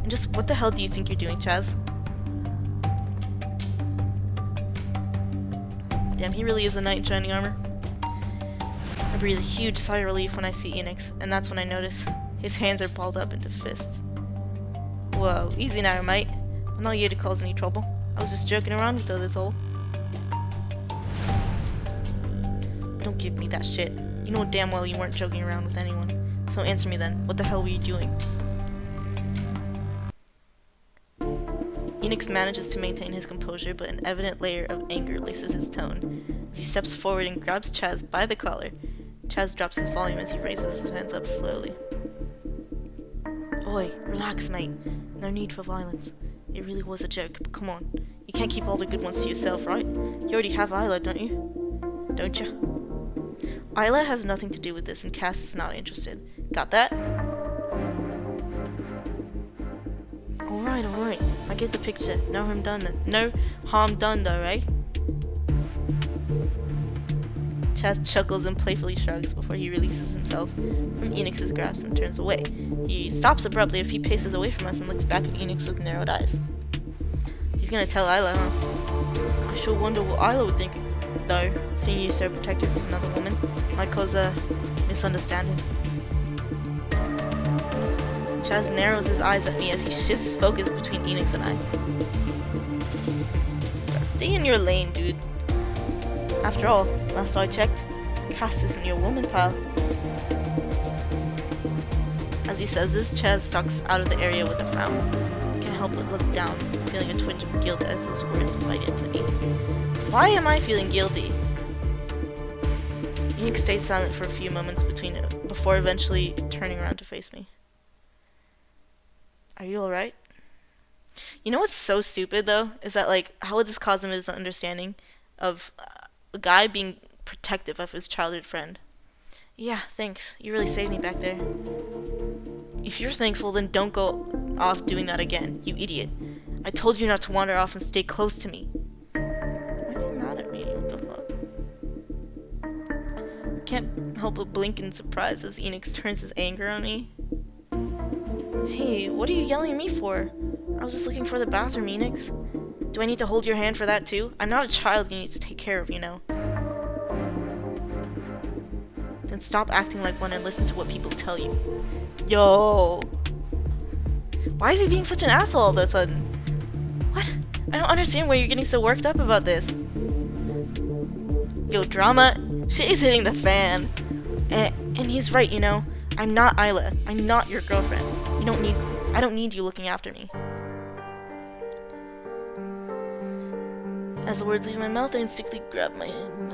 And just what the hell do you think you're doing, Chaz? Damn, he really is a knight in shining armor. I breathe a huge sigh of relief when I see Enix, and that's when I notice his hands are balled up into fists. Whoa, easy now, mate. I'm not here to cause any trouble. I was just joking around with her, that's all. Don't give me that shit. You know damn well you weren't joking around with anyone. So answer me then. What the hell were you doing? Enix manages to maintain his composure, but an evident layer of anger laces his tone. As he steps forward and grabs Chaz by the collar, Chaz drops his volume as he raises his hands up slowly. Oi, relax, mate. No need for violence. It really was a joke, but come on. You can't keep all the good ones to yourself, right? You already have Isla, don't you? Don't you? Isla has nothing to do with this, and Cass is not interested. Got that? Alright. I get the picture. No harm done then. No harm done though, eh? Chaz chuckles and playfully shrugs before he releases himself from Enix's grasp and turns away. He stops abruptly a few paces away from us and looks back at Enix with narrowed eyes. He's gonna tell Isla, huh? I sure wonder what Isla would think, though, seeing you so protective of another woman might cause a misunderstanding. Chaz narrows his eyes at me as he shifts focus between Enix and I. Stay in your lane, dude. After all, last I checked, Cass isn't your woman, pal. As he says this, Chaz stalks out of the area with a frown. I can't help but look down, feeling a twinge of guilt as his words bite into me. Why am I feeling guilty? Enix stays silent for a few moments before eventually turning around to face me. Are you alright? You know what's so stupid, though? Is that, like, how would this cause a misunderstanding of a guy being protective of his childhood friend? Yeah, thanks. You really saved me back there. If you're thankful, then don't go off doing that again, you idiot. I told you not to wander off and stay close to me. Why is he mad at me? What the fuck? Can't help but blink in surprise as Enix turns his anger on me. Hey, what are you yelling at me for? I was just looking for the bathroom, Enix. Do I need to hold your hand for that too? I'm not a child you need to take care of, you know. Then stop acting like one and listen to what people tell you. Yo! Why is he being such an asshole all of a sudden? What? I don't understand why you're getting so worked up about this. Yo, drama, shit is hitting the fan. And he's right, you know. I'm not Isla. I'm not your girlfriend. I don't need you looking after me. As the words leave my mouth, I instinctively grab my hand.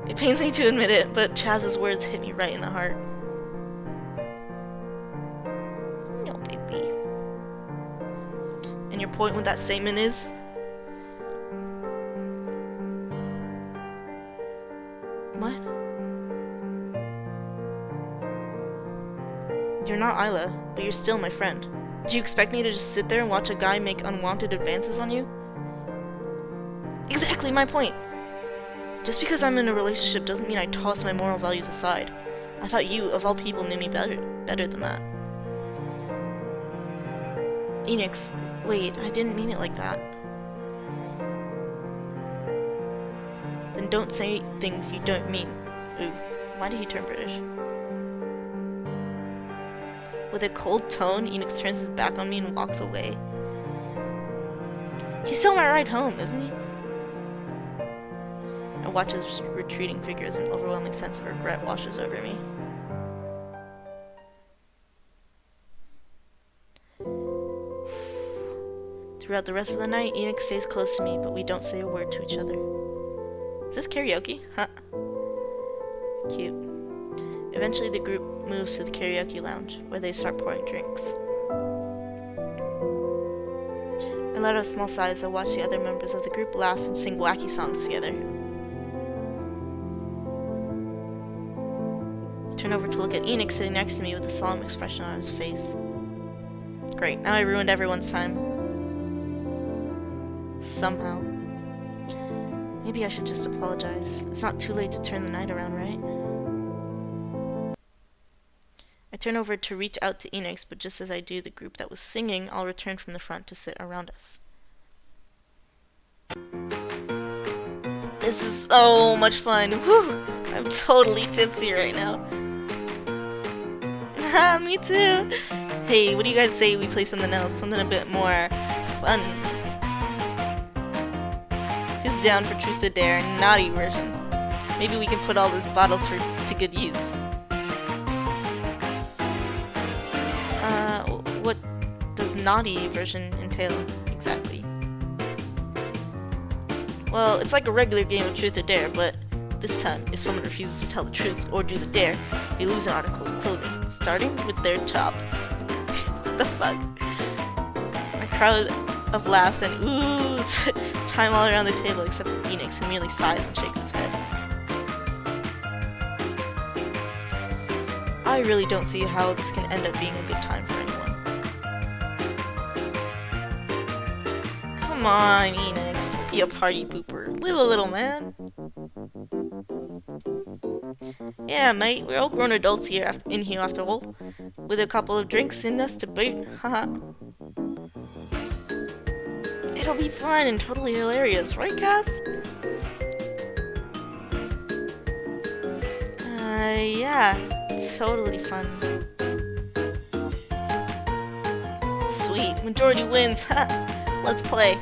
It pains me to admit it, but Chaz's words hit me right in the heart. No, baby. And your point with that statement is? What? You're not Isla, but you're still my friend. Do you expect me to just sit there and watch a guy make unwanted advances on you? Exactly my point! Just because I'm in a relationship doesn't mean I toss my moral values aside. I thought you, of all people, knew me better than that. Enix, wait, I didn't mean it like that. Then don't say things you don't mean. Ooh, why did he turn British? With a cold tone, Enix turns his back on me and walks away. He's still my ride home, isn't he? I watch his retreating figure as an overwhelming sense of regret washes over me. Throughout the rest of the night, Enix stays close to me, but we don't say a word to each other. Is this karaoke? Huh. Cute. Eventually the group moves to the karaoke lounge, where they start pouring drinks. I let out a small sigh as I watch the other members of the group laugh and sing wacky songs together. I turn over to look at Enix sitting next to me with a solemn expression on his face. Great, now I ruined everyone's time. Somehow. Maybe I should just apologize. It's not too late to turn the night around, right? I turn over to reach out to Enix, but just as I do, the group that was singing all return from the front to sit around us. This is so much fun. Whew! I'm totally tipsy right now. Me too! Hey, what do you guys say we play something else? Something a bit more fun. Who's down for Truth or Dare? Naughty version. Maybe we can put all those bottles to good use. What does naughty version entail exactly? Well, it's like a regular game of Truth or Dare, but this time, if someone refuses to tell the truth or do the dare, they lose an article of clothing, starting with their top. What the fuck? A crowd of laughs and oohs time all around the table except for Enix, who merely sighs and shakes his head. I really don't see how this can end up being a good time for anyone. Come on, Enix, don't be a party pooper. Live a little, man. Yeah, mate, we're all grown adults in here after all, with a couple of drinks in us to boot. Haha. It'll be fun and totally hilarious, right, Cass? Yeah, it's totally fun. Sweet, majority wins. Let's play.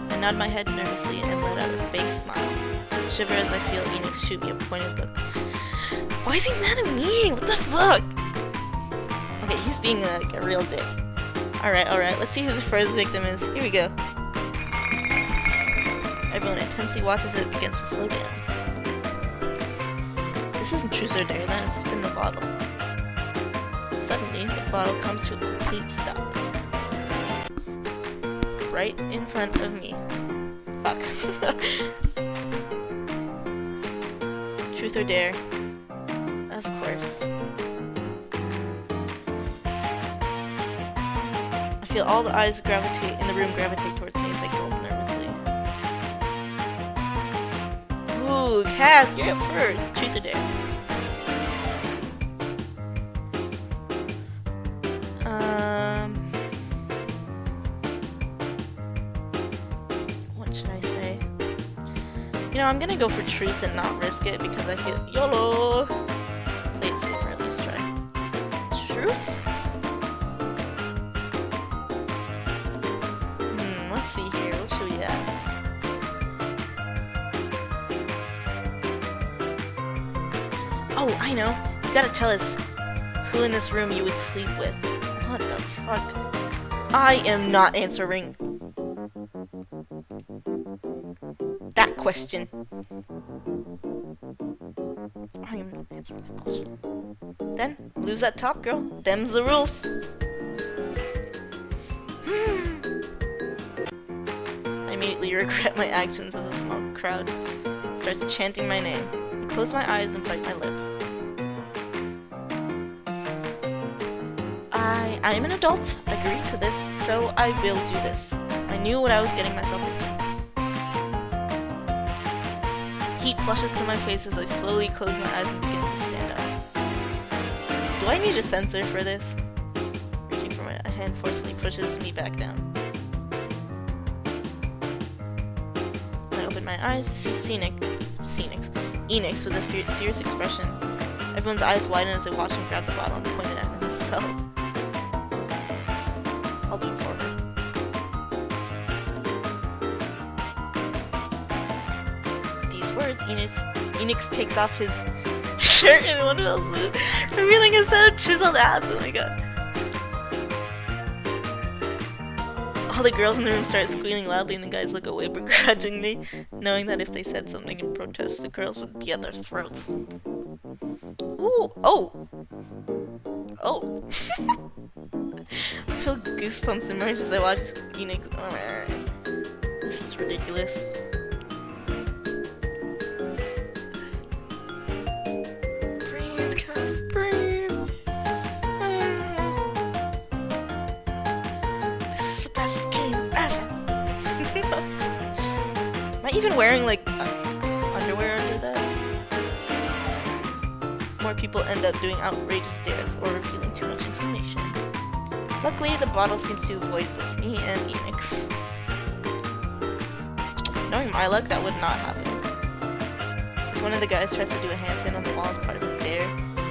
I nod my head nervously and let out a fake smile. Shiver as I feel Enix shoot me a pointed look. Why is he mad at me? What the fuck? Okay, he's being like a real dick. Alright, let's see who the first victim is. Here we go. Everyone intensely watches as it begins to slow down. This isn't Truth or Dare, then spin the bottle. Suddenly, the bottle comes to a complete stop. Right in front of me. Fuck. Truth or Dare. Of course. feel all the eyes gravitate in the room gravitate towards me as I go nervously. Ooh, Cass, you're up first. Truth or dare? What should I say? You know, I'm gonna go for truth and not risk it because I feel YOLO. Play it safe, or at least try. Truth? Let's see here. What should we ask? Oh, I know. You gotta tell us who in this room you would sleep with. What the fuck? I am not answering that question. I am not answering that question. Then, lose that top, girl. Them's the rules. I immediately regret my actions as a small crowd starts chanting my name. I close my eyes and bite my lip. I am an adult, agree to this, so I will do this. I knew what I was getting myself into. Heat flushes to my face as I slowly close my eyes and begin to stand up. Do I need a sensor for this? Reaching for my hand forcefully pushes me back down. I open my eyes to see Enix with a serious expression. Everyone's eyes widen as they watch him grab the bottle and point it at himself. I'll do it for her. These words, Enix takes off his shirt and one fell swoop, revealing a set of chiseled abs. Oh my god. All the girls in the room start squealing loudly and the guys look away begrudgingly, knowing that if they said something in protest, the girls would be at their throats. Ooh, oh! Oh! I feel goosebumps emerge as I watch Enix. This is ridiculous. Breathe, Cass, breathe! This is the best game ever! Am I even wearing, like, underwear under that? More people end up doing outrageous dares or revealing too much information. Luckily, the bottle seems to avoid both me and Enix. Knowing my luck, that would not happen. As one of the guys tries to do a handstand on the wall as part of his dare,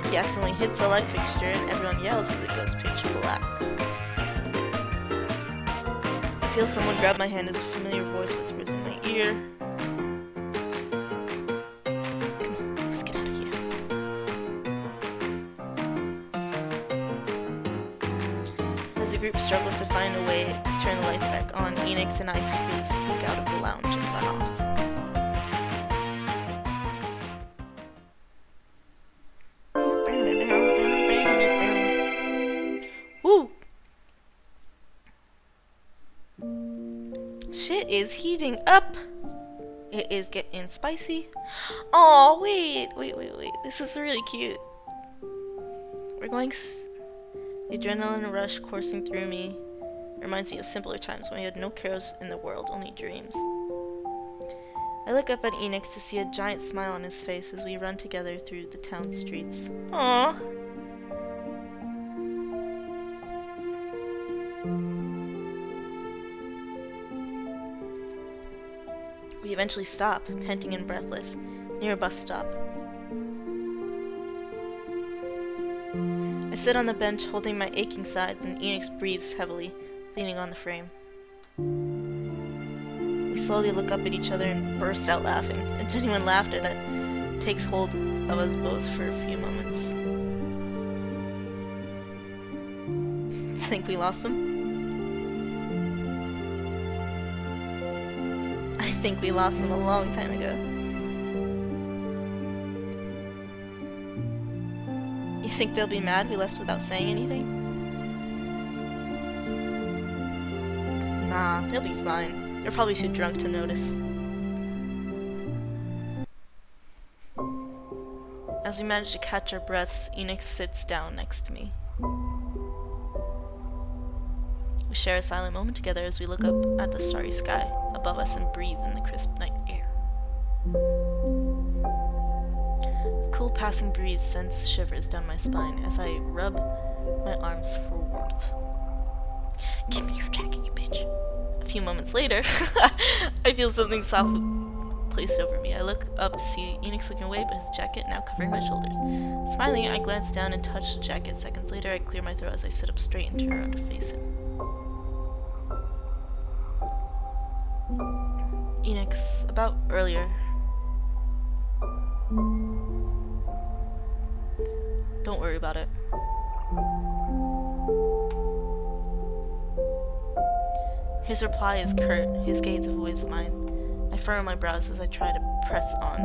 he accidentally hits a light fixture and everyone yells as it goes pitch black. I feel someone grab my hand as a familiar voice whispers in my ear. Come on, let's get out of here. As the group struggles to find a way to turn the lights back on, Enix and I secretly sneak out of the lounge and run off. Woo! Shit is heating up! It is getting spicy. Oh, wait. This is really cute. We're going... The adrenaline rush coursing through me reminds me of simpler times when we had no cares in the world, only dreams. I look up at Enix to see a giant smile on his face as we run together through the town streets. Aww. We eventually stop, panting and breathless, near a bus stop. I sit on the bench holding my aching sides and Enix breathes heavily, leaning on the frame. We slowly look up at each other and burst out laughing, a genuine laughter that takes hold of us both for a few moments. Think we lost him? I think we lost them a long time ago. You think they'll be mad we left without saying anything? Nah, they'll be fine. They're probably too drunk to notice. As we manage to catch our breaths, Enix sits down next to me. We share a silent moment together as we look up at the starry sky above us and breathe in the crisp night air. A cool passing breeze sends shivers down my spine as I rub my arms for warmth. Give me your jacket, you bitch. A few moments later, I feel something soft placed over me. I look up to see Enix looking away, but his jacket now covering my shoulders. Smiling, I glance down and touch the jacket. Seconds later, I clear my throat as I sit up straight and turn around to face him. Enix, about earlier. Don't worry about it. His reply is curt, his gaze avoids mine. I furrow my brows as I try to press on.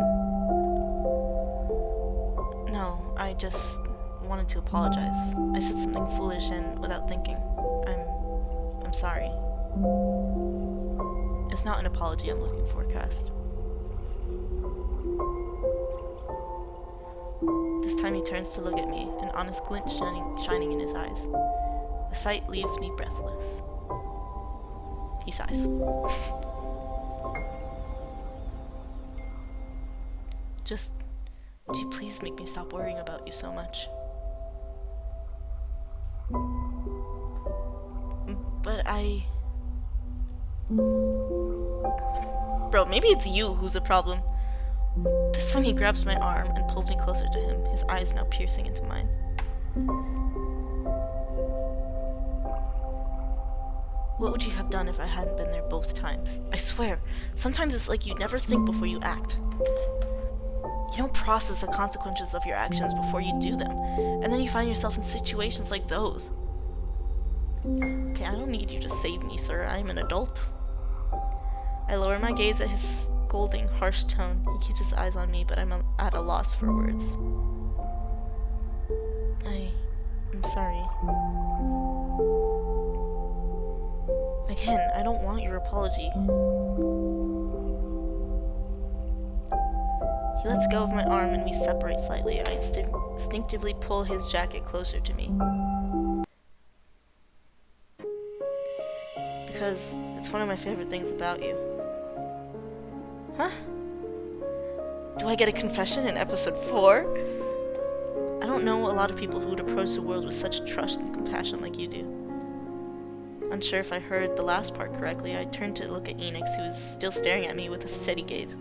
No, I just wanted to apologize. I said something foolish and without thinking. I'm sorry. It's not an apology I'm looking for, Cast. This time he turns to look at me, an honest glint shining in his eyes. The sight leaves me breathless. He sighs. Just, would you please make me stop worrying about you so much? But Bro, maybe it's you who's a problem. This time he grabs my arm and pulls me closer to him, his eyes now piercing into mine. What would you have done if I hadn't been there both times? I swear, sometimes it's like you never think before you act. You don't process the consequences of your actions before you do them, and then you find yourself in situations like those. Okay, I don't need you to save me, sir. I am an adult. I lower my gaze at his scolding, harsh tone. He keeps his eyes on me, but I'm at a loss for words. I'm sorry. Again, I don't want your apology. He lets go of my arm and we separate slightly. I instinctively pull his jacket closer to me. Because it's one of my favorite things about you. Huh? Do I get a confession in episode 4? I don't know a lot of people who would approach the world with such trust and compassion like you do. Unsure if I heard the last part correctly, I turned to look at Enix, who was still staring at me with a steady gaze.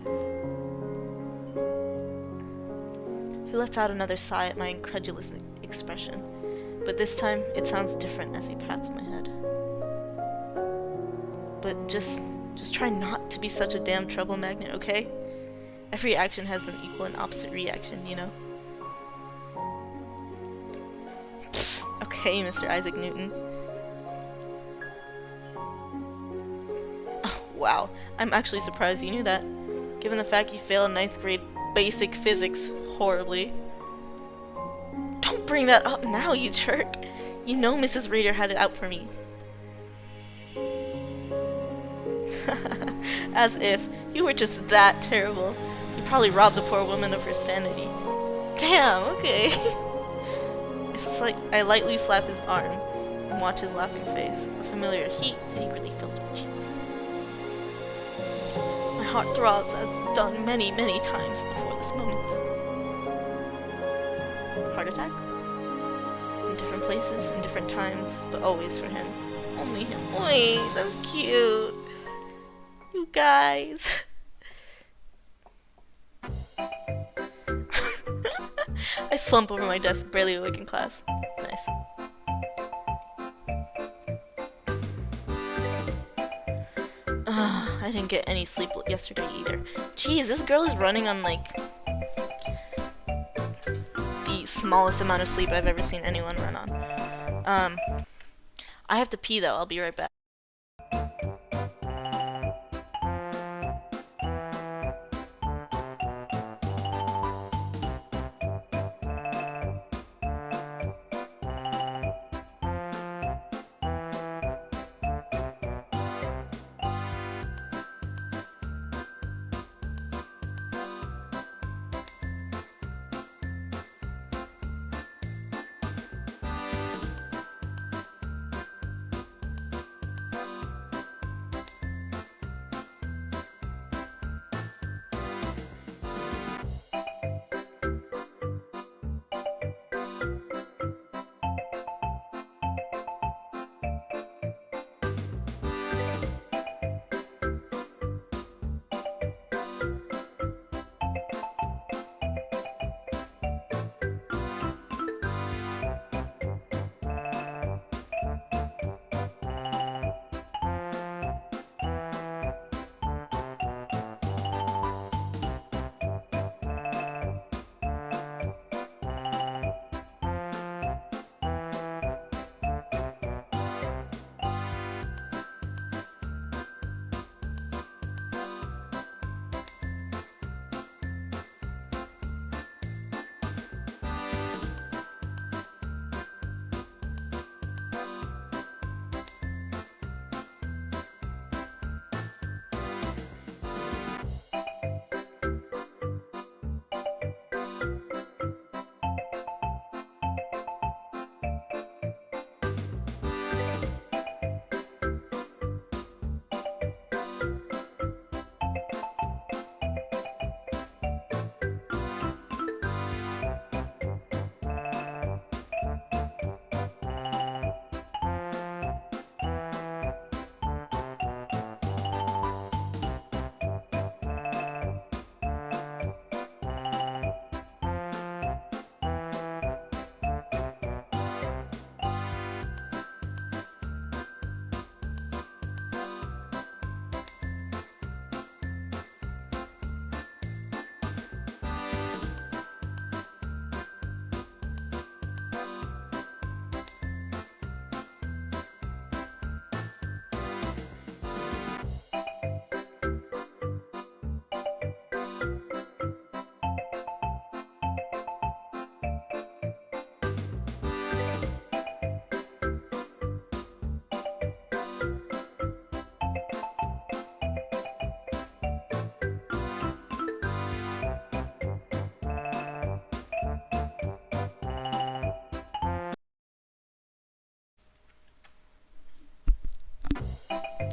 He lets out another sigh at my incredulous expression, but this time it sounds different as he pats my head. But just try not to be such a damn trouble magnet, okay? Every action has an equal and opposite reaction, you know? Pfft, okay, Mr. Isaac Newton. Oh, wow, I'm actually surprised you knew that, given the fact you failed 9th grade basic physics horribly. Don't bring that up now, you jerk! You know Mrs. Raider had it out for me. As if you were just that terrible. You probably robbed the poor woman of her sanity. Damn, okay. It's like I lightly slap his arm and watch his laughing face. A familiar heat secretly fills my cheeks. My heart throbs as it's done many, many times before this moment. Heart attack? In different places, in different times, but always for him. Only him. Wait, that's cute. You guys. I slump over my desk, barely awake in class. Nice. I didn't get any sleep yesterday either. Jeez, this girl is running on like the smallest amount of sleep I've ever seen anyone run on. I have to pee though, I'll be right back.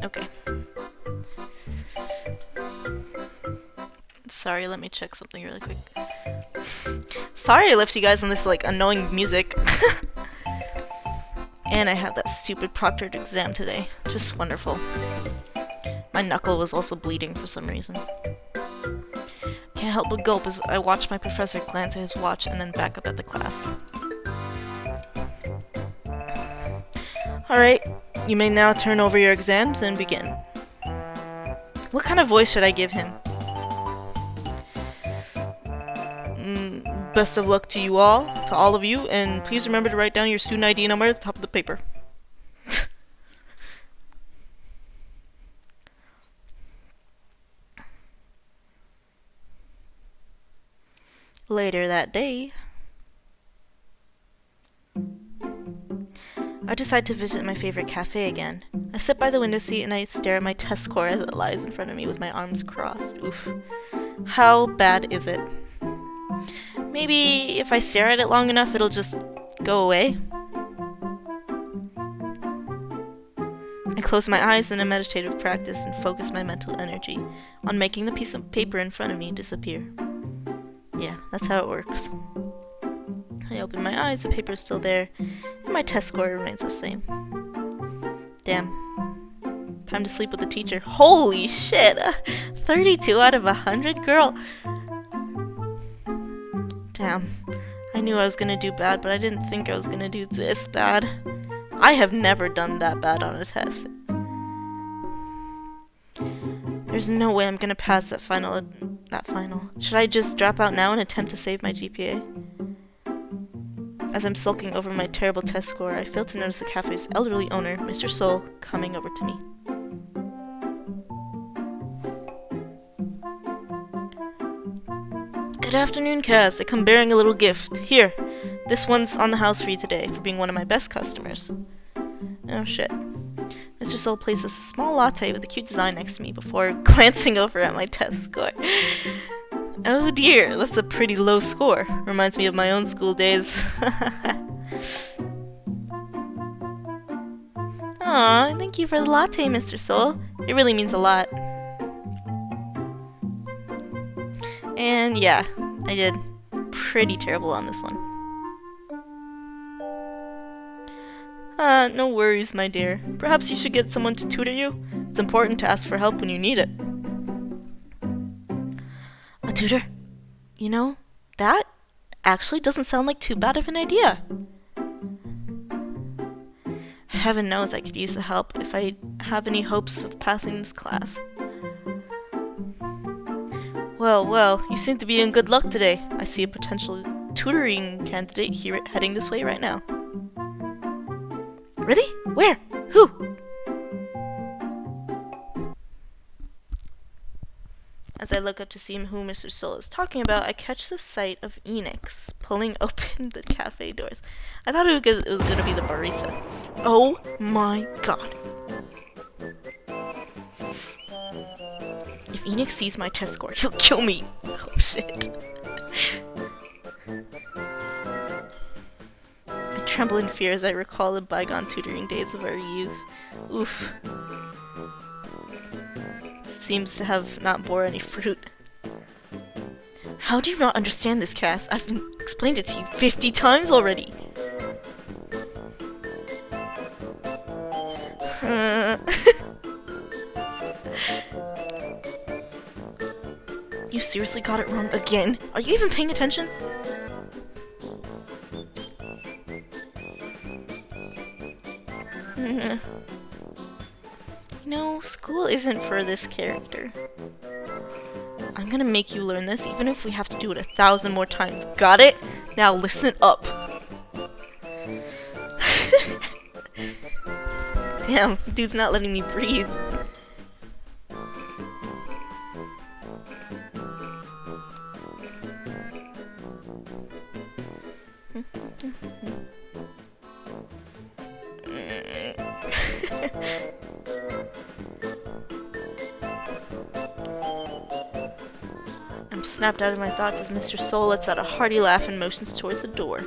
Okay. Sorry, let me check something really quick. Sorry I left you guys on this, like, annoying music. And I have that stupid proctored exam today. Just wonderful. My knuckle was also bleeding for some reason. Can't help but gulp as I watch my professor glance at his watch and then back up at the class. Alright, you may now turn over your exams and begin. What kind of voice should I give him? Best of luck to all of you, and please remember to write down your student ID number at the top of the paper. Later that day, I decide to visit my favorite cafe again. I sit by the window seat and I stare at my test score as it lies in front of me with my arms crossed. Oof. How bad is it? Maybe if I stare at it long enough, it'll just go away. I close my eyes in a meditative practice and focus my mental energy on making the piece of paper in front of me disappear. Yeah, that's how it works. I open my eyes, the paper is still there, and my test score remains the same. Damn. Time to sleep with the teacher. Holy shit! 32 out of 100? Girl! Damn. I knew I was gonna do bad, but I didn't think I was gonna do this bad. I have never done that bad on a test. There's no way I'm gonna pass that final. Should I just drop out now and attempt to save my GPA? As I'm sulking over my terrible test score, I fail to notice the cafe's elderly owner, Mr. Soul, coming over to me. Good afternoon, Cass. I come bearing a little gift. Here, this one's on the house for you today, for being one of my best customers. Oh shit. Mr. Soul places a small latte with a cute design next to me before glancing over at my test score. Oh dear, that's a pretty low score. Reminds me of my own school days. Aw, thank you for the latte, Mr. Soul. It really means a lot. And yeah, I did pretty terrible on this one. No worries, my dear. Perhaps you should get someone to tutor you. It's important to ask for help when you need it. A tutor? You know, that actually doesn't sound like too bad of an idea. Heaven knows I could use the help if I have any hopes of passing this class. Well, you seem to be in good luck today. I see a potential tutoring candidate here heading this way right now. Really? Where? Who? As I look up to see who Mr. Soul is talking about, I catch the sight of Enix pulling open the cafe doors. I thought it was going to be the barista. Oh my god. If Enix sees my test score, he'll kill me. Oh shit. I tremble in fear as I recall the bygone tutoring days of our youth. Oof. Seems to have not bore any fruit. How do you not understand this, Cass? I've explained it to you 50 times already. You seriously got it wrong again? Are you even paying attention? No, school isn't for this character. I'm gonna make you learn this even if we have to do it 1,000 more times. Got it? Now listen up. Damn, dude's not letting me breathe. I'm snapped out of my thoughts as Mr. Soul lets out a hearty laugh and motions towards the door.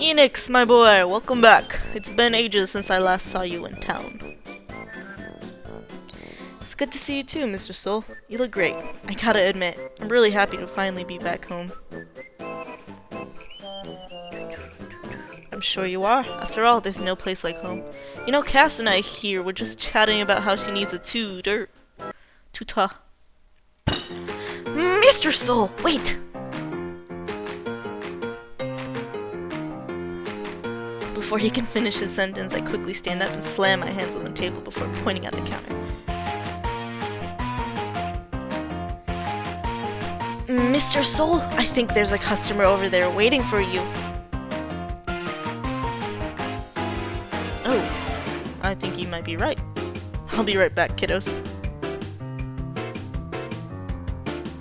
Enix, my boy, welcome back. It's been ages since I last saw you in town. It's good to see you too, Mr. Soul. You look great. I gotta admit, I'm really happy to finally be back home. I'm sure you are. After all, there's no place like home. You know, Cass and I here were just chatting about how she needs a tutor. Mr. Soul, wait! Before he can finish his sentence, I quickly stand up and slam my hands on the table before pointing at the counter. Mr. Soul, I think there's a customer over there waiting for you. Oh, I think you might be right. I'll be right back, kiddos.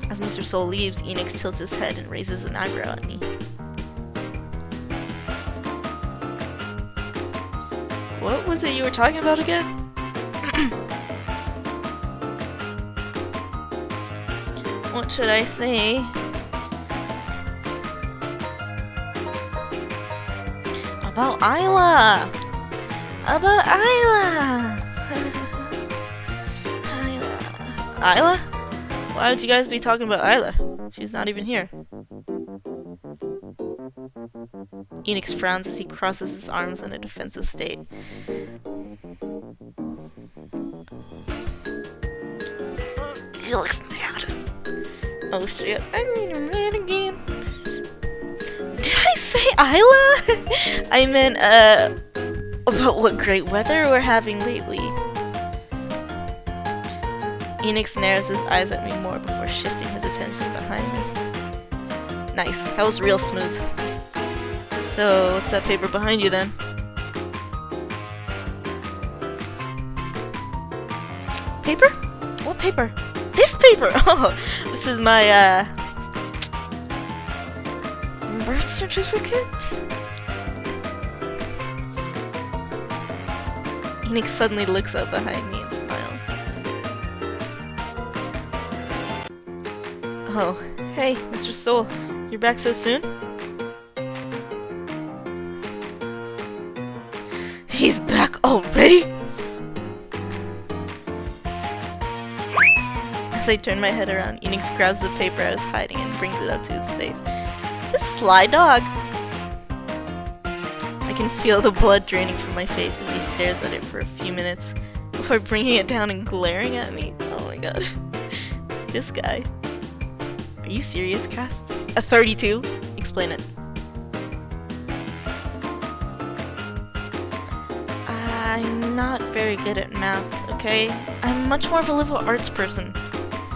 As Mr. Soul leaves, Enix tilts his head and raises an eyebrow at me. What was it you were talking about again? What should I say? About Ayla! About Ayla! Ayla? Why would you guys be talking about Ayla? She's not even here. Enix frowns as he crosses his arms in a defensive state. He looks mad. Oh shit, I made him red again. Did I say Ayla? I meant, about what great weather we're having lately. Enix narrows his eyes at me more before shifting his attention behind me. Nice, that was real smooth. So, what's that paper behind you then? Paper? What paper? This paper! Oh, this is my, birth certificate? Enix suddenly looks up behind me and smiles. Oh, hey, Mr. Soul. You're back so soon? He's back already? As I turn my head around, Enix grabs the paper I was hiding and brings it up to his face. This sly dog! I can feel the blood draining from my face as he stares at it for a few minutes before bringing it down and glaring at me. Oh my god. This guy. Are you serious, Cass? A 32? Explain it. I'm not very good at math, okay? I'm much more of a liberal arts person.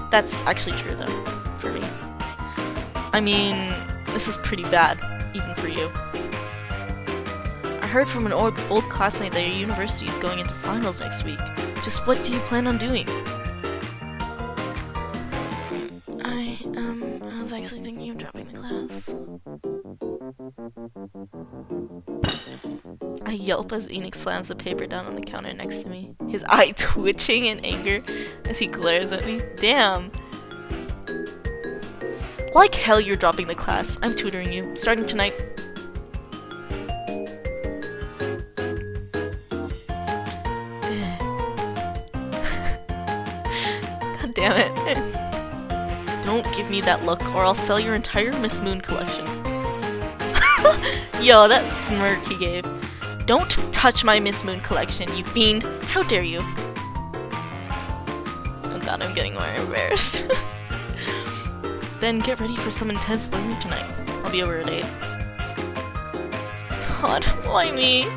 That's actually true, though, for me. I mean, this is pretty bad, even for you. I heard from an old classmate that your university is going into finals next week. Just what do you plan on doing? I was actually thinking of dropping the class. I yelp as Enix slams the paper down on the counter next to me, his eye twitching in anger as he glares at me. Damn! Like hell you're dropping the class. I'm tutoring you, starting tonight. God damn it. Don't give me that look or I'll sell your entire Miss Moon collection. Yo, that smirk he gave. Don't touch my Miss Moon collection, you fiend! How dare you! Oh god, I'm getting more embarrassed. Then get ready for some intense learning tonight. I'll be over at 8. God, why me?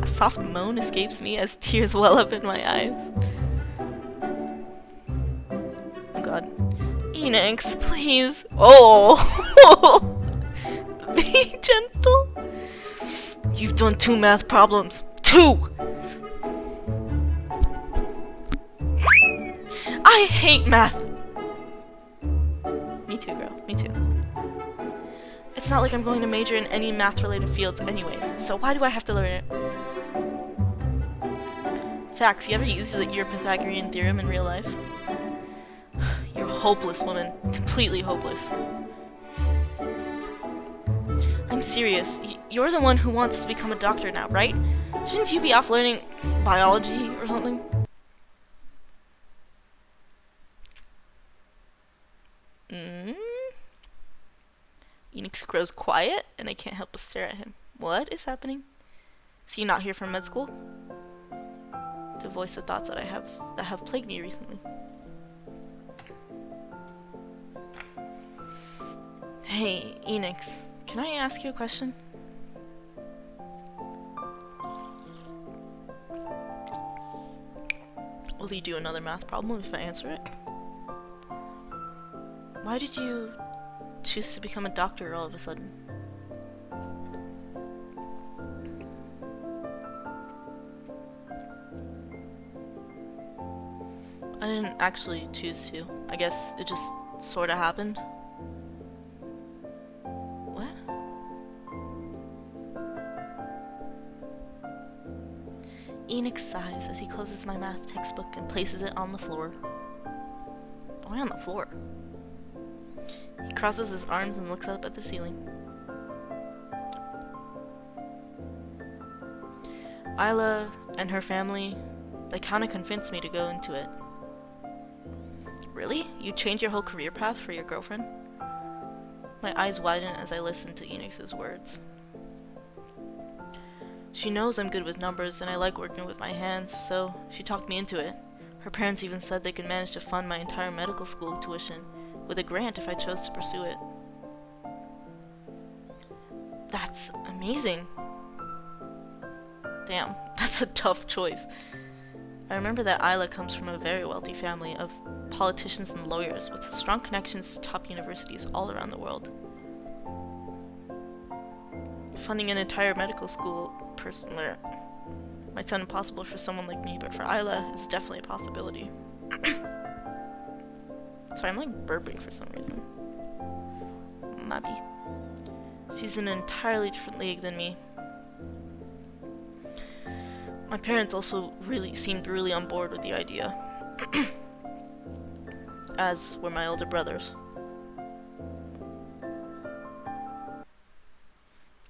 A soft moan escapes me as tears well up in my eyes. Oh god. Enix, please. Oh! Be gentle. You've done 2 math problems. 2! I hate math! Me too, girl. Me too. It's not like I'm going to major in any math-related fields anyways, so why do I have to learn it? Facts, you ever use your Pythagorean theorem in real life? You're hopeless, woman. Completely hopeless. I'm serious. You're the one who wants to become a doctor now, right? Shouldn't you be off learning biology or something? Enix grows quiet, and I can't help but stare at him. What is happening? Is he not here from med school? To voice the thoughts that have plagued me recently. Hey, Enix, can I ask you a question? Will you do another math problem if I answer it? Why did you choose to become a doctor all of a sudden? I didn't actually choose to. I guess it just sorta happened. What? Enix sighs as he closes my math textbook and places it on the floor. Why on the floor? He crosses his arms and looks up at the ceiling. Isla and her family, they kinda convinced me to go into it. Really? You changed your whole career path for your girlfriend? My eyes widen as I listen to Enix's words. She knows I'm good with numbers and I like working with my hands, so she talked me into it. Her parents even said they could manage to fund my entire medical school tuition with a grant if I chose to pursue it. That's amazing. Damn, that's a tough choice. I remember that Isla comes from a very wealthy family of politicians and lawyers with strong connections to top universities all around the world. Funding an entire medical school might sound impossible for someone like me, but for Isla, it's definitely a possibility. Sorry, I'm like burping for some reason. Maybe. She's in an entirely different league than me. My parents also seemed really on board with the idea. As were my older brothers.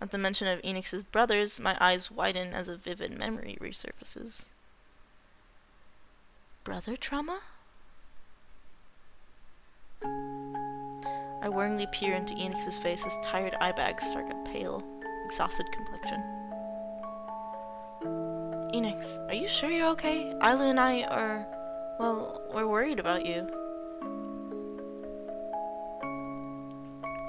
At the mention of Enix's brothers, my eyes widen as a vivid memory resurfaces. Brother trauma? I worryingly peer into Enix's face as tired eye bags strike a pale, exhausted complexion. Enix, are you sure you're okay? Isla and I are... well, we're worried about you.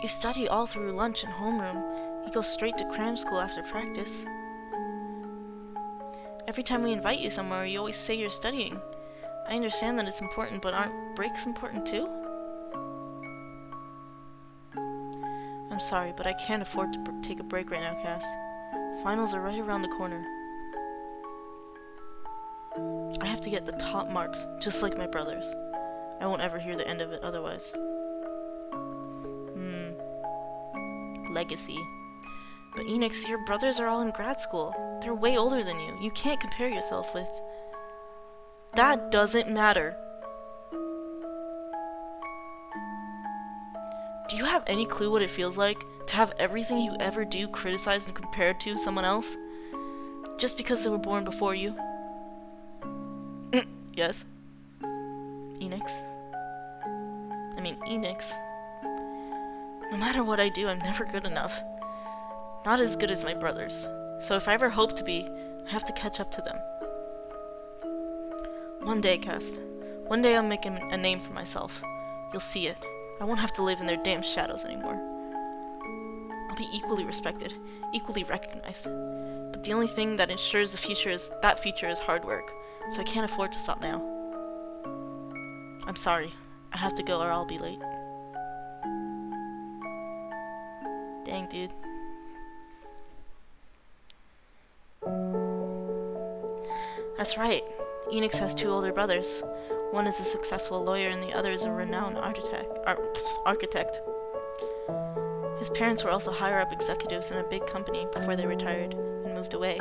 You study all through lunch and homeroom. You go straight to cram school after practice. Every time we invite you somewhere, you always say you're studying. I understand that it's important, but aren't breaks important too? I'm sorry, but I can't afford to take a break right now, Cass. Finals are right around the corner. I have to get the top marks, just like my brothers. I won't ever hear the end of it otherwise. Legacy. But Enix, your brothers are all in grad school. They're way older than you. You can't compare yourself with... That doesn't matter. Do you have any clue what it feels like to have everything you ever do criticized and compared to someone else? Just because they were born before you? Yes? Enix? No matter what I do, I'm never good enough. Not as good as my brothers. So if I ever hope to be, I have to catch up to them. One day, Cass. One day I'll make a name for myself. You'll see it. I won't have to live in their damn shadows anymore. I'll be equally respected, equally recognized. But the only thing that ensures that future is hard work, so I can't afford to stop now. I'm sorry. I have to go or I'll be late. Dang, dude. That's right. Enix has two older brothers. One is a successful lawyer and the other is a renowned architect. His parents were also higher-up executives in a big company before they retired and moved away.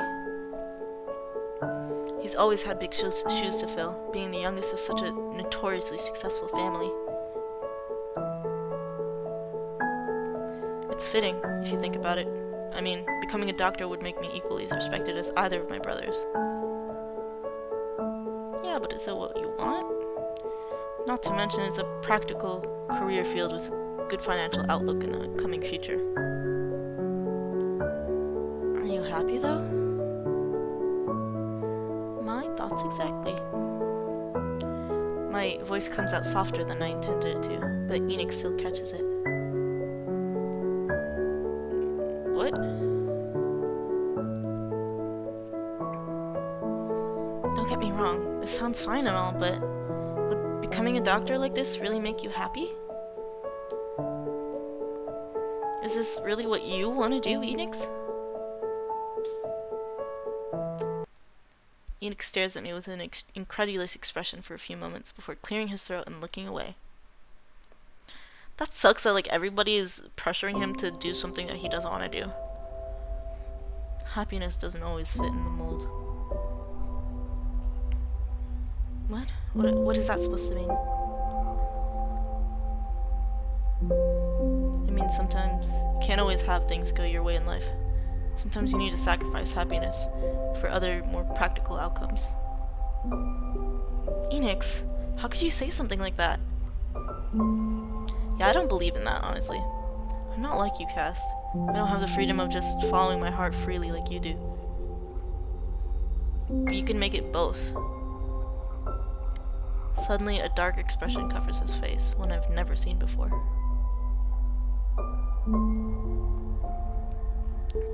He's always had big shoes to fill, being the youngest of such a notoriously successful family. It's fitting, if you think about it. I mean, becoming a doctor would make me equally as respected as either of my brothers. Yeah, but is that what you want? Not to mention it's a practical career field with good financial outlook in the coming future. Are you happy though? My thoughts exactly. My voice comes out softer than I intended it to, but Enix still catches it. What? Don't get me wrong, this sounds fine and all, but would becoming a doctor like this really make you happy? Is this really what you want to do, Enix? Enix stares at me with an incredulous expression for a few moments before clearing his throat and looking away. That sucks that, like, everybody is pressuring him to do something that he doesn't want to do. Happiness doesn't always fit in the mold. What? What is that supposed to mean? It means sometimes you can't always have things go your way in life. Sometimes you need to sacrifice happiness for other, more practical outcomes. Enix, how could you say something like that? Yeah, I don't believe in that, honestly. I'm not like you, Cast. I don't have the freedom of just following my heart freely like you do. But you can make it both. Suddenly, a dark expression covers his face, one I've never seen before.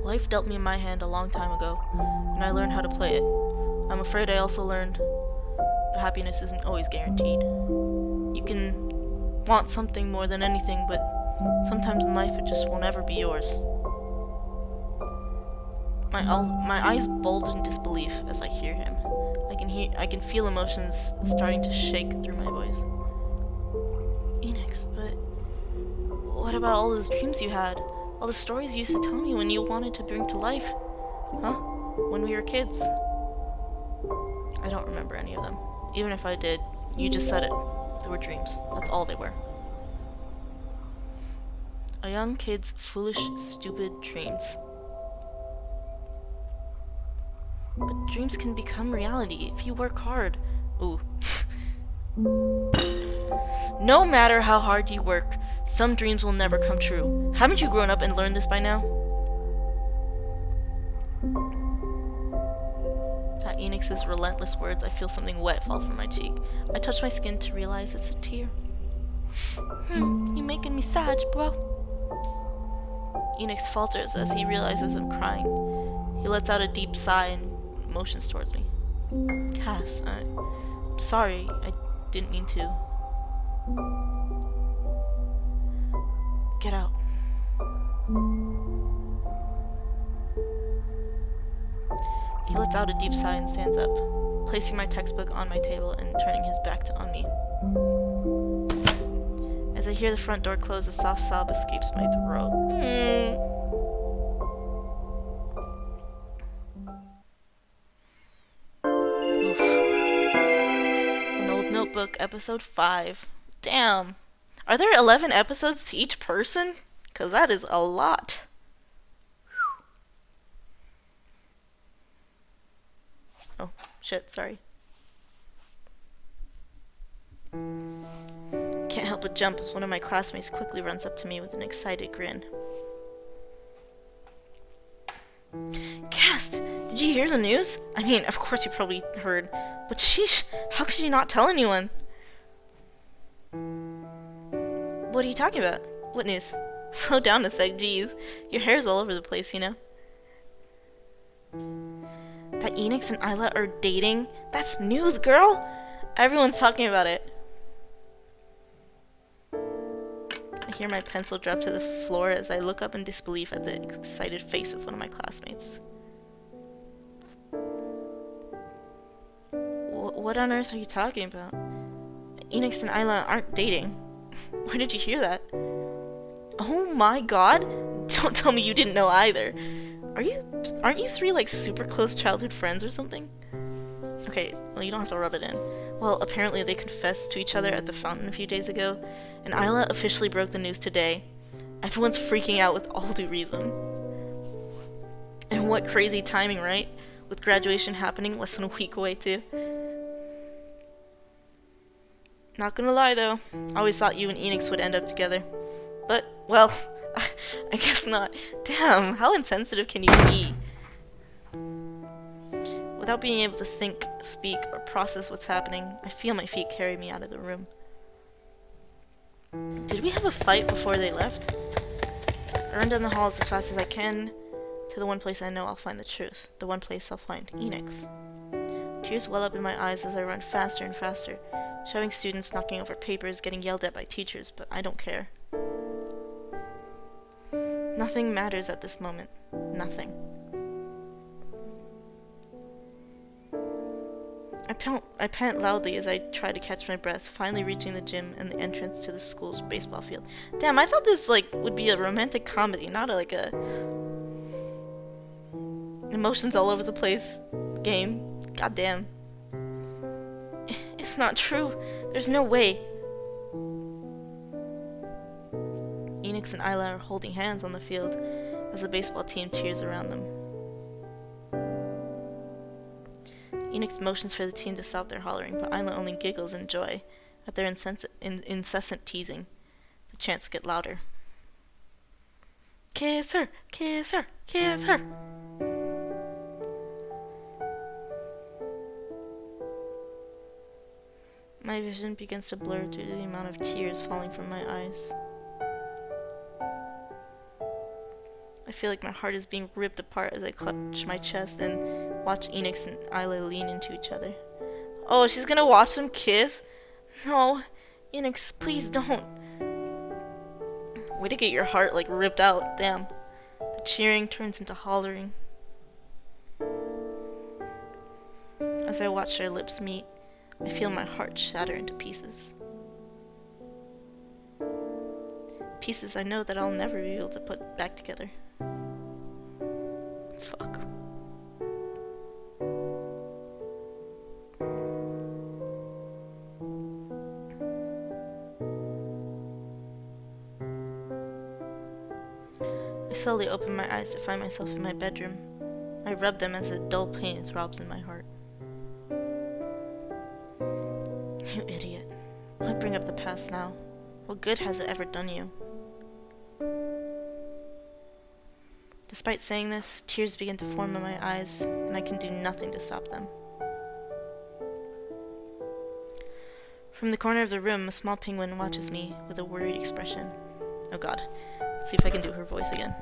Life dealt me my hand a long time ago, and I learned how to play it. I'm afraid I also learned that happiness isn't always guaranteed. You can want something more than anything, but sometimes in life it just won't ever be yours. My eyes bulge in disbelief as I hear him. I can feel emotions starting to shake through my voice. Enix, but what about all those dreams you had? All the stories you used to tell me when you wanted to bring to life? Huh? When we were kids? I don't remember any of them. Even if I did, you just said it. They were dreams. That's all they were. A young kid's foolish, stupid dreams. But dreams can become reality if you work hard. Ooh. No matter how hard you work, some dreams will never come true. Haven't you grown up and learned this by now? At Enix's relentless words, I feel something wet fall from my cheek. I touch my skin to realize it's a tear. You making me sad, bro. Enix falters as he realizes I'm crying. He lets out a deep sigh and motions towards me. Cass, I'm sorry. I didn't mean to. Get out. He lets out a deep sigh and stands up, placing my textbook on my table and turning his back on me. As I hear the front door close, a soft sob escapes my throat. Oof. An Old Notebook, episode 5. Damn. Are there 11 episodes to each person? 'Cause that is a lot. Oh, shit, sorry. Can't help but jump as one of my classmates quickly runs up to me with an excited grin. Cast, did you hear the news? I mean, of course you probably heard, but sheesh, how could you not tell anyone? What are you talking about? What news? Slow down a sec, geez. Your hair's all over the place, you know? That Enix and Isla are dating? That's news, girl! Everyone's talking about it. I hear my pencil drop to the floor as I look up in disbelief at the excited face of one of my classmates. What on earth are you talking about? Enix and Isla aren't dating. Where did you hear that? Oh my god! Don't tell me you didn't know either. Aren't you three like super close childhood friends or something? Okay, well, you don't have to rub it in. Well, apparently they confessed to each other at the fountain a few days ago, and Isla officially broke the news today. Everyone's freaking out with all due reason. And what crazy timing, right? With graduation happening less than a week away, too. Not gonna lie, though. I always thought you and Enix would end up together. But, well, I guess not. Damn, how insensitive can you be? Without being able to think, speak, or process what's happening, I feel my feet carry me out of the room. Did we have a fight before they left? I run down the halls as fast as I can to the one place I know I'll find the truth. The one place I'll find Enix. Tears well up in my eyes as I run faster and faster, shoving students, knocking over papers, getting yelled at by teachers, but I don't care. Nothing matters at this moment. Nothing. I pant loudly as I try to catch my breath, finally reaching the gym and the entrance to the school's baseball field. Damn, I thought this, would be a romantic comedy, not a emotions all over the place game. Goddamn. It's not true. There's no way. Enix and Isla are holding hands on the field as the baseball team cheers around them. Enix motions for the team to stop their hollering, but Isla only giggles in joy at their incessant teasing. The chants get louder. Kiss her! Kiss her! Kiss her! My vision begins to blur due to the amount of tears falling from my eyes. I feel like my heart is being ripped apart as I clutch my chest and watch Enix and Isla lean into each other. Oh, she's gonna watch them kiss? No. Enix, please don't. Way to get your heart, ripped out. Damn. The cheering turns into hollering. As I watch their lips meet, I feel my heart shatter into pieces. Pieces I know that I'll never be able to put back together. Fuck. I slowly open my eyes to find myself in my bedroom. I rub them as a dull pain throbs in my heart. You idiot. Why bring up the past now? What good has it ever done you? Despite saying this, tears begin to form in my eyes, and I can do nothing to stop them. From the corner of the room, a small penguin watches me with a worried expression. Oh god. Let's see if I can do her voice again.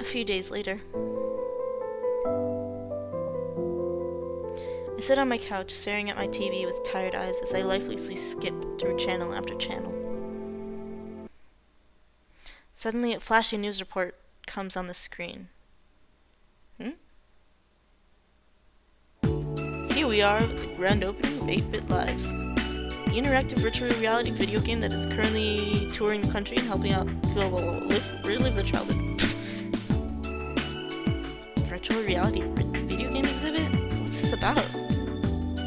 A few days later. I sit on my couch, staring at my TV with tired eyes as I lifelessly skip through channel after channel. Suddenly, a flashy news report comes on the screen. Here we are with the grand opening of 8-Bit Lives, the interactive virtual reality video game that is currently touring the country and helping out people relive their childhood. Virtual reality video game exhibit? What's this about?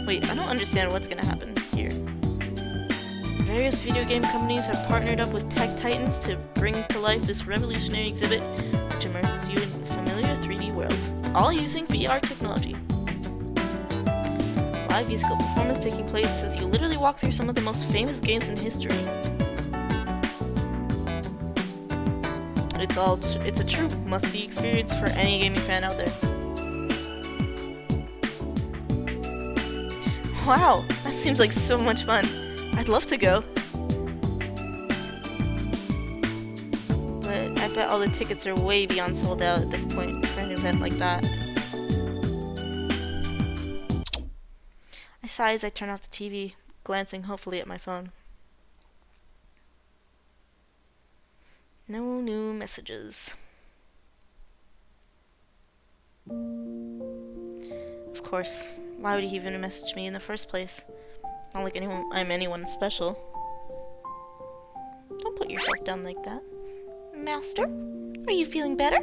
Wait, I don't understand what's gonna happen here. Various video game companies have partnered up with tech titans to bring to life this revolutionary exhibit which immerses you in familiar 3D worlds, all using VR technology. Live musical performance taking place as you literally walk through some of the most famous games in history. It's a true must-see experience for any gaming fan out there. Wow, that seems like so much fun. I'd love to go. But I bet all the tickets are way beyond sold out at this point for an event like that. I sigh as I turn off the TV, glancing hopefully at my phone. No new messages. Of course, why would he even message me in the first place? Not like I'm anyone special. Don't put yourself down like that. Master, are you feeling better?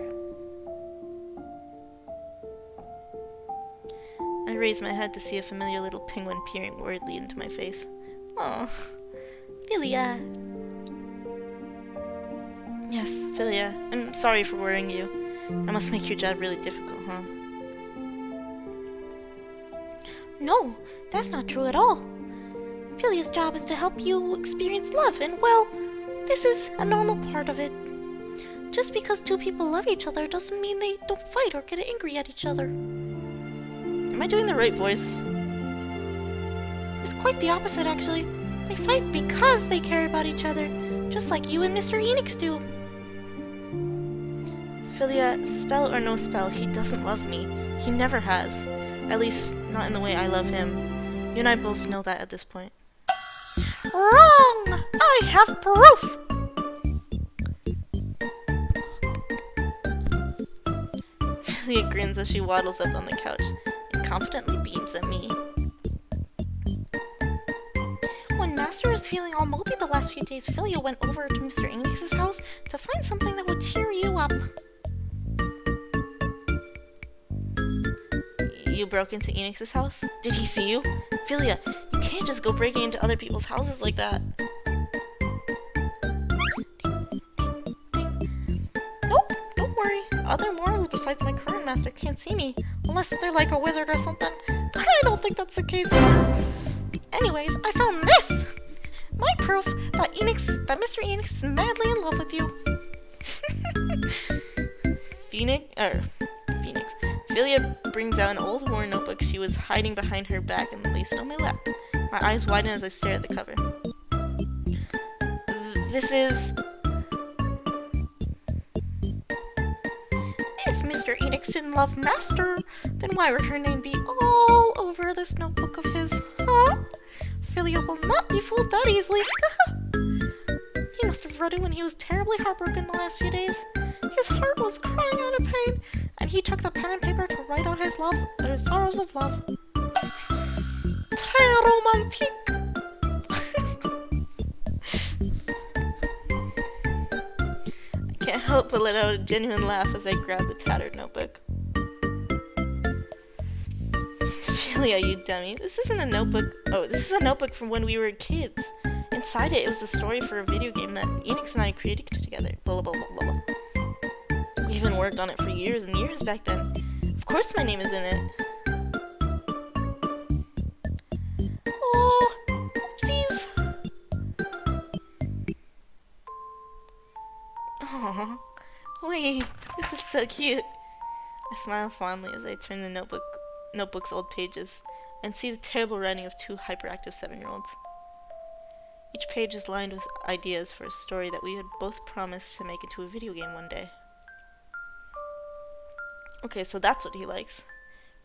I raised my head to see a familiar little penguin peering worriedly into my face. Oh, Philia. Yes, Philia. I'm sorry for worrying you. I must make your job really difficult, huh? No, that's not true at all. Philia's job is to help you experience love, and well, this is a normal part of it. Just because two people love each other doesn't mean they don't fight or get angry at each other. Am I doing the right voice? It's quite the opposite, actually. They fight because they care about each other, just like you and Mr. Enix do. Philia, spell or no spell, he doesn't love me. He never has. At least, not in the way I love him. You and I both know that at this point. Wrong! I have proof! Philia grins as she waddles up on the couch and confidently beams at me. When Master was feeling all mopey the last few days, Philia went over to Mr. Enix's house to find something that would cheer you up. You broke into Enix's house? Did he see you? Philia, you can't just go breaking into other people's houses like that. Nope, don't worry. Other mortals besides my current master can't see me, unless they're like a wizard or something. But I don't think that's the case. Anyways, I found this! My proof that Mr. Enix is madly in love with you. Phoenix? Philia brings out an old worn notebook she was hiding behind her back and lays it on my lap. My eyes widen as I stare at the cover. This is... If Mr. Enix didn't love Master, then why would her name be all over this notebook of his, huh? Philia will not be fooled that easily. He must have wrote it when he was terribly heartbroken the last few days. His heart was crying out of pain, and he took the pen and paper to write out his sorrows of love. Très romantique! I can't help but let out a genuine laugh as I grab the tattered notebook. Philia, you dummy. This isn't a notebook. Oh, this is a notebook from when we were kids. Inside it was a story for a video game that Enix and I created together. Blah, blah, blah, blah, blah. We even worked on it for years and years back then. Of course my name is in it. Oh, oopsies. Aww. Wait, this is so cute. I smile fondly as I turn the notebook's old pages and see the terrible writing of two hyperactive 7-year-olds. Each page is lined with ideas for a story that we had both promised to make into a video game one day. Okay, so that's what he likes.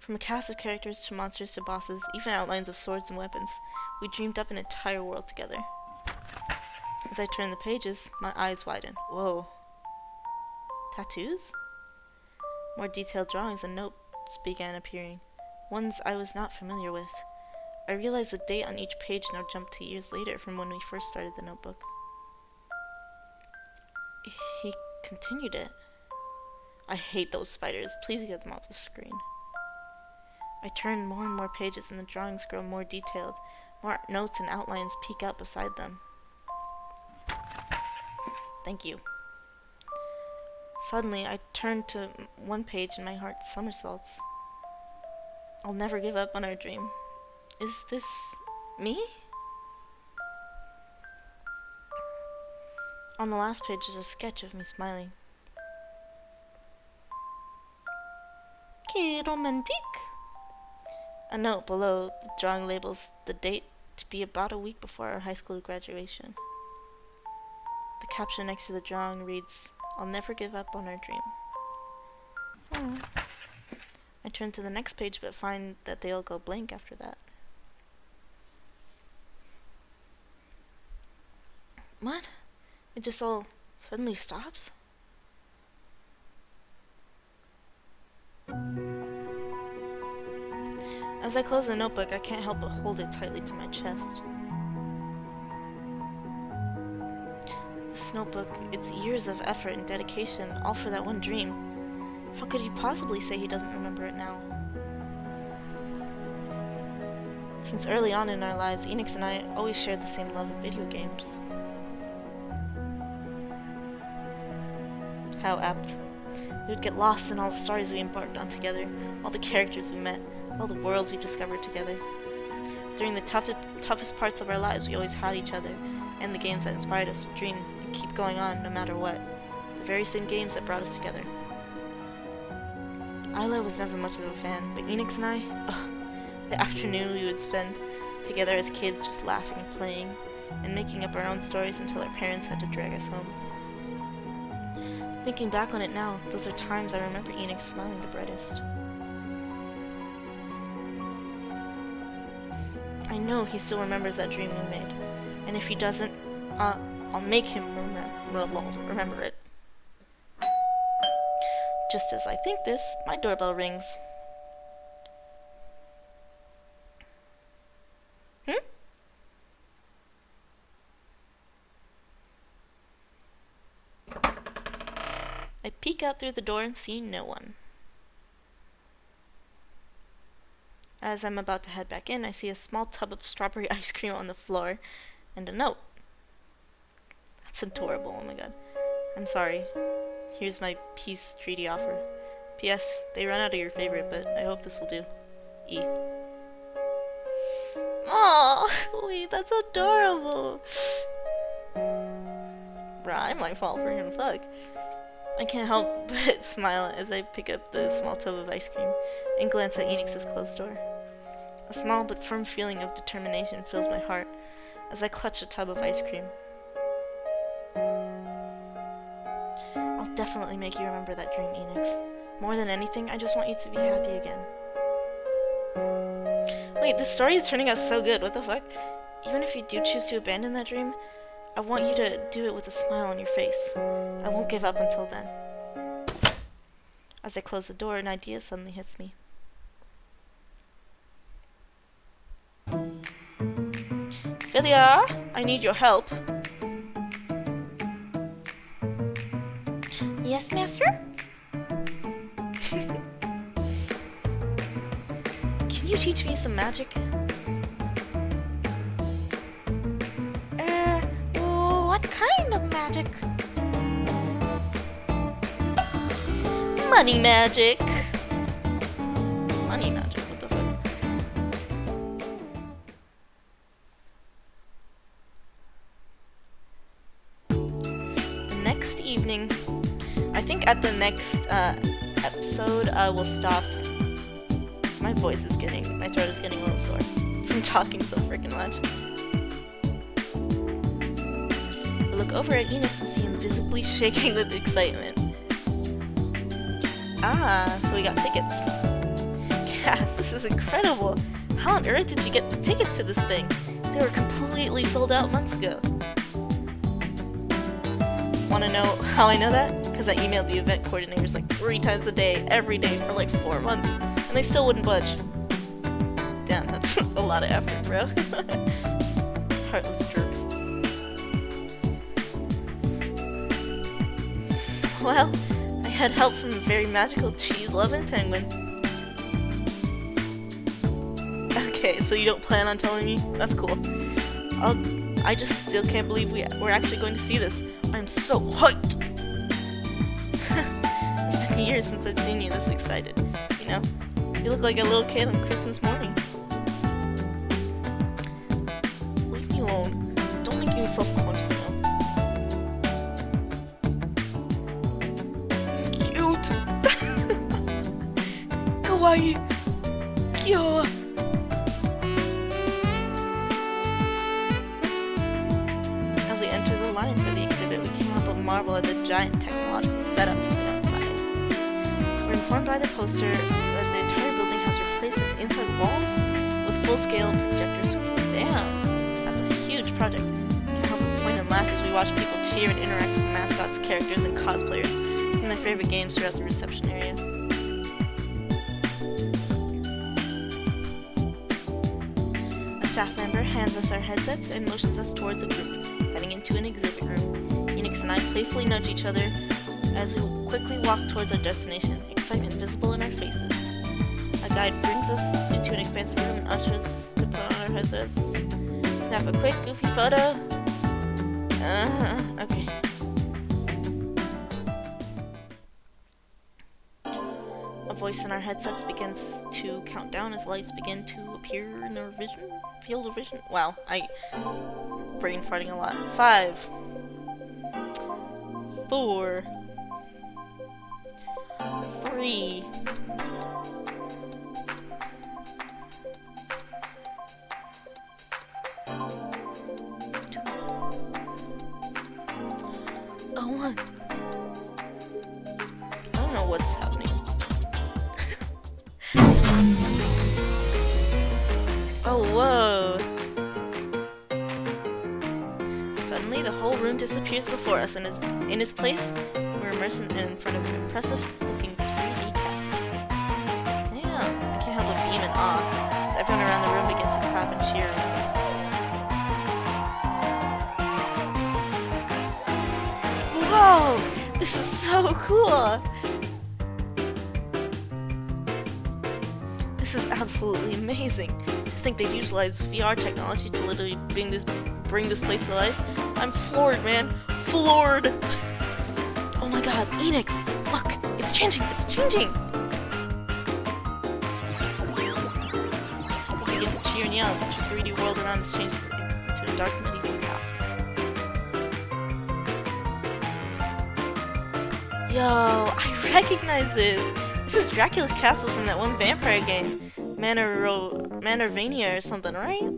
From a cast of characters to monsters to bosses, even outlines of swords and weapons, we dreamed up an entire world together. As I turn the pages, my eyes widen. Whoa. Tattoos? More detailed drawings and notes began appearing, ones I was not familiar with. I realized the date on each page now jumped to years later from when we first started the notebook. He continued it. I hate those spiders. Please get them off the screen. I turn more and more pages and the drawings grow more detailed. More notes and outlines peek out beside them. Thank you. Suddenly, I turn to one page and my heart somersaults. I'll never give up on our dream. Is this me? On the last page is a sketch of me smiling. Que romantique! A note below the drawing labels the date to be about a week before our high school graduation. The caption next to the drawing reads, "I'll never give up on our dream." I turn to the next page but find that they all go blank after that. What? It just all suddenly stops? As I close the notebook, I can't help but hold it tightly to my chest. This notebook, it's years of effort and dedication, all for that one dream. How could he possibly say he doesn't remember it now? Since early on in our lives, Enix and I always shared the same love of video games. How apt. We would get lost in all the stories we embarked on together, all the characters we met, all the worlds we discovered together. During the toughest parts of our lives, we always had each other, and the games that inspired us to dream and keep going on no matter what. The very same games that brought us together. Isla was never much of a fan, but Enix and I, the afternoon we would spend together as kids just laughing and playing, and making up our own stories until our parents had to drag us home. Thinking back on it now, those are times I remember Enix smiling the brightest. I know he still remembers that dream we made, and if he doesn't, I'll make him remember it. Just as I think this, my doorbell rings. I peek out through the door and see no one. As I'm about to head back in, I see a small tub of strawberry ice cream on the floor and a note. That's adorable, oh my god. I'm sorry. Here's my peace treaty offer. P.S. They run out of your favorite, but I hope this will do. E. Aww, wait, that's adorable. Rhyme like fall for him, fuck. I can't help but smile as I pick up the small tub of ice cream and glance at Enix's closed door. A small but firm feeling of determination fills my heart as I clutch a tub of ice cream. I'll definitely make you remember that dream, Enix. More than anything, I just want you to be happy again. Wait, this story is turning out so good, what the fuck? Even if you do choose to abandon that dream, I want you to do it with a smile on your face. I won't give up until then. As I close the door, an idea suddenly hits me. Philia, I need your help. Yes, master? Can you teach me some magic? What kind of magic? Money magic. Money magic, what the fuck? The next evening, I think at the next episode, we'll stop. My throat is getting a little sore from talking so freaking much. I look over at Enix and see him visibly shaking with excitement. Ah, so we got tickets. Cass, this is incredible. How on earth did you get the tickets to this thing? They were completely sold out months ago. Wanna know how I know that? Because I emailed the event coordinators like 3 times a day, every day for like 4 months, and they still wouldn't budge. Damn, that's a lot of effort, bro. Heartless jerks. Well, I had help from a very magical cheese-loving penguin. Okay, so you don't plan on telling me? That's cool. I just still can't believe we're actually going to see this. I'm so hyped! It's been years since I've seen you this excited, you know? You look like a little kid on Christmas morning. Leave me alone. Don't make me self-conscious now. Cute! Kawaii! Kyo! As we enter the line for the exhibit, we came up and marvel at the giant technological setup from the outside. We're informed by the poster that the entire building has replaced its inside walls with full-scale projector screens. Damn! That's a huge project. Can't help but point and laugh as we watch people cheer and interact with mascots, characters, and cosplayers from their favorite games throughout the reception area. staff member hands us our headsets and motions us towards a group, heading into an exhibit room. Enix and I playfully nudge each other as we quickly walk towards our destination, excitement visible in our faces. A guide brings us into an expansive room and ushers us to put on our headsets. Snap a quick, goofy photo. Okay. A voice in our headsets begins to count down as lights begin to appear in our field of vision. Wow, brain farting a lot. 5, 4, 3, 1. I don't know what's happening. Oh, whoa. Suddenly, the whole room disappears before us, and in its place, we're immersed in front of an impressive-looking 3D castle. Yeah, I can't help but beam in awe, as everyone around the room begins to clap and cheer around us. Whoa! This is so cool! This is absolutely amazing. To think they'd utilize VR technology to literally bring this place to life. I'm floored, man. Floored! Oh my god, Enix! Look! It's changing! It's changing! We begin to cheer and yell as the 3D world around us changes into a dark medieval castle. Yo, I recognize this! This is Dracula's castle from that one vampire game. Manorvania or something, right?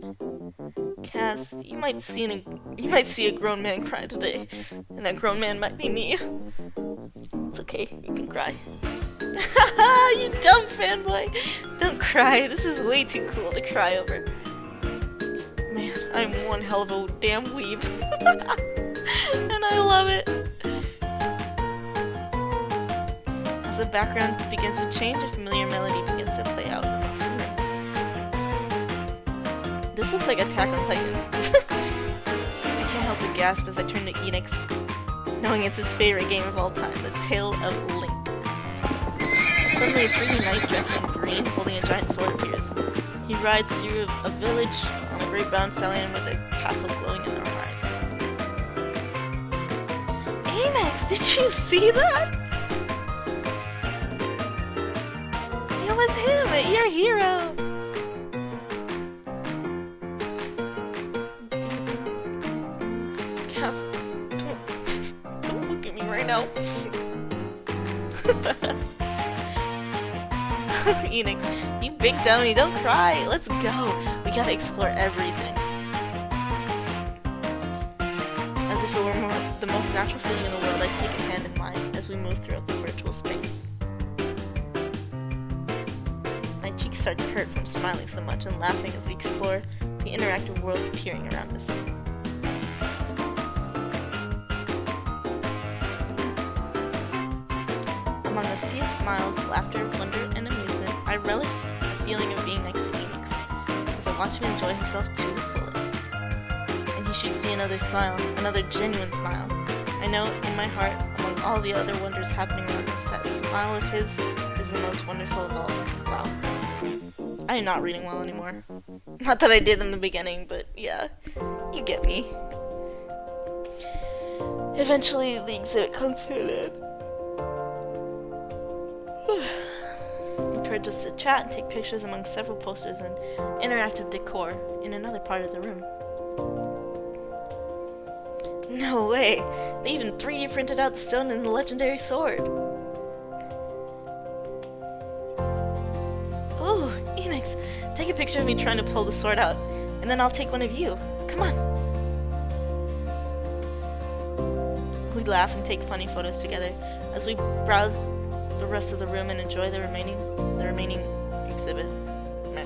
Cass, you might see a grown man cry today, and that grown man might be me. It's okay, you can cry. You dumb fanboy! Don't cry, this is way too cool to cry over. Man, I'm one hell of a damn weeb. And I love it. As the background begins to change, a familiar melody begins to play out. This looks like Attack on Titan. I can't help but gasp as I turn to Enix, knowing it's his favorite game of all time, The Tale of Link. Suddenly a 3D knight dressed in green, holding a giant sword appears. He rides through a village on a great brown stallion with a castle glowing in the horizon. Enix, did you see that? It was him, your hero! Don't look at me right now. Enix, you big dummy, don't cry. Let's go. We gotta explore everything. As if it were the most natural feeling in the world, I take a hand in mine as we move throughout the virtual space. My cheeks start to hurt from smiling so much and laughing as we explore the interactive worlds appearing around us. Among a sea of smiles, laughter, wonder, and amusement, I relish the feeling of being next to Enix, as I watch him enjoy himself to the fullest. And he shoots me another smile, another genuine smile. I know in my heart, among all the other wonders happening around us, that smile of his is the most wonderful of all. Wow. I am not reading well anymore. Not that I did in the beginning, but yeah, you get me. Eventually, the exhibit comes to an end. Encouraged us to chat and take pictures among several posters and interactive decor in another part of the room. No way! They even 3D printed out the stone and the legendary sword! Ooh, Enix, take a picture of me trying to pull the sword out, and then I'll take one of you. Come on! We laugh and take funny photos together as we browse the rest of the room and enjoy the remaining exhibit. Meh.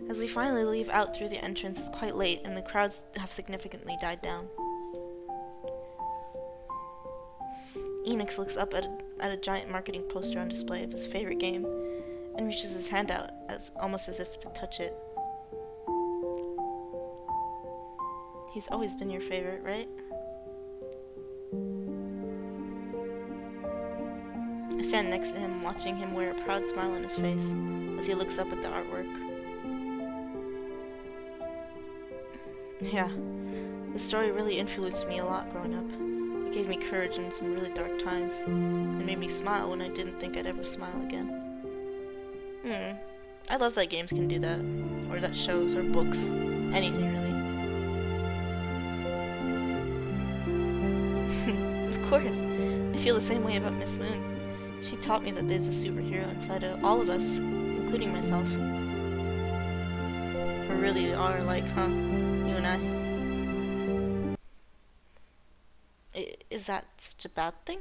As we finally leave out through the entrance, it's quite late and the crowds have significantly died down. Enix looks up at at a giant marketing poster on display of his favorite game and reaches his hand out almost as if to touch it. He's always been your favorite, right? I stand next to him, watching him wear a proud smile on his face as he looks up at the artwork. Yeah, the story really influenced me a lot growing up. It gave me courage in some really dark times, and made me smile when I didn't think I'd ever smile again. I love that games can do that, or that shows, or books, anything really. Of course, I feel the same way about Miss Moon. She taught me that there's a superhero inside of all of us, including myself. We really are alike, huh? You and I. Is that such a bad thing?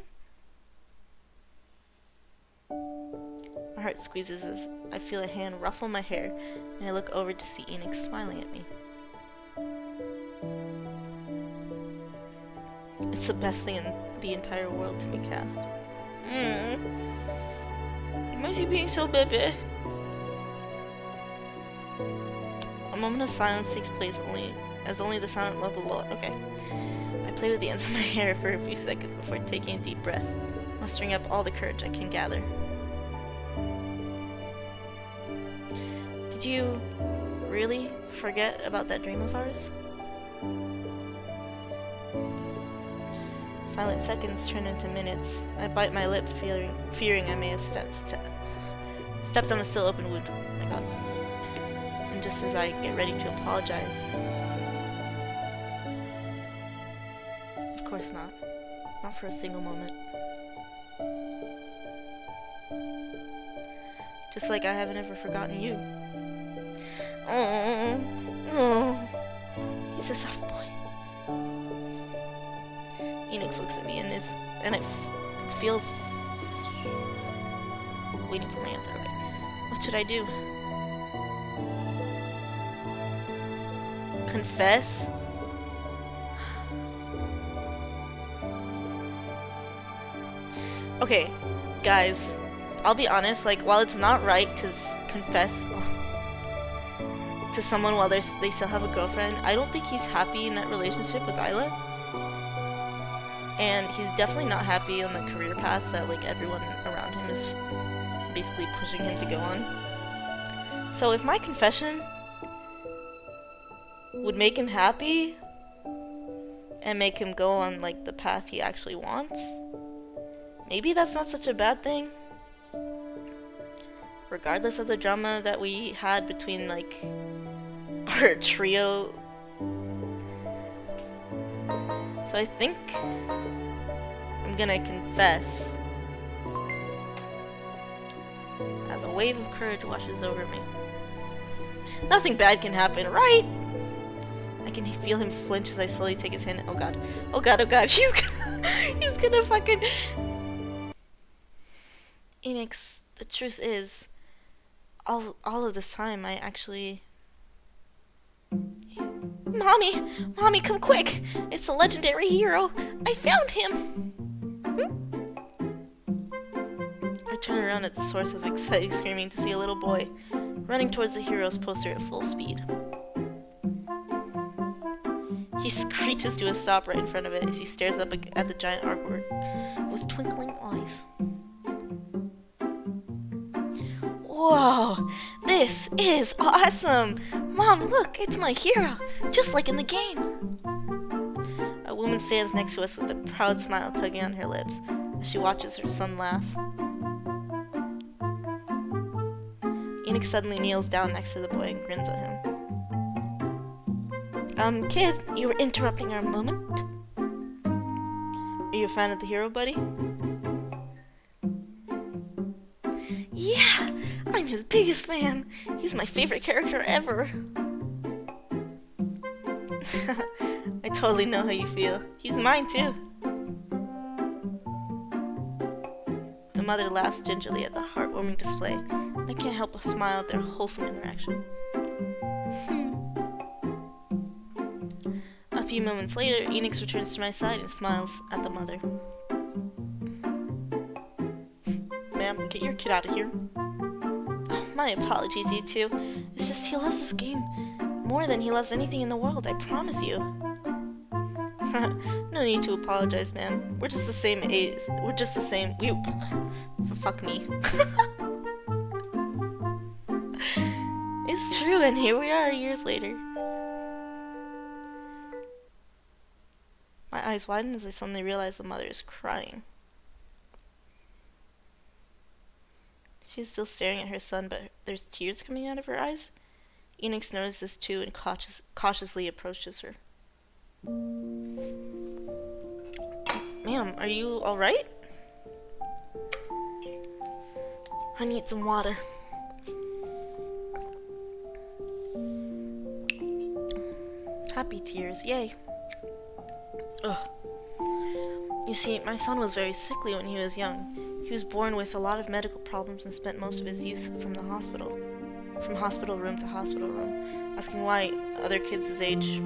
My heart squeezes as I feel a hand ruffle my hair, and I look over to see Enix smiling at me. It's the best thing in the entire world to me, Cass. Why is he being so baby? A moment of silence takes place as only the silent level will. Okay. I play with the ends of my hair for a few seconds before taking a deep breath, mustering up all the courage I can gather. Did you really forget about that dream of ours? Silent seconds turn into minutes. I bite my lip, fearing I may have stepped on a still open wound. Oh my god. And just as I get ready to apologize... Of course not. Not for a single moment. Just like I haven't ever forgotten you. Oh, he's a soft boy. Enix looks at me and it feels... Waiting for my answer, okay. What should I do? Confess? Okay, guys, I'll be honest, like, while it's not right to confess to someone while they still have a girlfriend, I don't think he's happy in that relationship with Isla. And he's definitely not happy on the career path that, like, everyone around him is basically pushing him to go on. So if my confession would make him happy and make him go on, like, the path he actually wants, maybe that's not such a bad thing. Regardless of the drama that we had between, like, our trio. So I think I'm gonna confess as a wave of courage washes over me. Nothing bad can happen, right? I can feel him flinch as I slowly take his hand. Oh god. Oh god, oh god. He's gonna fucking... Enix, the truth is, all of this time I actually... Mommy, come quick! It's the legendary hero! I found him! I turn around at the source of excited screaming to see a little boy running towards the hero's poster at full speed. He screeches to a stop right in front of it as he stares up at the giant artwork with twinkling eyes. Whoa, this is awesome! Mom, look, it's my hero, just like in the game. A woman stands next to us with a proud smile tugging on her lips as she watches her son laugh. Enix suddenly kneels down next to the boy and grins at him. Kid, you were interrupting our moment? Are you a fan of the hero, buddy? Yeah, I'm his biggest fan. He's my favorite character ever. I totally know how you feel. He's mine too. The mother laughs gingerly at the heartwarming display. I can't help but smile at their wholesome interaction. A few moments later, Enix returns to my side and smiles at the mother. ma'am. Get your kid out of here. Oh, my apologies, you two. It's just he loves this game more than he loves anything in the world, I promise you. No need to apologize, ma'am. We're just the same age. We're just the same. Fuck me. It's true, and here we are years later. My eyes widen as I suddenly realize the mother is crying. She's still staring at her son, but there's tears coming out of her eyes. Enix notices too and cautiously approaches her. Ma'am, are you alright? I need some water. Happy tears, yay. Ugh. You see, my son was very sickly when he was young. He was born with a lot of medical problems and spent most of his youth from hospital room to hospital room, asking why other kids his age.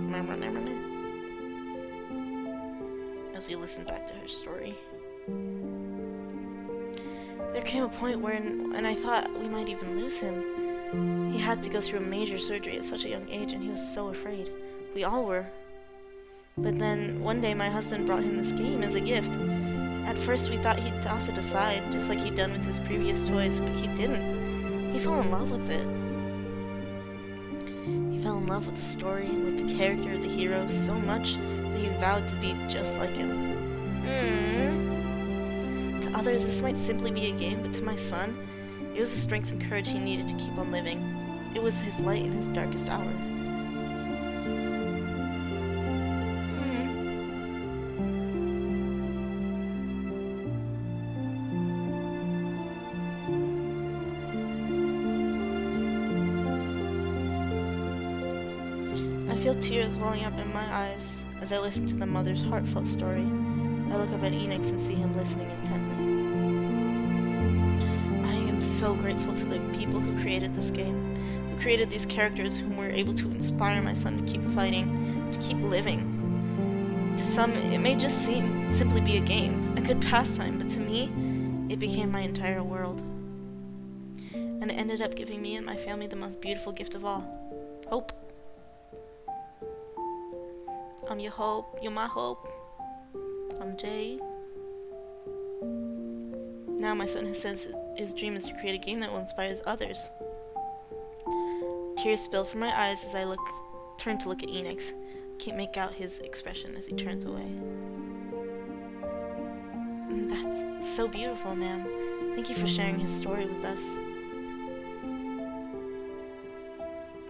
As we listened back to her story. There came a point when I thought we might even lose him. He had to go through a major surgery at such a young age, and he was so afraid. We all were. But then, one day my husband brought him this game as a gift. At first we thought he'd toss it aside, just like he'd done with his previous toys, but he didn't. He fell in love with it. He fell in love with the story and with the character of the hero so much that he vowed to be just like him. To others this might simply be a game, but to my son, it was the strength and courage he needed to keep on living. It was his light in his darkest hour. I feel tears welling up in my eyes as I listen to the mother's heartfelt story. I look up at Enix and see him listening intently. I am so grateful to the people who created this game, who created these characters whom were able to inspire my son to keep fighting, to keep living. To some, it may just simply be a game, a good pastime, but to me, it became my entire world. And it ended up giving me and my family the most beautiful gift of all, hope. I'm your hope, you're my hope. I'm Jay. Now my son has said his dream is to create a game that will inspire others. Tears spill from my eyes as I turn to look at Enix. Can't make out his expression as he turns away. That's so beautiful, ma'am. Thank you for sharing his story with us.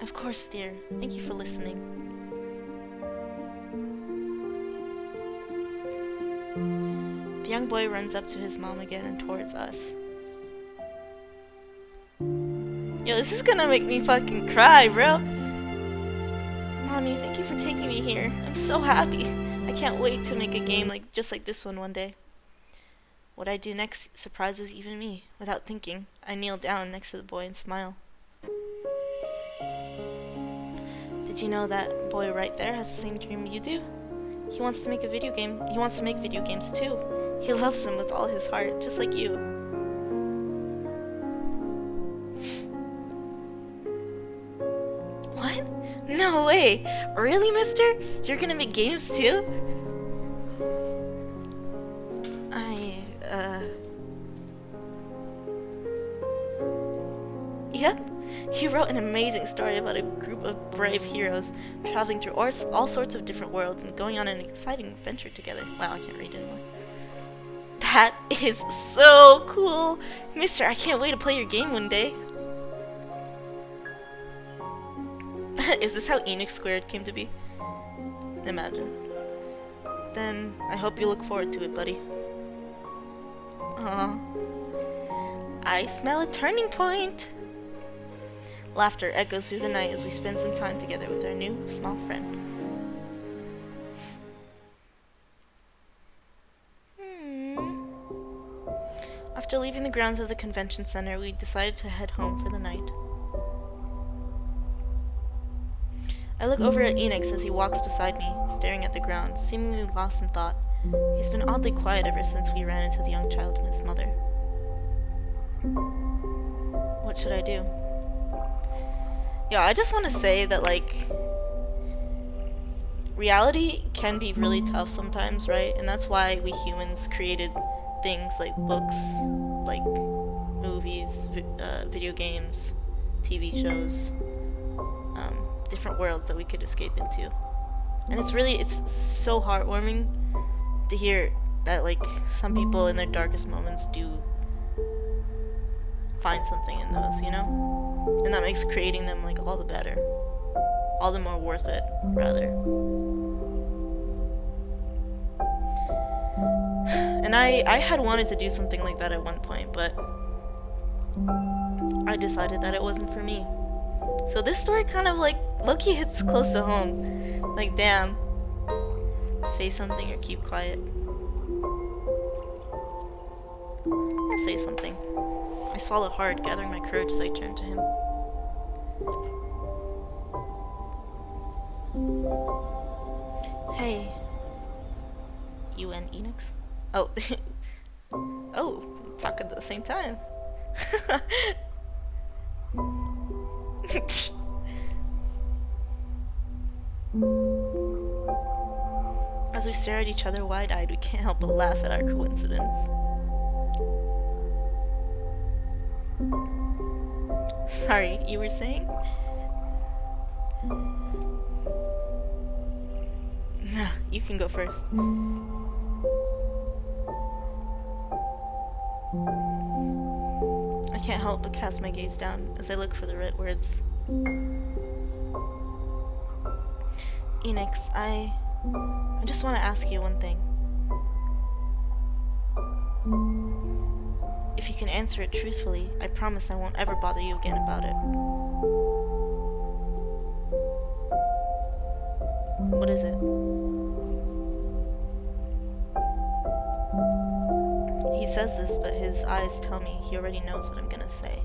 Of course, dear. Thank you for listening. The young boy runs up to his mom again and towards us. Yo, this is gonna make me fucking cry, bro. Mommy, thank you for taking me here. I'm so happy. I can't wait to make a game just like this one day. What I do next surprises even me. Without thinking, I kneel down next to the boy and smile. Did you know that boy right there has the same dream you do? He wants to make a video game. He wants to make video games too. He loves them with all his heart, just like you. What? No way! Really, mister? You're gonna make games too? Yep. He wrote an amazing story about a group of brave heroes traveling through all sorts of different worlds and going on an exciting adventure together. Wow, I can't read anymore. That is so cool! Mister, I can't wait to play your game one day. Is this how Enix Squared came to be? Imagine. Then, I hope you look forward to it, buddy. Aww. I smell a turning point! Laughter echoes through the night as we spend some time together with our new, small friend. After leaving the grounds of the convention center, we decided to head home for the night. I look over at Enix as he walks beside me, staring at the ground, seemingly lost in thought. He's been oddly quiet ever since we ran into the young child and his mother. What should I do? Yeah, I just want to say that, like, reality can be really tough sometimes, right? And that's why we humans created things like books, like movies, video games, TV shows, different worlds that we could escape into. And it's so heartwarming to hear that, like, some people in their darkest moments do find something in those, you know? And that makes creating them, like, all the better. All the more worth it, rather. And I had wanted to do something like that at one point, but I decided that it wasn't for me. So this story kind of, like, low-key hits close to home. Like, damn. Say something or keep quiet. I'll say something. I swallowed hard, gathering my courage as I turned to him. Hey. You and Enix? Oh. Oh, talking at the same time. As we stare at each other wide-eyed, we can't help but laugh at our coincidence. Sorry, you were saying? Nah, you can go first. I can't help but cast my gaze down as I look for the right words. Enix, I just want to ask you one thing. If you can answer it truthfully, I promise I won't ever bother you again about it. What is it? He says this, but his eyes tell me he already knows what I'm gonna say.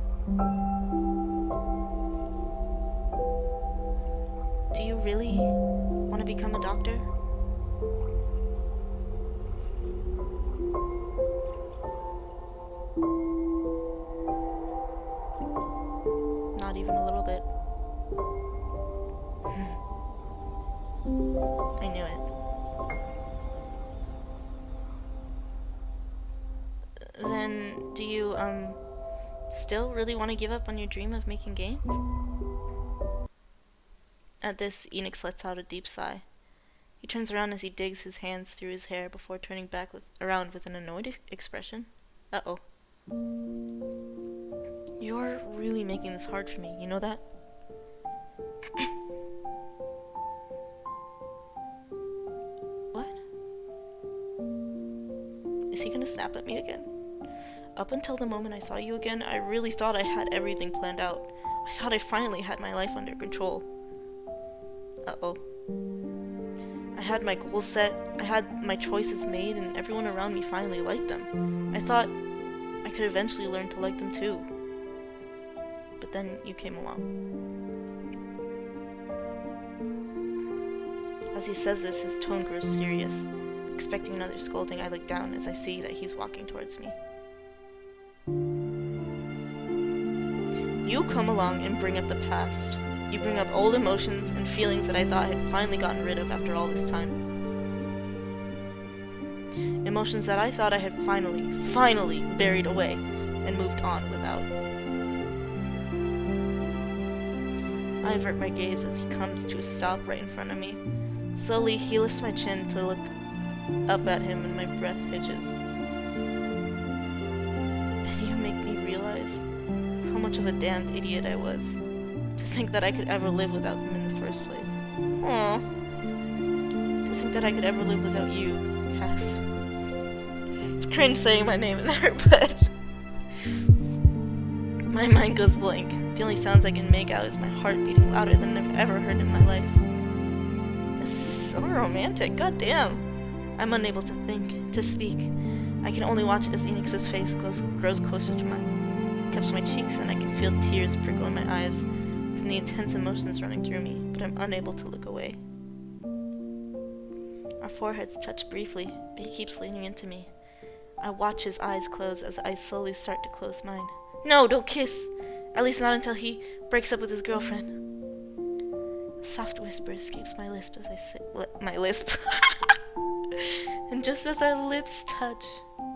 Do you really want to become a doctor? Not even a little bit. I knew it. Then, do you, still really want to give up on your dream of making games? At this, Enix lets out a deep sigh. He turns around as he digs his hands through his hair before turning back around with an annoyed expression. Uh-oh. You're really making this hard for me, you know that? What? Is he gonna snap at me again? Up until the moment I saw you again, I really thought I had everything planned out. I thought I finally had my life under control. Uh-oh. I had my goals set, I had my choices made, and everyone around me finally liked them. I thought I could eventually learn to like them too. But then you came along. As he says this, his tone grows serious. Expecting another scolding, I look down as I see that he's walking towards me. You come along and bring up the past. You bring up old emotions and feelings that I thought I had finally gotten rid of after all this time. Emotions that I thought I had finally buried away and moved on without. I avert my gaze as he comes to a stop right in front of me. Slowly, he lifts my chin to look up at him and my breath hitches. And you make me realize how much of a damned idiot I was. To think that I could ever live without them in the first place. Aww. To think that I could ever live without you, Cass. It's cringe saying my name in there, but my mind goes blank. The only sounds I can make out is my heart beating louder than I've ever heard in my life. This is so romantic, goddamn. I'm unable to think, to speak. I can only watch as Enix's face grows closer to mine. It cups my cheeks and I can feel tears prickle in my eyes from the intense emotions running through me, but I'm unable to look away. Our foreheads touch briefly, but he keeps leaning into me. I watch his eyes close as I slowly start to close mine, No, don't kiss. At least not until he breaks up with his girlfriend. A soft whisper escapes my lisp as I say my lisp. And just as our lips touch,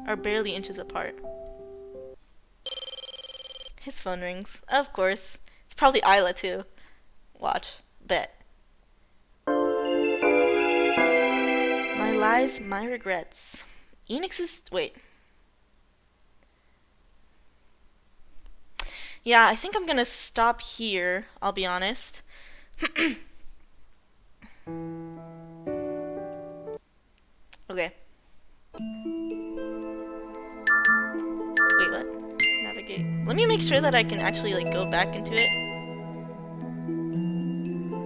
are barely inches apart. His phone rings. Of course. It's probably Isla too. Watch. Bet. My lies, my regrets. Enix is... Wait. Yeah, I think I'm gonna stop here, I'll be honest. Okay. Wait, what? Navigate. Let me make sure that I can actually, like, go back into it.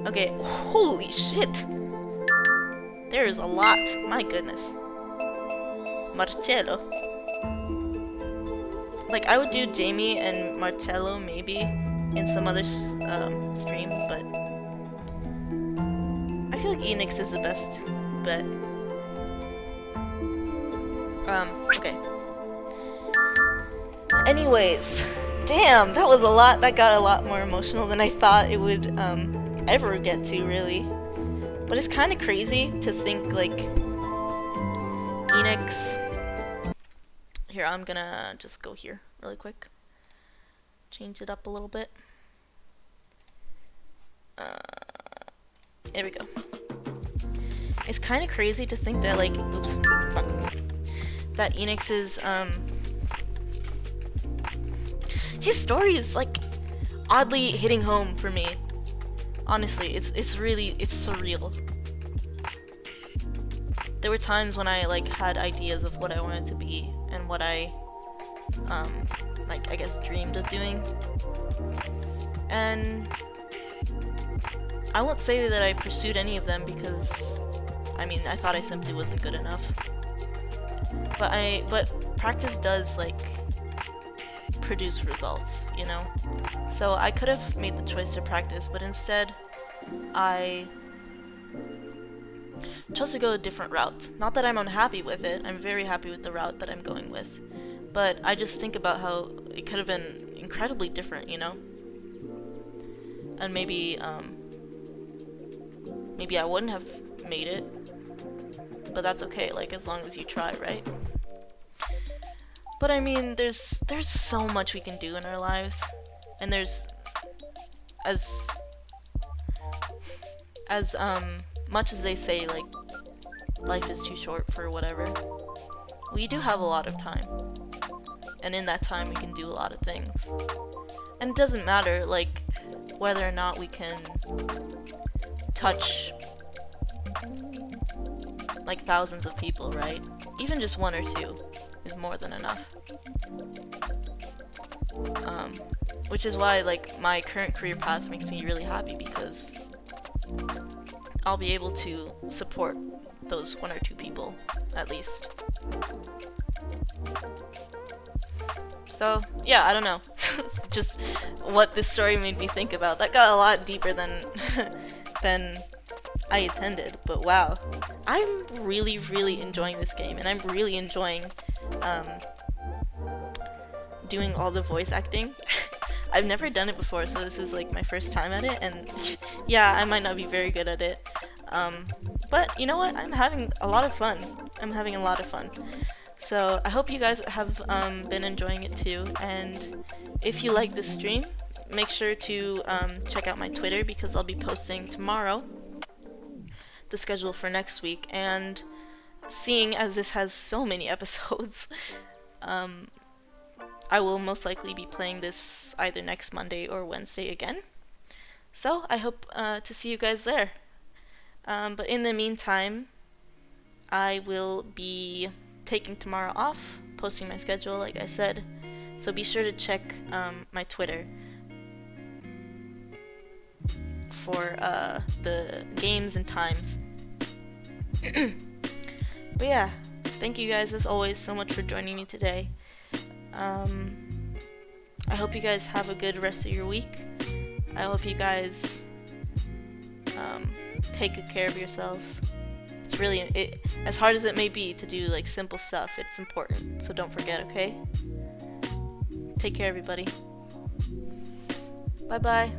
Okay, holy shit! There is a lot. My goodness. Marcello. Like, I would do Jamie and Marcello maybe in some other stream, but I feel like Enix is the best bet. Okay. Anyways, damn, that was a lot. That got a lot more emotional than I thought it would ever get to, really. But it's kind of crazy to think, like, Enix... Here, I'm gonna just go here really quick. Change it up a little bit. There we go. It's kind of crazy to think that, like, oops, fuck. That Enix's, his story is, like, oddly hitting home for me. Honestly, it's surreal. There were times when I, like, had ideas of what I wanted to be and what I, like, I guess dreamed of doing. And I won't say that I pursued any of them because, I mean, I thought I simply wasn't good enough. But practice does, like, produce results, you know? So I could have made the choice to practice, but instead, I chose to go a different route. Not that I'm unhappy with it, I'm very happy with the route that I'm going with. But I just think about how it could have been incredibly different, you know? And maybe I wouldn't have made it. But that's okay, like, as long as you try, right? But I mean, there's so much we can do in our lives. And there's as much as they say, like, life is too short for whatever, we do have a lot of time. And in that time, we can do a lot of things. And it doesn't matter, like, whether or not we can touch, like, thousands of people, right? Even just one or two is more than enough. Which is why, like, my current career path makes me really happy, because I'll be able to support those one or two people, at least. So, yeah, I don't know. It's just what this story made me think about. That got a lot deeper than than I intended, but wow. I'm really, really enjoying this game, and I'm really enjoying doing all the voice acting. I've never done it before, so this is like my first time at it, and yeah, I might not be very good at it. But you know what? I'm having a lot of fun. So I hope you guys have been enjoying it too, and if you like this stream, make sure to check out my Twitter, because I'll be posting tomorrow the schedule for next week, and seeing as this has so many episodes, I will most likely be playing this either next Monday or Wednesday again. So I hope to see you guys there. But in the meantime, I will be taking tomorrow off, posting my schedule like I said, so be sure to check my Twitter for the games and times. But yeah, thank you guys as always so much for joining me today. I hope you guys have a good rest of your week. I hope you guys take good care of yourselves. It's really, as hard as it may be to do like simple stuff, it's important, so don't forget, okay? Take care, everybody. Bye-bye.